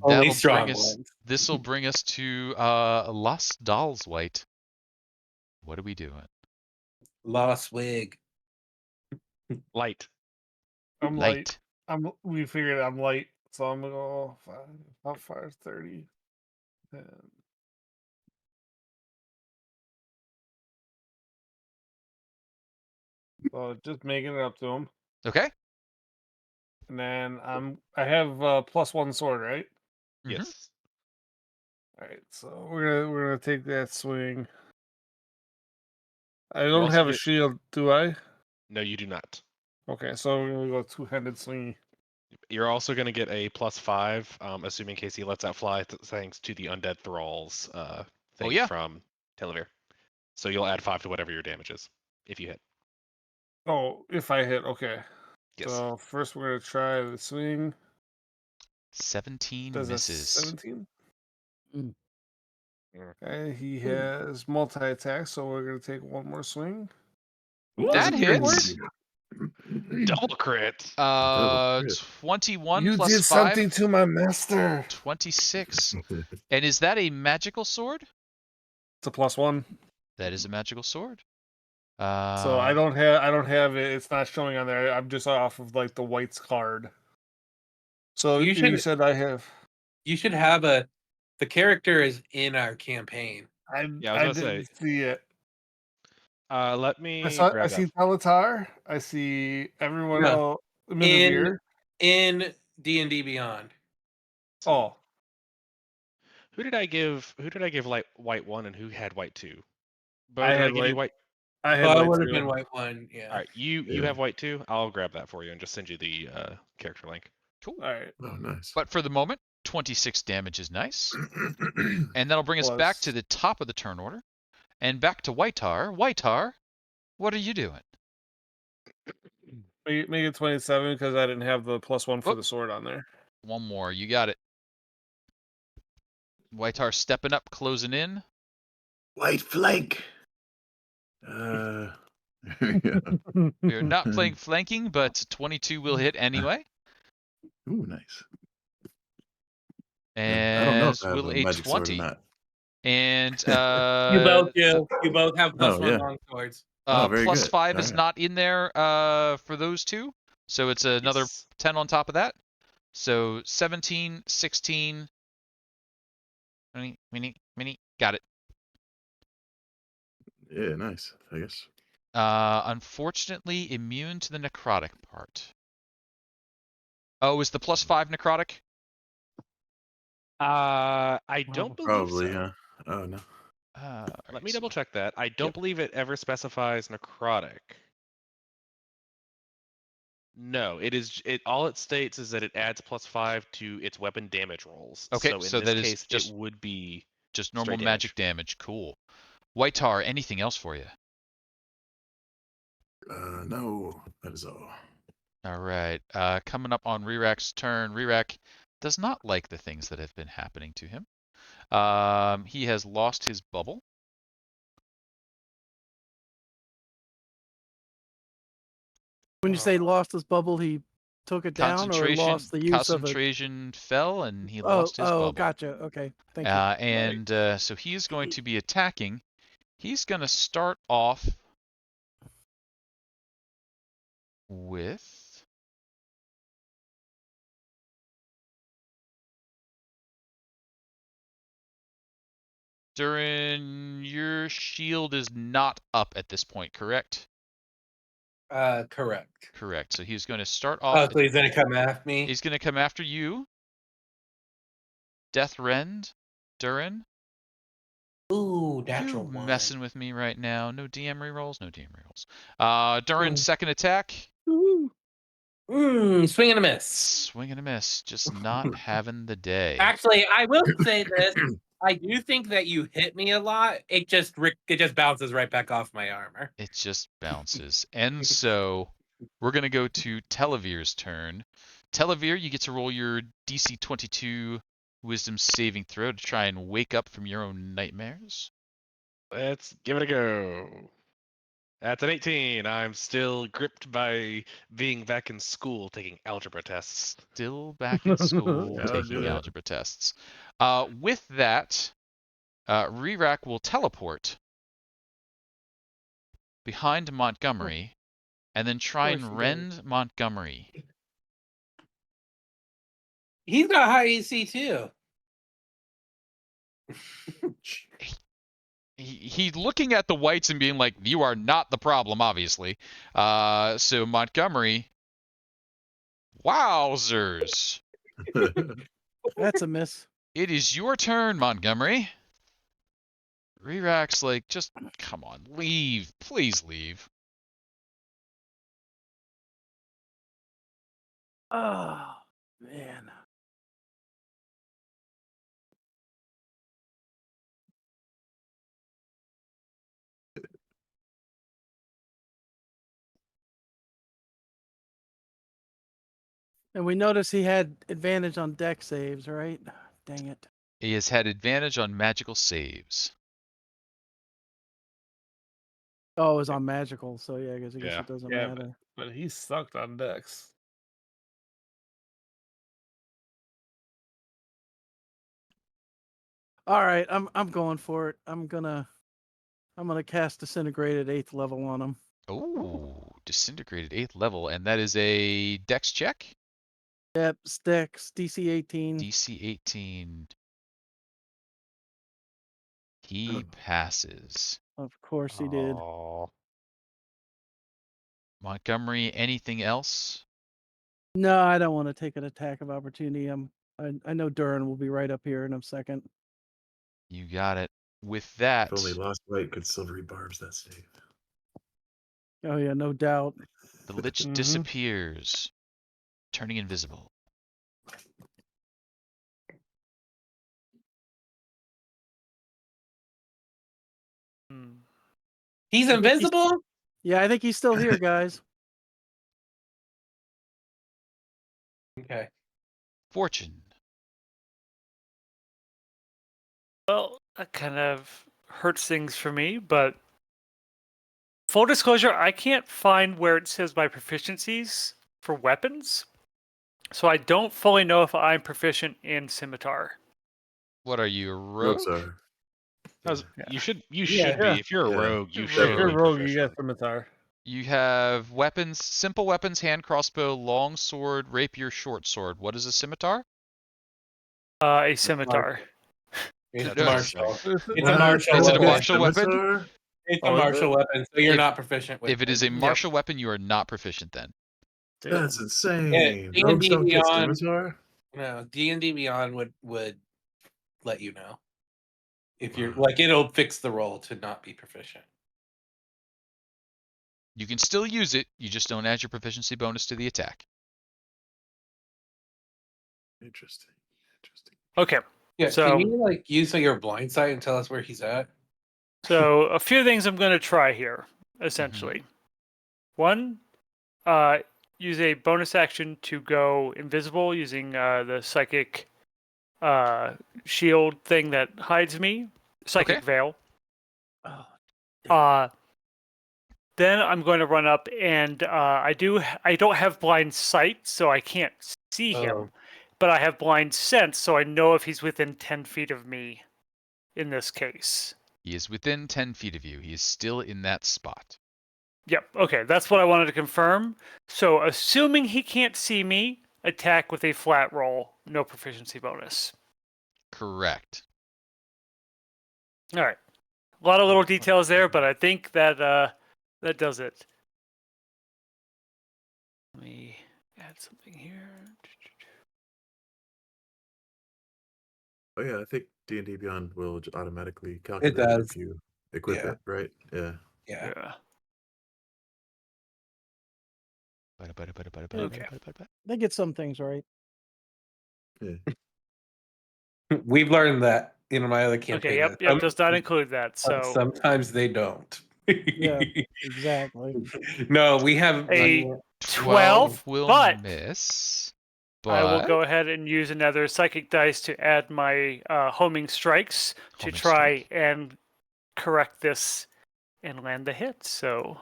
Only That'll strong bring us. ones. This will bring us to Las-Dal's White. What are we doing? Lost wig. Light. I'm Light. light. We figured I'm light, so I'm gonna go how far is 30? 10. So just making it up to him, Okay. and then I have +1 sword, right? Mhm. Yes. All right, so we're gonna take that swing. I don't also have a get- shield, do I? No, you do not. Okay, so we're gonna go two-handed swing. You're also going to get a +5, assuming Casey lets that fly, thanks to the Undead Thralls thing yeah. from Telovere. So you'll add 5 to whatever your damage is, if you hit. Oh, if I hit, okay. Yes. So first we're gonna try the swing. 17 Does a misses. 17? Mm. Okay, he has multi-attack, so we're gonna take one more swing. That hits. Double crit. Uh, crit. 21 You plus did 5. something to my master. 26. And is that a magical sword? It's a +1. That is a magical sword. So I don't have it. It's not showing on there. I'm just off of like the whites card. So You you should- said I have. You should have the character is in our campaign. Yeah, I was I about to didn't say. see it. Let I me saw. I grab see that. Teletar. I see everyone No. else. Minivere. In D&D Beyond. Oh, Who did I give white 1 and who had white 2? Bo, I did I had give you white. white? I had Oh, it white would have too. been white one, yeah. All right, you Yeah. have white 2. I'll grab that for you and just send you the character link. Cool. All right. Oh, nice. But for the moment, 26 damage is nice. And that'll bring us back to the top of the turn order. And back to Whitetar. Whitetar, what are you doing? Make it 27 because I didn't have the +1 for Oh. the sword on there. One more. You got it. Whitetar stepping up, closing in. White flank. Yeah. We're not playing flanking, but 22 will hit anyway. Ooh, nice. And I don't know if I have will a a magic sword or 20. not. And You both do. You both have +1 yeah. long swords. very plus good. 5 is Alright. not in there for those two. So it's another Yes. 10 on top of that. So 17, 16. Mini. Got it. Yeah, nice. I guess. Unfortunately, immune to the necrotic part. Oh, is the +5 necrotic? I don't believe Probably, so. huh? Oh no. Let me double check that. I don't believe it ever specifies necrotic. No, it is. All it states is that it adds +5 to its weapon damage rolls. Okay, so in so this that is case, just it would be just normal straight magic damage. Cool. Whitetar, anything else for you? No, that is all. All right. Coming up on Rirak's turn. Rirak does not like the things that have been happening to him. He has lost his bubble. When you say lost his bubble, he took it down or lost the use of it? Concentration fell and he lost his bubble. Gotcha. Okay, thank you. And so he is going to be attacking. He's going to start off with Duren, your shield is not up at this point, correct? Correct. Correct. So he's going to start off. Oh, so he's gonna come after me? He's going to come after you. Death Rend, Duren. Ooh, natural You one. messing with me right now. No DM rerolls, no DM rerolls. Duren, second attack. Swing and a miss. Swing and a miss. Just not having the day. Actually, I will say this. I do think that you hit me a lot. It just bounces right back off my armor. It just bounces. And so we're going to go to Televere's turn. Telovere, you get to roll your DC 22 wisdom saving throw to try and wake up from your own nightmares. Let's give it a go. That's an 18. I'm still gripped by being back in school taking algebra tests. Still back in school Gotta do taking it. algebra tests. With that, Rirak will teleport behind Montgomery and then try course and he rend Montgomery. He's got high AC too. He's looking at the whites and being like, "You are not the problem, obviously." So Montgomery, wowzers! That's a miss. It is your turn, Montgomery. Rirak's like, just come on, leave, please leave. Oh man. And we noticed he had advantage on deck saves, right? Dang it. He has had advantage on magical saves. Oh, it was on magical, so yeah, I guess Yeah. it doesn't Yeah, matter. But he sucked on Dex. All right, I'm going for it. I'm gonna cast Disintegrate at 8th level on him. Oh, disintegrated 8th level, and that is a dex check? Yep, Dex, DC 18. DC 18. He passes. Of course he did. Oh. Montgomery, anything else? No, I don't want to take an attack of opportunity. I know Duren will be right up here in a second. You got it. With that, If only Lost Light could silvery barbs that save. Oh yeah, no doubt. the lich Mhm. disappears, turning invisible. Hmm. He's I think he's- invisible? Yeah, I think he's still here, guys. Okay. Fortune. Well, that kind of hurts things for me, but full disclosure, I can't find where it says my proficiencies for weapons. So I don't fully know if I'm proficient in scimitar. What are you, a Rogues rogue? are. You should be. Yeah. If you're a Yeah. rogue, you If should If you're be you're rogue, you proficient. get scimitar. You have weapons, simple weapons, hand crossbow, long sword, rapier, short sword. What is a scimitar? A scimitar. It's No, a martial. It's It's a martial Is it a weapon. martial weapon? Scimitar? It's a Oh, is martial weapon, so you're If- not proficient with If it is a it. martial weapon, you are not proficient then. That's insane. Yeah, Rogues don't get Beyond- scimitar? No, D&D Beyond would let you know. If you're like, it'll fix the roll to not be proficient. You can still use it, you just don't add your proficiency bonus to the attack. Interesting. Interesting. Okay. Yeah, So- can you like use your blind sight and tell us where he's at? So a few things I'm going to try here, essentially. One, use a bonus action to go invisible using the psychic shield thing that hides me, psychic Okay. veil. Oh, Then I'm going to run up and I don't have blind sight, so I can't see him, Oh. but I have blind sense, so I know if he's within 10 feet of me. In this case. He is within 10 feet of you. He is still in that spot. Yep. Okay, that's what I wanted to confirm. So, assuming he can't see me, attack with a flat roll, no proficiency bonus. Correct. All right. A lot of little details there, but I think that that does it. Let me add something here. Oh yeah, I think D&D Beyond will automatically calculate does. if you equip Yeah. it, right? Yeah. Yeah. Yeah. Okay. They get some things right. Yeah. We've learned that in my other campaign. Okay. Yep. that Yep. Does not include that. So sometimes they don't. Yeah, exactly. No, we have A 12 will but miss. I will But go ahead and use another psychic dice to add my homing strikes to Homing try strike. and correct this and land the hit. So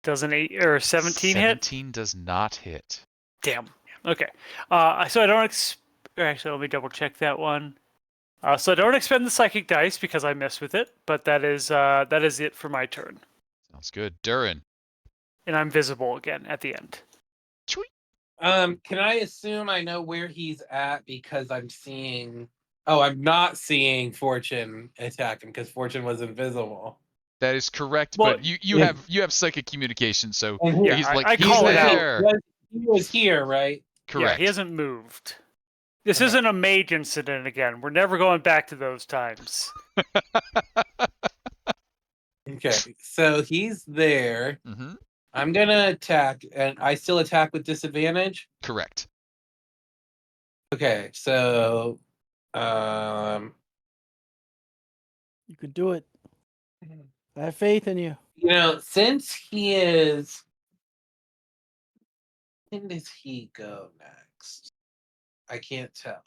Does an 8 or 17 hit? 17 does not hit. Damn. Okay. So I don't. Actually, let me double check that one. So I don't expend the psychic dice because I mess with it, but that is it for my turn, Sounds good. Duren. and I'm visible again at the end. Can I assume I know where he's at because I'm seeing? Oh, I'm not seeing Fortune attack him because Fortune was invisible. That is correct, Well, but you have psychic communication, so And Yeah, he's I- like, I he's call it out. there. He was here, right? Correct. Yeah, he hasn't moved. This Okay. isn't a mage incident again. We're never going back to those times. Okay, so he's there. Mm-hmm. I'm gonna attack, and I still attack with disadvantage. Correct. Okay, so You could do it. I have faith in you. since he is, when does he go next? I can't tell.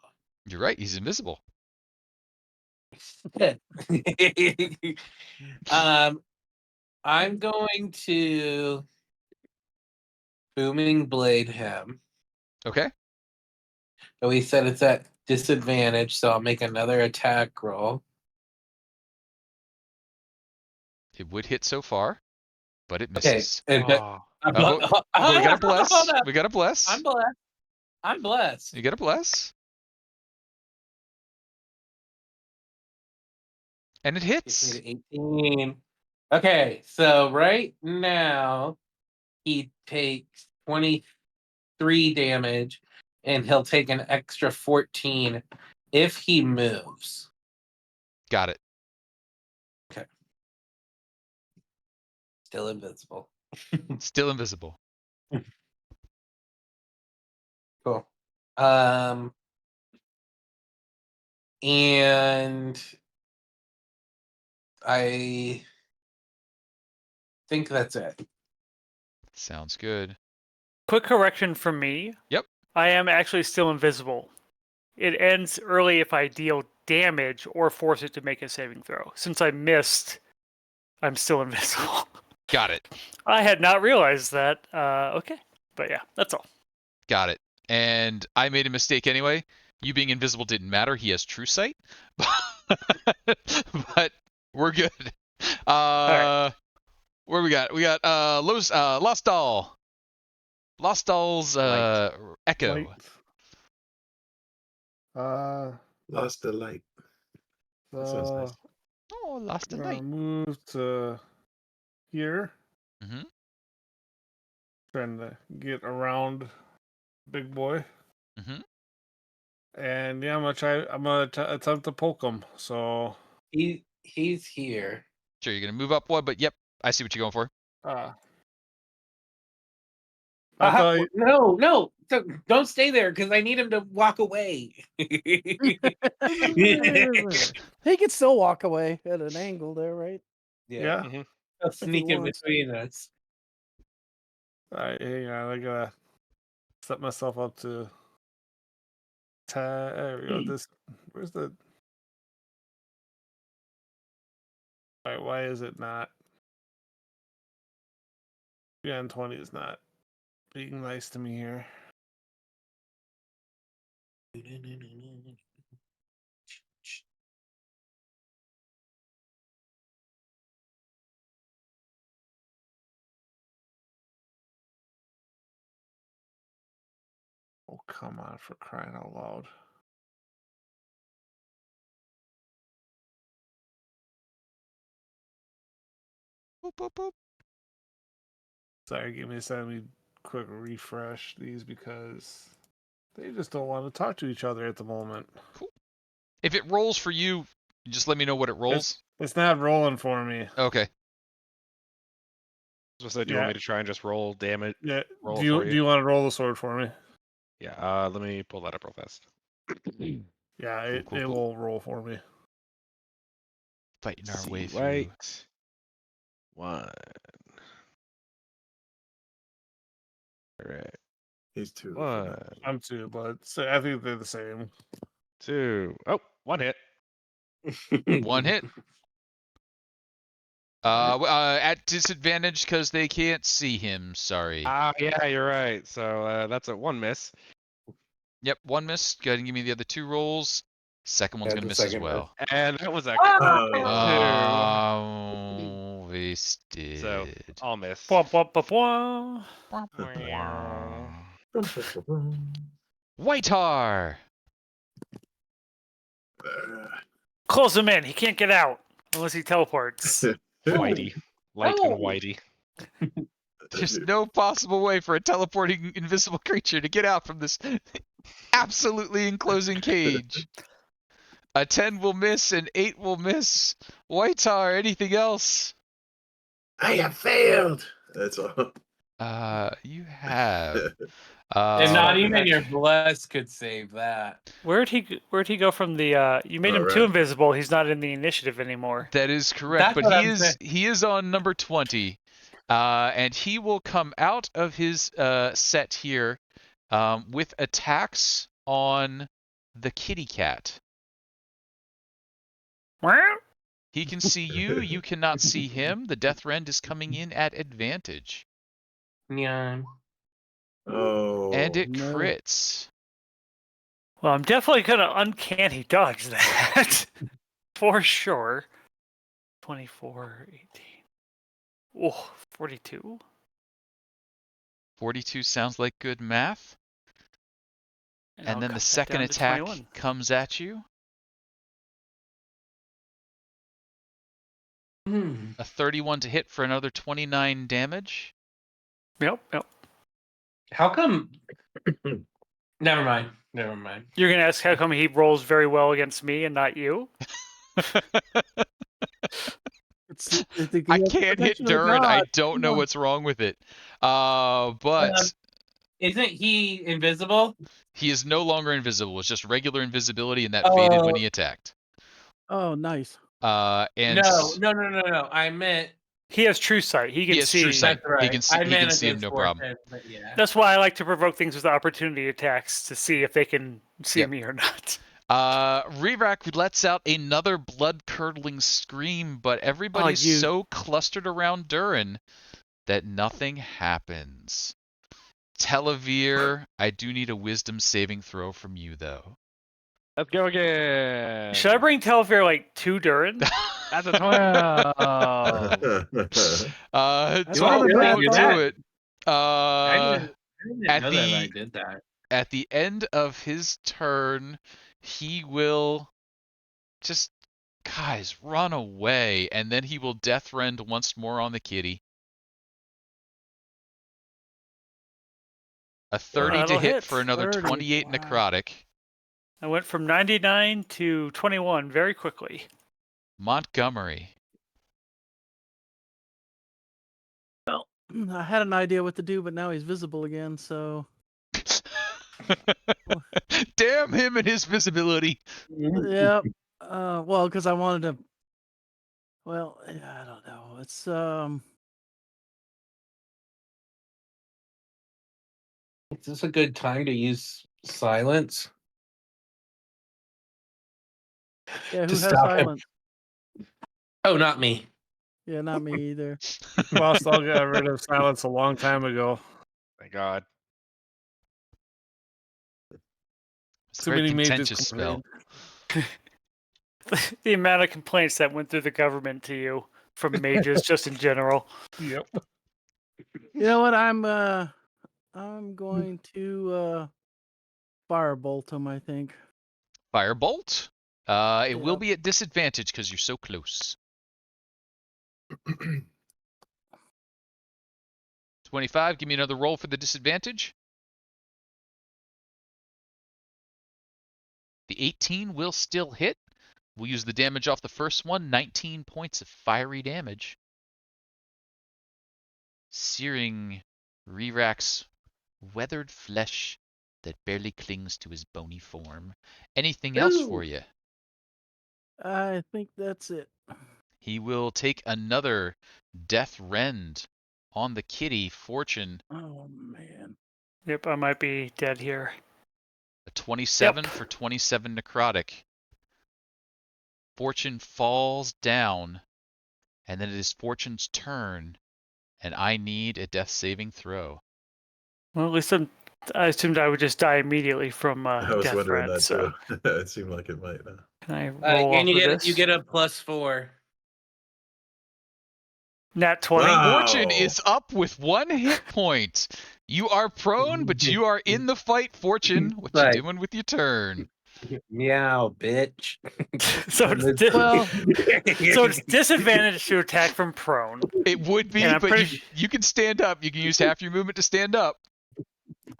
You're right. He's invisible. I'm going to booming blade him. Okay. So he said it's at disadvantage, so I'll make another attack roll. It would hit so far, but it Okay, misses. and Oh, But we got to bless. Hold up. We got to bless. I'm blessed. I'm blessed. You got to bless. And it Gets hits. me to 18. Okay, so right now he takes 23 damage, and he'll take an extra 14 if he moves. Got it. Still invincible. Still invisible. Cool. And I think that's it. Sounds good. Quick correction from me. Yep. I am actually still invisible. It ends early if I deal damage or force it to make a saving throw. Since I missed, I'm still invisible. Got it. I had not realized that. Okay. But yeah, that's all. Got it. And I made a mistake anyway. You being invisible didn't matter. He has true sight. But we're good. right. Where we got? We got Las-Dal. Las-Dal's echo. Light. Lost the light. That sounds nice. Oh, lost the I'm gonna light. move to here. Mm-hmm. Trying to get around big boy. Mm-hmm. And yeah, I'm gonna attempt to poke him. So He's here. Sure, you're gonna move up one, but yep, I see what you're going for. I thought No, don't stay there because I need him to walk away. He could still walk away at an angle there, right? yeah. He'll sneak in wants. between us. Alright, hang on. I gotta set myself up to. There we go. Where's the? Alright, why is it not? 3 on 20 is not being nice to me here. Oh, come on, for crying out loud. Boop, boop, boop. Sorry, give me a second. Let me quick refresh these because they just don't want to talk to each other at the moment. Cool. If it rolls for you, just let me know what it rolls. It's not rolling for me. Okay. So do you want me to try and just roll damage? Yeah. Roll Do for you you? want to roll the sword for me? Yeah. Let me pull that up real fast. Yeah, Cool, it cool. will roll for me. Fighting our See, way through. right. 1. Alright. He's 2. 1, I'm 2, but I think they're the same. 2. Oh, 1 hit. One hit. At disadvantage because they can't see him. Sorry. Ah, yeah, you're right. So that's a 1 miss. Yep, 1 miss. Go ahead and give me the other 2 rolls. Second one's Yeah, gonna the miss as second well. And that was a Oh, wasted. So I'll miss. Blah, blah, blah, blah. Whitear. Close him in. He can't get out unless he teleports. Whitey. Light and Oh. Whitey. There's no possible way for a teleporting invisible creature to get out from this absolutely enclosing cage. A 10 will miss, an 8 will miss. Whitear, anything else? I have failed. That's all. You have. And not even Okay. your bless could save that. Where'd he go from the? You made him Alright. too invisible. He's not in the initiative anymore. That is correct, That's but what he I'm is saying. he is on number 20, and he will come out of his set here with attacks on the kitty cat. He can see you. You cannot see him. The death rend is coming in at advantage, Yeah. Oh. and it no. crits. Well, I'm definitely gonna uncanny dodge that for sure. 24, 18. Oh, 42. 42 sounds like good math. I'll And then cut the that second down to attack 21. comes at you. A 31 to hit for another 29 damage. Yep. How come? Never mind. You're gonna ask how come he rolls very well against me and not you? It's the I can't hit protection of the Duren. I gods. don't Come know on. what's wrong with it. But Isn't he invisible? he is no longer invisible. It's just regular invisibility, and that faded when he attacked. Oh, nice. And No. I meant He has true sight. He can he has see. true sight. that's right. He can see. I He meant can see him, against no problem. Fortune, but yeah. That's why I like to provoke things with opportunity attacks to see if they can see Yep. me or not. Rerak lets out another blood-curdling scream, but everybody's you- so clustered around Duren that nothing happens. Telovere, I do need a wisdom saving throw from you, though. Let's go again. Should I bring Telovere like 2 Duren? That's a 12. That's 12 not a bad won't do thought. it. I didn't at know the- that I did that. At the end of his turn, he will just, guys, run away, and then he will death rend once more on the kitty. A 30 to That'll hit hit. for another 30, 28 wow. necrotic. I went from 99 to 21 very quickly. Montgomery. Well, I had an idea what to do, but now he's visible again, so Damn him and his visibility. yep. Well, because I wanted to. Well, yeah, I don't know. It's Is this a good time to use silence? yeah. Who To has stop him. silence? Oh, not me. Yeah, not me either. Las-Dal got rid of silence a long time ago. My God. It's a Too very many mages contentious spell. The amount of complaints that went through the government to you from mages just in general. Yep. You know what? I'm going to firebolt him. I think. Firebolt. It will Yep. be at disadvantage because you're so close. 25. Give me another roll for the disadvantage. The 18 will still hit. We'll use the damage off the first one. 19 points of fiery damage. Searing Rerak's weathered flesh that barely clings to his bony form. Anything else for you? I think that's it. He will take another death rend on the kitty. Fortune, Oh man. Yep, I might be dead here. a 27 Yep. for 27 necrotic. Fortune falls down, And then it is Fortune's turn, and I need a death saving throw. Well, at least I assumed I would just die immediately from I was death wondering threats. that So too. It seemed like it might. can I roll off And you of get this? you get a +4. Nat 20. Wow. Fortune is up with 1 hit point. You are prone, but you are in the fight, Fortune. What you Right. doing with your turn? Meow, bitch. So it's Well, so it's disadvantage to attack from prone. It would be, And I'm but pretty you can stand up. You can use half your movement to stand up.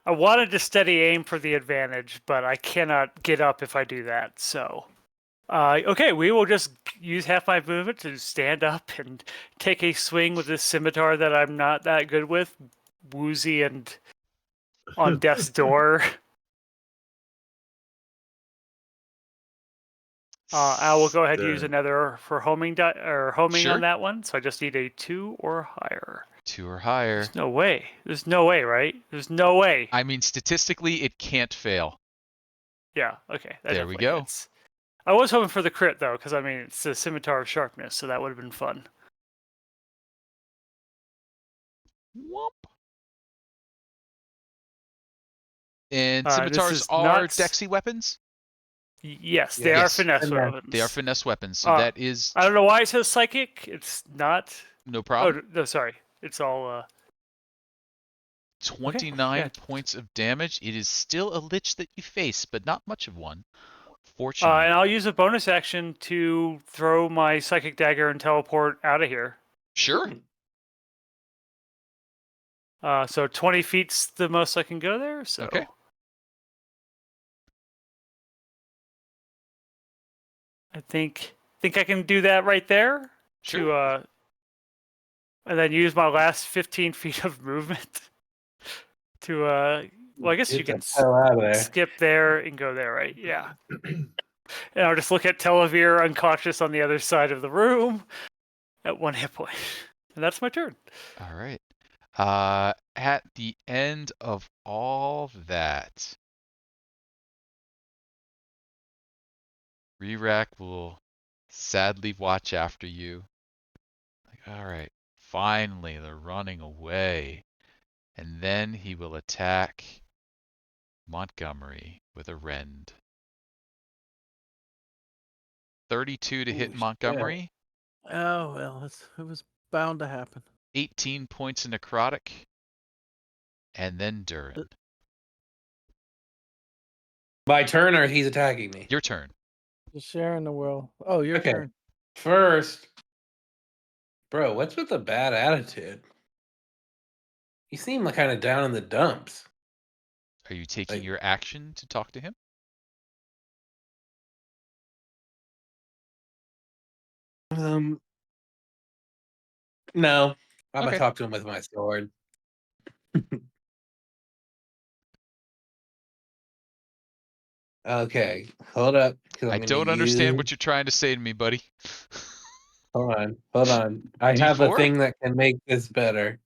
I wanted to steady aim for the advantage, but I cannot get up if I do that. So, okay, we will just use half my movement to stand up and take a swing with this scimitar that I'm not that good with, woozy and on death's door. I will go ahead and use Darn. another for homing Sure. on that one. So I just need a 2 or higher. 2 or higher. There's no way. There's no way, right? There's no way. I mean, statistically, it can't fail. Yeah. Okay. That There we definitely go. hits. I was hoping for the crit though, because I mean it's the scimitar of sharpness, so that would have been fun. Whoop. And This scimitars is are not Dexy weapons? Yes, they are Yes. finesse Finesse. weapons. They are finesse weapons, so that is I don't know why it says psychic. It's not. no Oh problem. no, sorry. It's all. 29 yeah. points of damage. It is still a lich that you face, but not much of one. Fortune. And I'll use a bonus action to throw my psychic dagger and teleport out of here. Sure. So 20 feet's the most I can go there. So. Okay. I think I can do that right there. Sure. To and then use my last 15 feet of movement to well, I guess you Get can the hell out of there. skip there and go there, right? Yeah. And I'll just look at Telovere unconscious on the other side of the room at 1 hit point. And that's my turn. All right. At the end of all that, Rerak will sadly watch after you. Like, all right, finally they're running away. And then he will attack Montgomery with a rend. 32 to hit Ooh, shit. Montgomery, oh well, it was bound to happen. 18 points of necrotic, and then Duren. My turn, or he's attacking me? Your turn. Just sharing the world. Oh, your Okay. turn. First, bro, what's with the bad attitude? You seem like kind of down in the dumps. Are you taking Like- your action to talk to him? No, I'm Okay. gonna talk to him with my sword. Okay, hold up. 'cause I I'm gonna don't understand use- what you're trying to say to me, buddy. Hold on. I have a D4? thing that can make this better.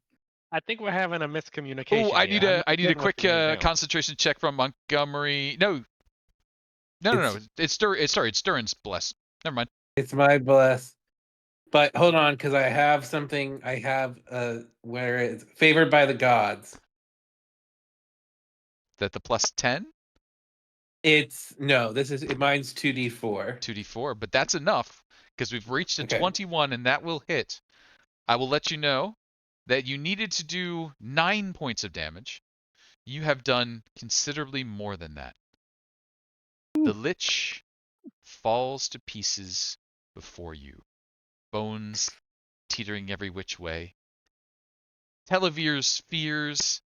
I think we're having a miscommunication. Oh, I here. need I'm a not I need a getting what quick you mean, Bill. concentration check from Montgomery. No. It's Duren's bless. Never mind. It's my bless. But hold on, because I have something. I have where it's favored by the gods. That the plus 10, It's no. This is mine's 2d4. 2d4, but that's enough because we've reached a Okay. 21 and that will hit. I will let you know that you needed to do 9 points of damage. You have done considerably more than that. The lich falls to pieces before you, bones teetering every which way. Televere's fears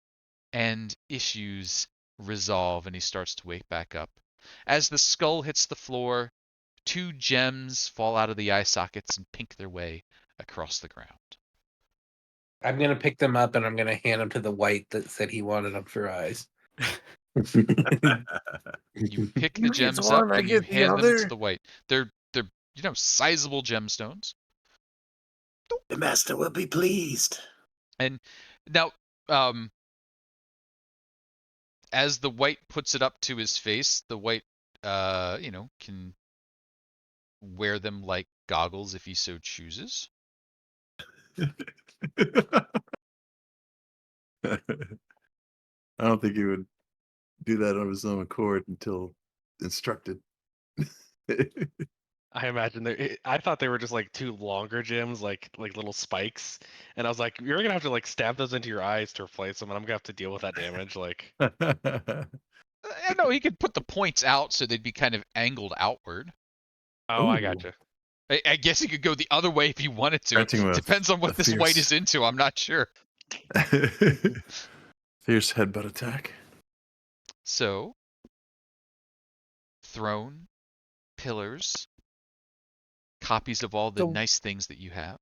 and issues resolve and he starts to wake back up. As the skull hits the floor, 2 gems fall out of the eye sockets and pink their way across the ground. I'm gonna pick them up and I'm gonna hand them to the white that said he wanted them for eyes. You pick the You get gems one, up I and you get the hand them to other. the white. They're sizable gemstones. The master will be pleased. And now, as the white puts it up to his face, the white, can wear them like goggles if he so chooses. I don't think he would do that of his own accord until instructed. I imagine I thought they were just like two longer gems, like little spikes, and I was like, you're gonna have to like stab those into your eyes to replace them, and I'm gonna have to deal with that damage. Like, No, he could put the points out so they'd be kind of angled outward. oh, I Ooh. gotcha. I guess he could go the other way if he wanted to. Granting him a- Depends on what a this white fierce- is into. I'm not sure. Fierce headbutt attack. So, throne, pillars, copies of all the So- nice things that you have.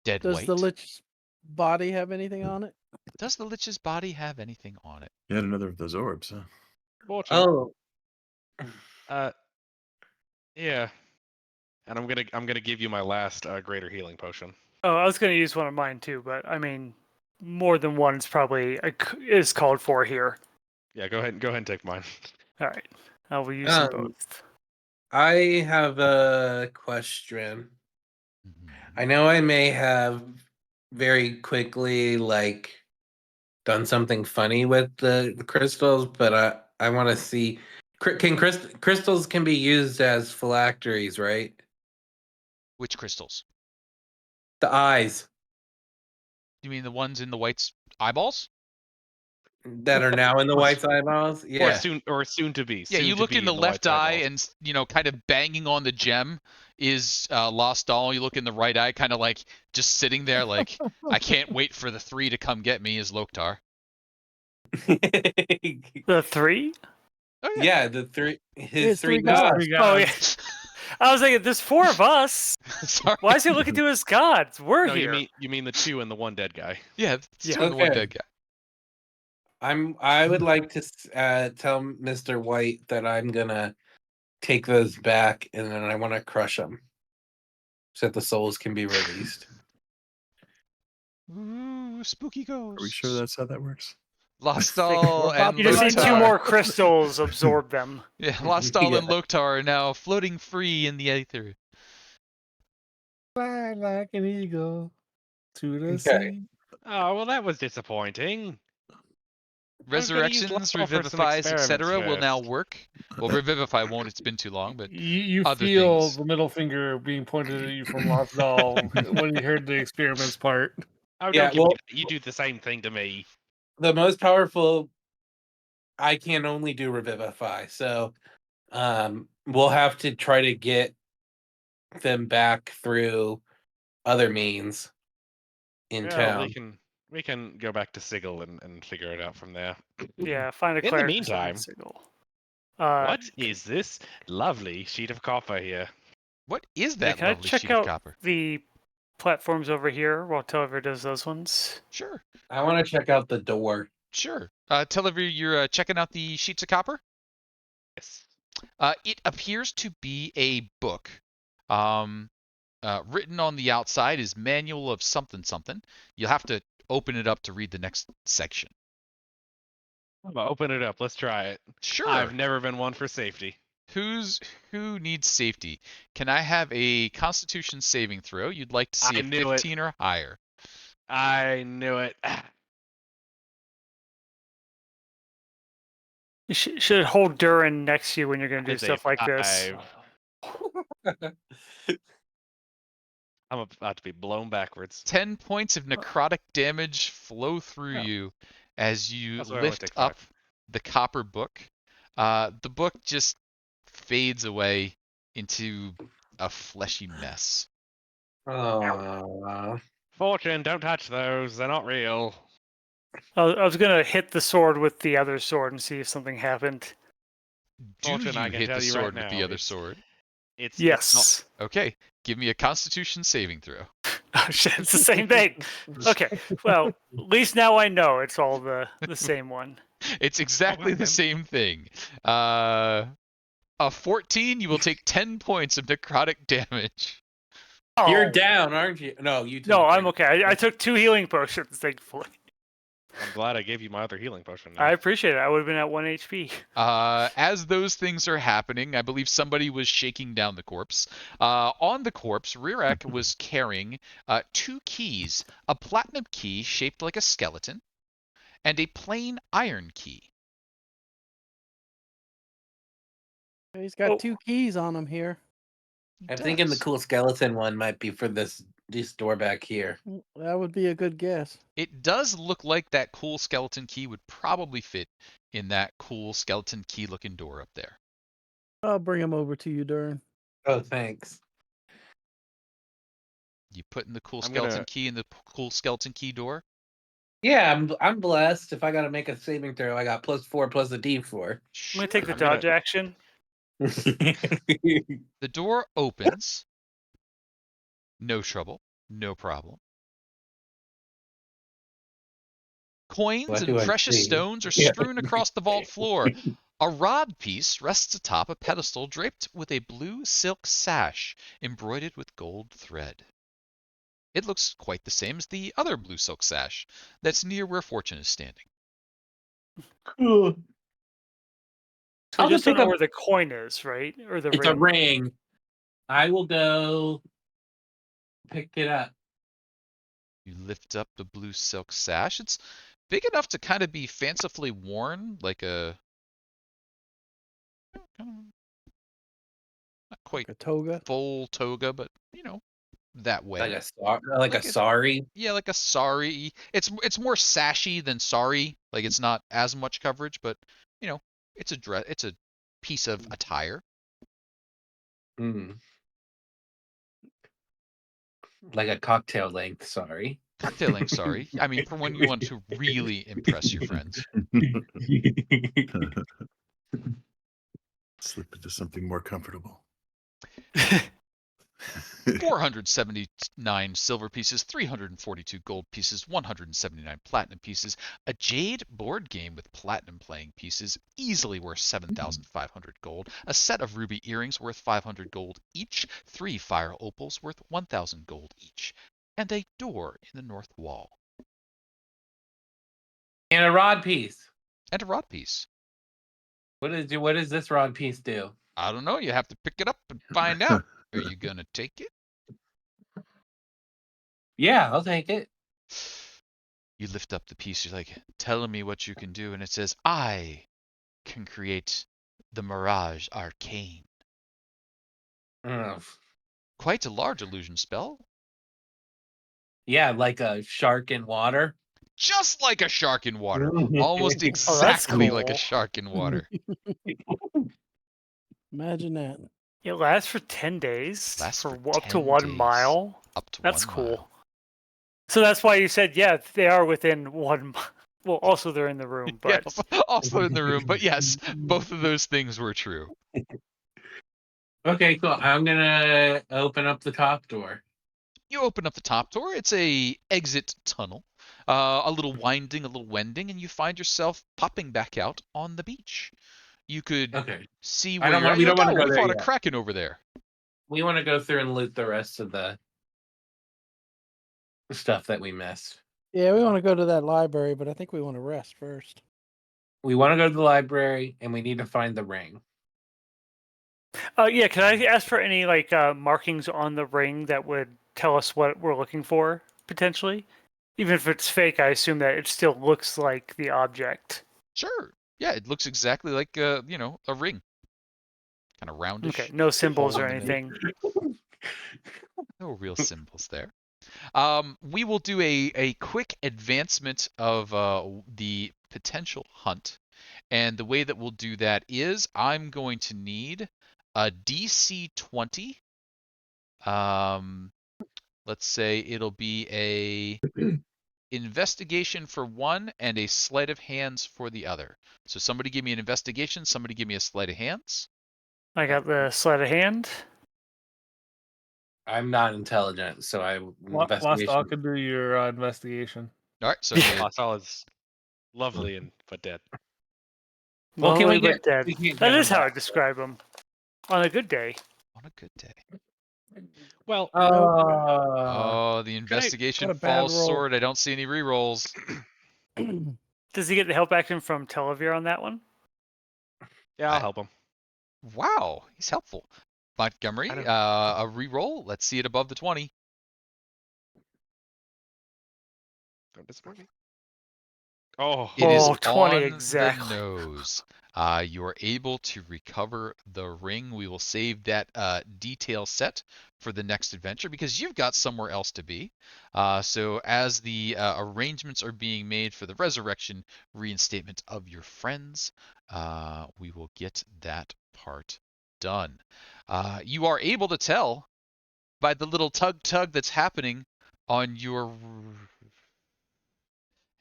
Dead Does white. the lich's body have anything on it? Does the lich's body have anything on it? You had another of those orbs, huh? Fortune. Oh, Yeah. And I'm gonna give you my last greater healing potion. Oh, I was going to use one of mine too, but I mean, more than one is probably is called for here. Yeah, go ahead and take mine. All right, I will use them Um, both. I have a question. Mhm. I know I may have very quickly like done something funny with the crystals, but I want to see crystals can be used as phylacteries, right? Which crystals? The eyes You mean the ones in the white's eyeballs? that are now in the white's eyeballs. Or Yeah. soon to be. Yeah, soon you to look be in the left white's eye eyeballs. and, kind of banging on the gem is Las-Dal. You look in the right eye, kind of like just sitting there like, I can't wait for the 3 to come get me is Loktar. The 3? Oh, yeah. Yeah, the three his His three three gods. gods. Oh yeah. I was thinking, there's 4 of us. Sorry. Why is he looking to his gods? We're No, here. you mean the 2 and the 1 dead guy. Yeah, it's Yeah. two and the one Okay. dead guy. I would like to tell Mr. White that I'm gonna take those back, and then I want to crush them, so that the souls can be released. Ooh, spooky ghosts. Are we sure that's how that works? Las-Dal and You just need 2 Loktar. more crystals. Absorb them. Yeah, Las-Dal and Yeah. Loktar are now floating free in the ether. Fly like an eagle to the Okay. sea. Oh well, that was disappointing. I was gonna use Resurrections, Lyle for some revivifies, etc. experiments will now first. work. Well, revivify won't. It's been too long, but You other feel things. the middle finger being pointed at you from Las-Dal when you heard the experiments part. Oh, Yeah, don't give well- me that. You do the same thing to me. The most powerful, I can only do revivify, so we'll have to try to get them back through other means in Yeah, town. we can go back to Sigil and figure it out from there. Yeah, find a In the cleric. meantime- Sigil. What is this lovely sheet of copper here? What is Yeah, that can I lovely check sheet out of copper? the platforms over here while Telovere does those ones? Sure, I want to check out the door. sure. Telovere, you're checking out the sheets of copper? Yes. It appears to be a book. Written on the outside is Manual of something something. You'll have to open it up to read the next section. I'm gonna open it up. Let's try it. Sure. I've never been one for safety. Who needs safety? Can I have a Constitution saving throw? You'd like to see I a knew it. 15 or higher. I knew it. You should hold Duren next to you when you're going to do It's a stuff like this. 5. I'm about to be blown backwards. 10 points of necrotic damage flow through you as you That's why I only lift take 5. up the copper book. The book just fades away into a fleshy mess. Oh, Fortune, don't touch those. They're not real. I was going to hit the sword with the other sword and see if something happened. Do Fortune, I you can hit tell the you right sword with the now, other it's- sword? It's Yes. Okay, give me a Constitution saving throw. Oh shit, it's the same thing. Okay, well, at least now I know it's all the same one. It's exactly the then. same thing. A 14, you will take 10 points of necrotic damage. Oh, you're down, aren't you? No, you. No, took I'm it. okay. I took 2 healing potions, thankfully. I'm glad I gave you my other healing potion. Now. I appreciate it. I would have been at 1 HP. As those things are happening, I believe somebody was shaking down the corpse. On the corpse, Rirak was carrying 2 keys, a platinum key shaped like a skeleton, and a plain iron key. He's got Oh. 2 keys on him here. He I'm thinking the does. cool skeleton one might be for this door back here. That would be a good guess. It does look like that cool skeleton key would probably fit in that cool skeleton key looking door up there. I'll bring him over to you, Duren. Oh, thanks. You put in the cool I'm skeleton gonna- key in the cool skeleton key door. Yeah, I'm blessed. If I gotta make a saving throw, I got +4 plus a D4. I'm gonna take the I'm gonna- dodge action. The door opens. No trouble. No problem. Coins What and do I precious see? stones are Yeah. strewn across the vault floor. A rod piece rests atop a pedestal draped with a blue silk sash embroidered with gold thread. It looks quite the same as the other blue silk sash that's near where Fortune is standing. Cool. So I'll I just just don't pick know up- where the coin is, right? Or the It's ring. a ring. I will go pick it up. You lift up the blue silk sash. It's big enough to kind of be fancifully worn, like a not quite A toga. full toga, but that way. Like a Like a- sari. Yeah, like a sari. It's more sashy than sari. Like it's not as much coverage, but it's a dress. It's a piece of attire. Mm. Like a cocktail length sari. Cocktailing sari. I mean, for when you want to really impress your friends. Slip into something more comfortable. 479 silver pieces, 342 gold pieces, 179 platinum pieces, a jade board game with platinum playing pieces, easily worth 7,500 gold, a set of ruby earrings worth 500 gold each, 3 fire opals worth 1,000 gold each, and a door in the north wall. And a rod piece. And a rod piece. What does this rod piece do? I don't know, you have to pick it up and find out. Are you gonna take it? Yeah, I'll take it. You lift up the piece, you're like, telling me what you can do, and it says, I can create the Mirage Arcane. Ugh. Quite a large illusion spell. Yeah, like a shark in water. Just like a shark in water. Almost that's exactly like a cool. shark in water. Imagine that. It lasts for 10 days. Lasts for for up to 10 1 days. mile. Up to That's 1 cool. mile. So that's why you said, yeah, they are within 1 mile. Well, also they're in the room, but Yeah, also in the room. But yes, both of those things were true. Okay, cool. I'm gonna open up the top door. You open up the top door. It's a exit tunnel. A little winding, a little wending, and you find yourself popping back out on the beach. You could Okay. see I where don't you're want- at. we You're don't like, wanna oh, go we there fought a yet." kraken over there. We want to go through and loot the rest of the stuff that we missed. Yeah, we want to go to that library, but I think we want to rest first. We want to go to the library and we need to find the ring. yeah, can I ask for any like markings on the ring that would tell us what we're looking for potentially? Even if it's fake, I assume that it still looks like the object. Sure. Yeah, it looks exactly like a ring. Kind of roundish. Okay, no symbols hole or in the middle. anything. No real symbols there. We will do a quick advancement of the potential hunt. And the way that we'll do that is I'm going to need a DC 20. Let's say it'll be a investigation for one and a sleight of hands for the other. So somebody give me an investigation, somebody give me a sleight of hands. I got the sleight of hand. I'm not intelligent, so I Las-Dal investigation. can do your investigation. All right, so I need Las-Dal is lovely but dead. Well, can we Lonely but get- dead. we can't That get is him how I back. describe them. On a good day. on a good day. Well, Oh, the investigation What a bad falls roll. sword. I don't see any rerolls. Does he get the help action from Telovere on that one? Yeah, I'll help him. Wow, he's helpful. Montgomery, I know. a re-roll. Let's see it above the 20. Don't disappoint me. Oh, It is 20 on exactly. the nose. You are able to recover the ring. We will save that detail set for the next adventure because you've got somewhere else to be. So as the arrangements are being made for the resurrection reinstatement of your friends, we will get that part done. You are able to tell by the little tug that's happening on your...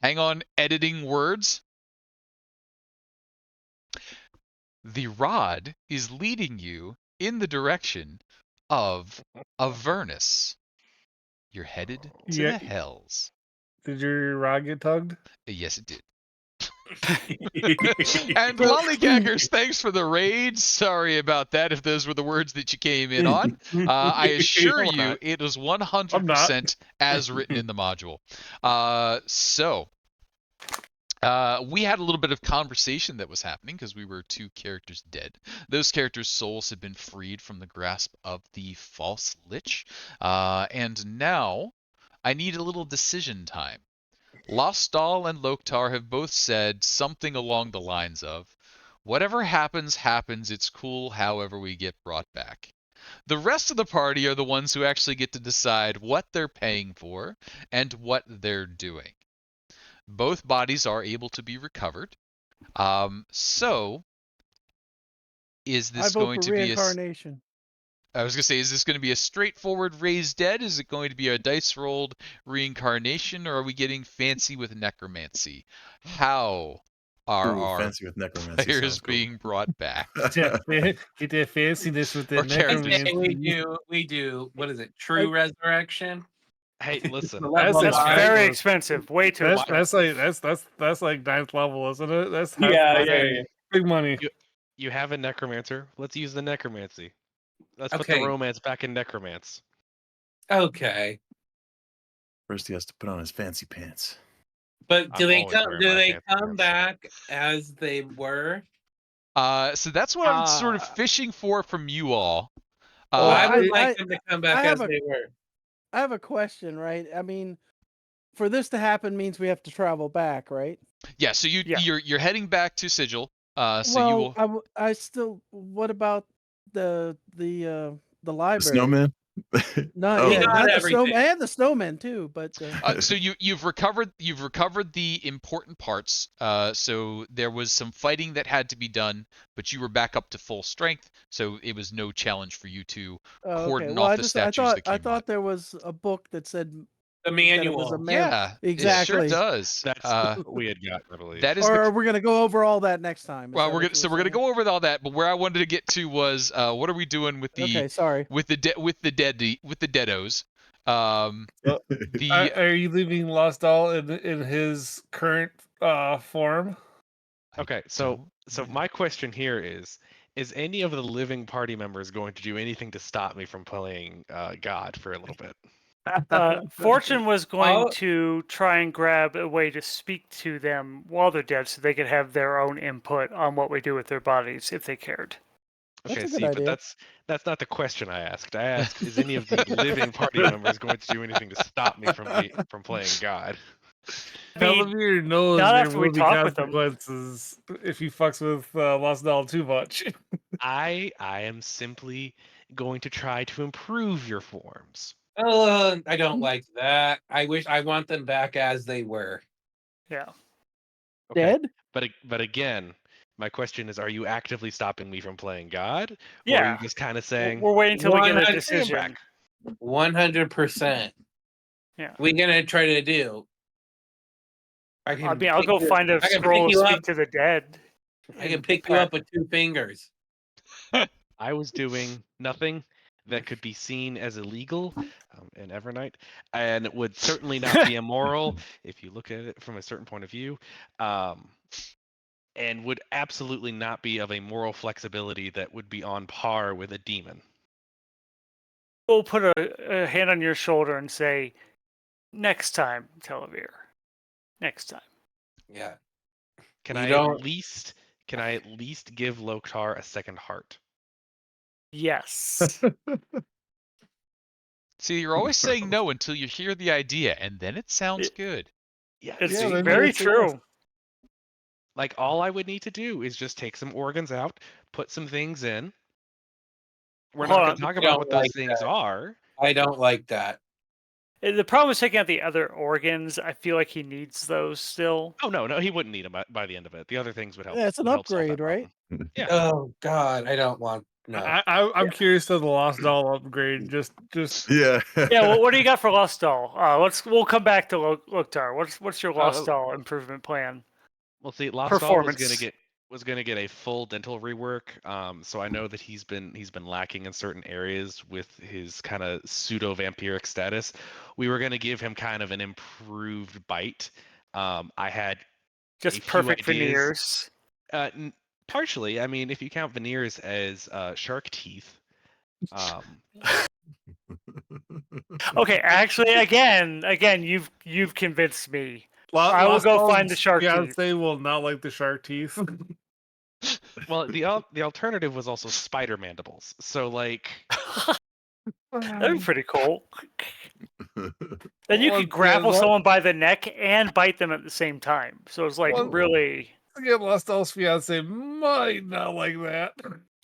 Hang on, editing words. The rod is leading you in the direction of Avernus. You're headed to Yeah. the hells. Did your rod get tugged? Yes, it did. And Lollygaggers, thanks for the raid. Sorry about that if those were the words that you came in on. I assure Or you not. it was I'm not. 100% as written in the module. We had a little bit of conversation that was happening because we were 2 characters dead. Those characters' souls had been freed from the grasp of the false lich. And now I need a little decision time. Las-Dal and Loktar have both said something along the lines of, whatever happens, happens, it's cool however we get brought back. The rest of the party are the ones who actually get to decide what they're paying for and what they're doing. Both bodies are able to be recovered. So, is I this vote going for to be reincarnation. I was going to say, is this going to be a straightforward raised dead? Is it going to be a dice rolled reincarnation, or are we getting fancy with necromancy? How are Ooh, our fancy with necromancy players sounds cool. being brought back? Get that fanciness with Or that I say necromancy. we do. What is it? True resurrection. Hey, listen. The That's level That's five. very ridiculous. expensive. Way too expensive. That's like 9th level, isn't it? That's Yeah, that's yeah. big money. You have a necromancer. Let's use the necromancy. Let's put the Okay. romance back in necromance. Okay. First, he has to put on his fancy pants. But do I'm they always come? wearing Do my they fancy come pants. back as they were? So that's what I'm sort of fishing for from you all. Well, I would I- like them to come back I as have a- they were. I have a question, right? I mean, for this to happen means we have to travel back, right? Yeah, so Yeah. you're heading back to Sigil. So you Well, will. I still. What about the The library? snowman? Not Oh. yeah, Not not the everything. snowman. And the snowman too, but So you've recovered the important parts. So there was some fighting that had to be done, but you were back up to full strength, so it was no challenge for you to oh, okay. cordon Well, off I the just statues that I came thought out. there was a book that said The that it was a manual. man. Yeah, exactly. it sure does. That's what we had gotten, I believe. That is Or the we're gonna go over all that next time. Is well, that we're what gonna you were we're gonna saying? go over all that, but where I wanted to get to was what are we doing with the Okay, sorry. with the deados? Well, The Are you leaving Lost Doll in his current form? I Okay, don't so know. my question here is any of the living party members going to do anything to stop me from playing God for a little bit? Fortune was going Oh. to try and grab a way to speak to them while they're dead so they could have their own input on what we do with their bodies if they cared. That's Okay, a good see, but idea. that's not the question I asked. I asked, is any of the living party members going to do anything to stop me from playing God? I mean, Telovere knows not there after we will be talk with them. consequences if he fucks with Lost Doll too much. I am simply going to try to improve your forms. I don't like that. I want them back as they were. Yeah. Okay, Dead? but again, my question is, are you actively stopping me from playing God? Or are Yeah. you just kind of saying, We're waiting until we get a 100% decision. 100%. Yeah. We're gonna try to do. I mean, I'll go find a I can scroll pick of you Speak up. to the Dead. I can pick you up with 2 fingers. I was doing nothing that could be seen as illegal in Evernight, and would certainly not be immoral if you look at it from a certain point of view, and would absolutely not be of a moral flexibility that would be on par with a demon. We'll put a hand on your shoulder and say, next time, Telovere. Next time. Yeah. Can You I don't- at least give Loktar a second heart? Yes. See, you're always saying no until you hear the idea, and then it sounds good. Yeah. It's Yeah, then very you say yes. true. Like all I would need to do is just take some organs out, put some things in. We're Hold not going on. to talk I about don't what those like things that. are. I don't like that. The problem is taking out the other organs. I feel like he needs those still. Oh no, he wouldn't need them by the end of it. The other things would help. Yeah, it's an would help solve that upgrade, right? problem. Yeah. Oh God, I don't want no. I'm curious to the Las-Dal upgrade. Just Yeah. Yeah. Well, what do you got for Las-Dal? We'll come back to Loktar. What's your Las-Dal improvement plan? Well, see, Las-Dal Performance. was gonna get a full dental rework. So I know that he's been lacking in certain areas with his kind of pseudo vampiric status. We were gonna give him kind of an improved bite. I had Just a few perfect ideas. veneers. Partially. I mean, if you count veneers as shark teeth. Okay, actually, again, you've convinced me. I will go find the shark teeth. fiance will not like the shark teeth. Well, the alternative was also spider mandibles. So like, That'd be pretty cool. Then you Well, could grapple yeah, someone by the neck and bite them at the same time. So it's like Well- really, Again, Las-Dal's fiance might not like that.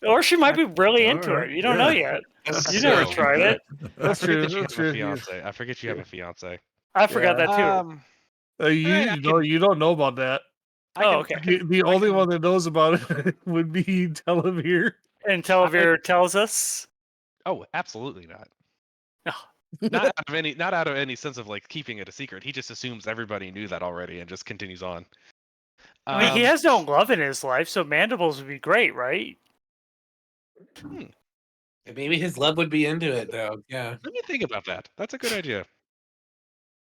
or she might be really into Alright, it. You don't know yeah. yet. You never So- tried it. That's I forget true. that you That's have a true. fiance. I forget you have a fiance. I forgot Yeah. that too. I You don't know about that. Oh, okay. The only one that knows about it would be Telovere. And Telovere tells us. Oh, absolutely not. Oh. Not out of any sense of like keeping it a secret. He just assumes everybody knew that already and just continues on. I mean, he has no love in his life, so mandibles would be great, right? Maybe his love would be into it though. Yeah. Let me think about that. That's a good idea.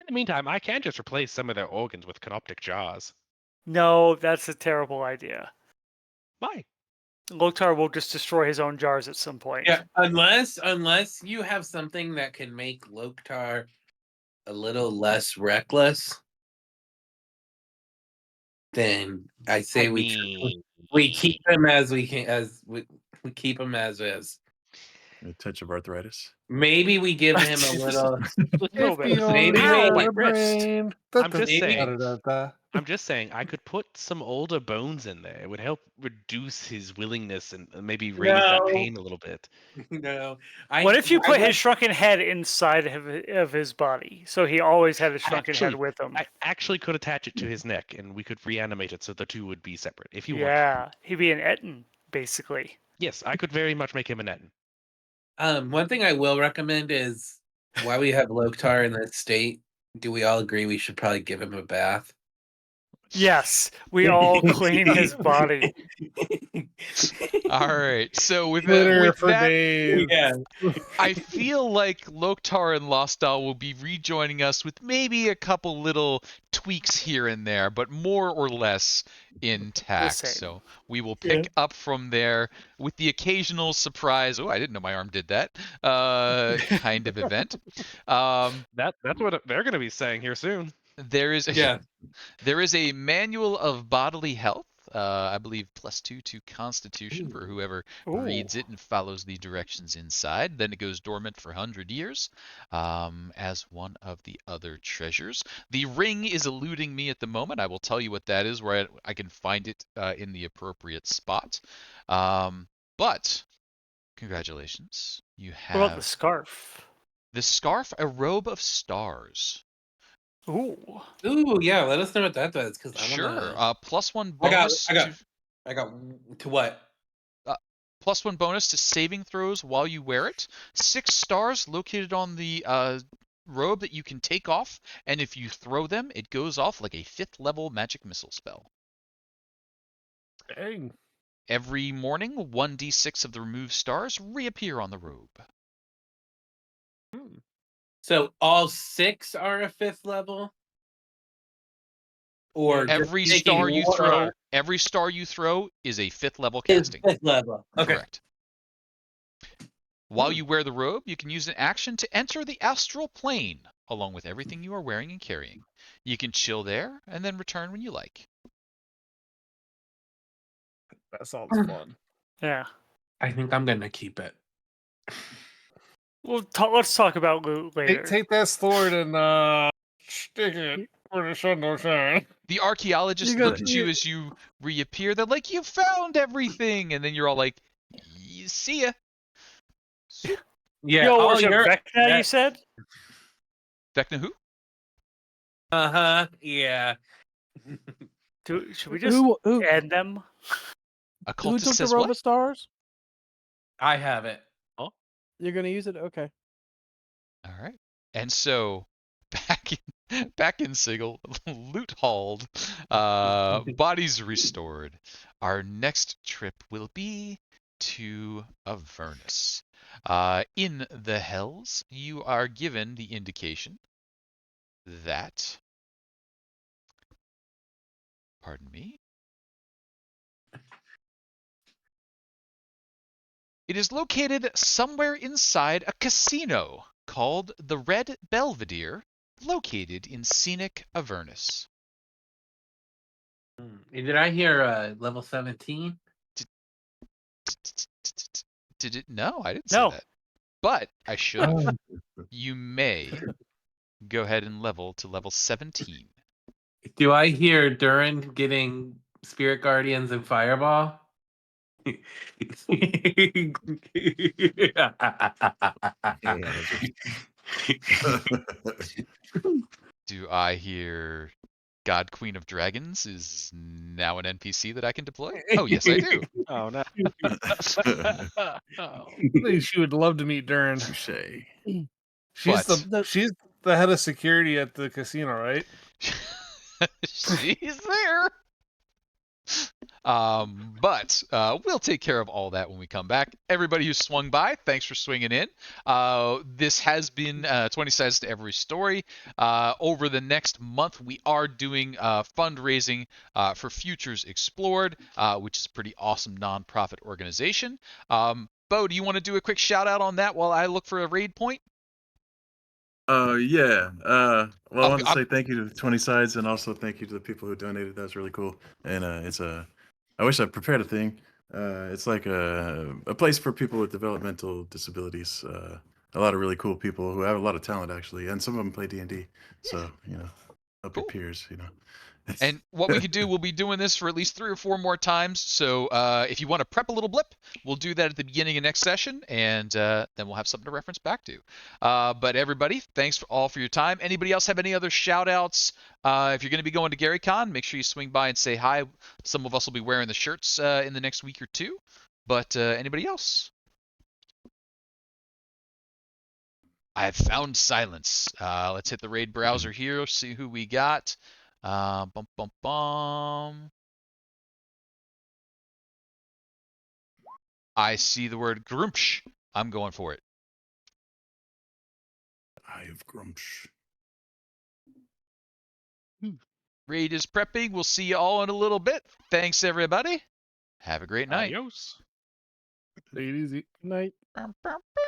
In the meantime, I can just replace some of their organs with canoptic jaws. No, that's a terrible idea. Why? Loktar will just destroy his own jars at some point. Yeah. Unless you have something that can make Loktar a little less reckless, then I say we keep him as we keep him as is. A touch of arthritis. Maybe we give him a little. little bit. Maybe Ow, we- my wrist. I'm just saying. Da-da-da-da. I'm just saying, I could put some older bones in there. It would help reduce his willingness and maybe raise that No. pain a little bit. No. What if you put I his shrunken head inside of his body, so he always had a shrunken head Actually, with him? I actually could attach it to his neck, and we could reanimate it so the two would be separate. If you want. Yeah, he'd be an Etten, basically. Yes, I could very much make him an Etten. One thing I will recommend is while we have Loktar in that state, do we all agree we should probably give him a bath? Yes, we all clean his body. All right. So with Twitter for that, days. Yeah. I feel like Loktar and Las-Dal will be rejoining us with maybe a couple little tweaks here and there, but more or less intact. same. So we will pick up from there with the occasional surprise. Oh, I didn't know my arm did that. Kind of event. That's what they're going to be saying here soon. There is Yeah. there is a manual of bodily health. I believe +2 to Constitution for whoever reads it and follows the directions inside. Then it goes dormant for 100 years as one of the other treasures. The ring is eluding me at the moment. I will tell you what that is, where I can find it in the appropriate spot. But congratulations, you What about the have scarf? the scarf, a robe of stars. Ooh. Ooh, yeah. Let us know what that does, because I Sure. wanna. +1 I got- bonus I got- to I got to what? +1 bonus to saving throws while you wear it. 6 stars located on the robe that you can take off, and if you throw them, it goes off like a 5th level magic missile spell. Dang. Every morning, 1d6 of the removed stars reappear on the robe. So all 6 are a 5th level? Or just Every taking star you one throw, every star you throw is a 5th level is casting. 5th level. Okay. Correct. While you wear the robe, you can use an action to enter the astral plane. along with everything you are wearing and carrying. You can chill there and then return when you like. That sounds fun. Yeah. I think I'm gonna keep it. Well, let's talk about loot later. Take that sword and stick it where the sun don't shine. The archaeologists You got- look at you as you reappear. They're like, "You found everything," and then you're all like, "See ya." Yeah. Yo, oh, worship you're. Vecna, you said? Vecna who? Yeah. Should we just Who end them? Occultist took the says Rover what? Stars? I have it. You're gonna use it? Okay. All right. And so back in Sigil, loot hauled, bodies restored. Our next trip will be to Avernus. In the Hells, you are given the indication that, pardon me, it is located somewhere inside a casino called the Red Belvedere, located in scenic Avernus. Did I hear level 17? Did it? No, I didn't No. say that. But I should have. You may go ahead and level to level 17. Do I hear Duren getting Spirit Guardians and Fireball? Do I hear God Queen of Dragons is now an NPC that I can deploy? Oh, yes, I do. Oh no. I think she would love to meet Duren. Touche. She's But- she's the head of security at the casino, right? She's there. But we'll take care of all that when we come back. Everybody who swung by, thanks for swinging in. This has been 20 Sides to Every Story. Over the next month, we are doing fundraising for Futures Explored, which is a pretty awesome nonprofit organization. Bo, do you want to do a quick shout out on that while I look for a raid point? Yeah. Well, I want to I'm- say thank you to 20 Sides and also thank you to the people who donated. That's really cool. And I wish I prepared a thing. It's like a place for people with developmental disabilities. A lot of really cool people who have a lot of talent actually, and some of them play D&D. So help your Cool. peers. And what we could do, we'll be doing this for at least 3 or 4 more times. So if you want to prep a little blip, we'll do that at the beginning of next session, and then we'll have something to reference back to. But everybody, thanks all for your time. Anybody else have any other shout outs? If you're going to be going to GaryCon, make sure you swing by and say hi. Some of us will be wearing the shirts in the next week or two. But anybody else? I have found silence. Let's hit the raid browser here, see who we got. Bum, bum, bum. I see the word Grumpsh. I'm going for it. I have Grumsh. Raid is prepping. We'll see you all in a little bit. Thanks, everybody. Have a great night. Adios. Take it easy. Night. Bum, bum, bum.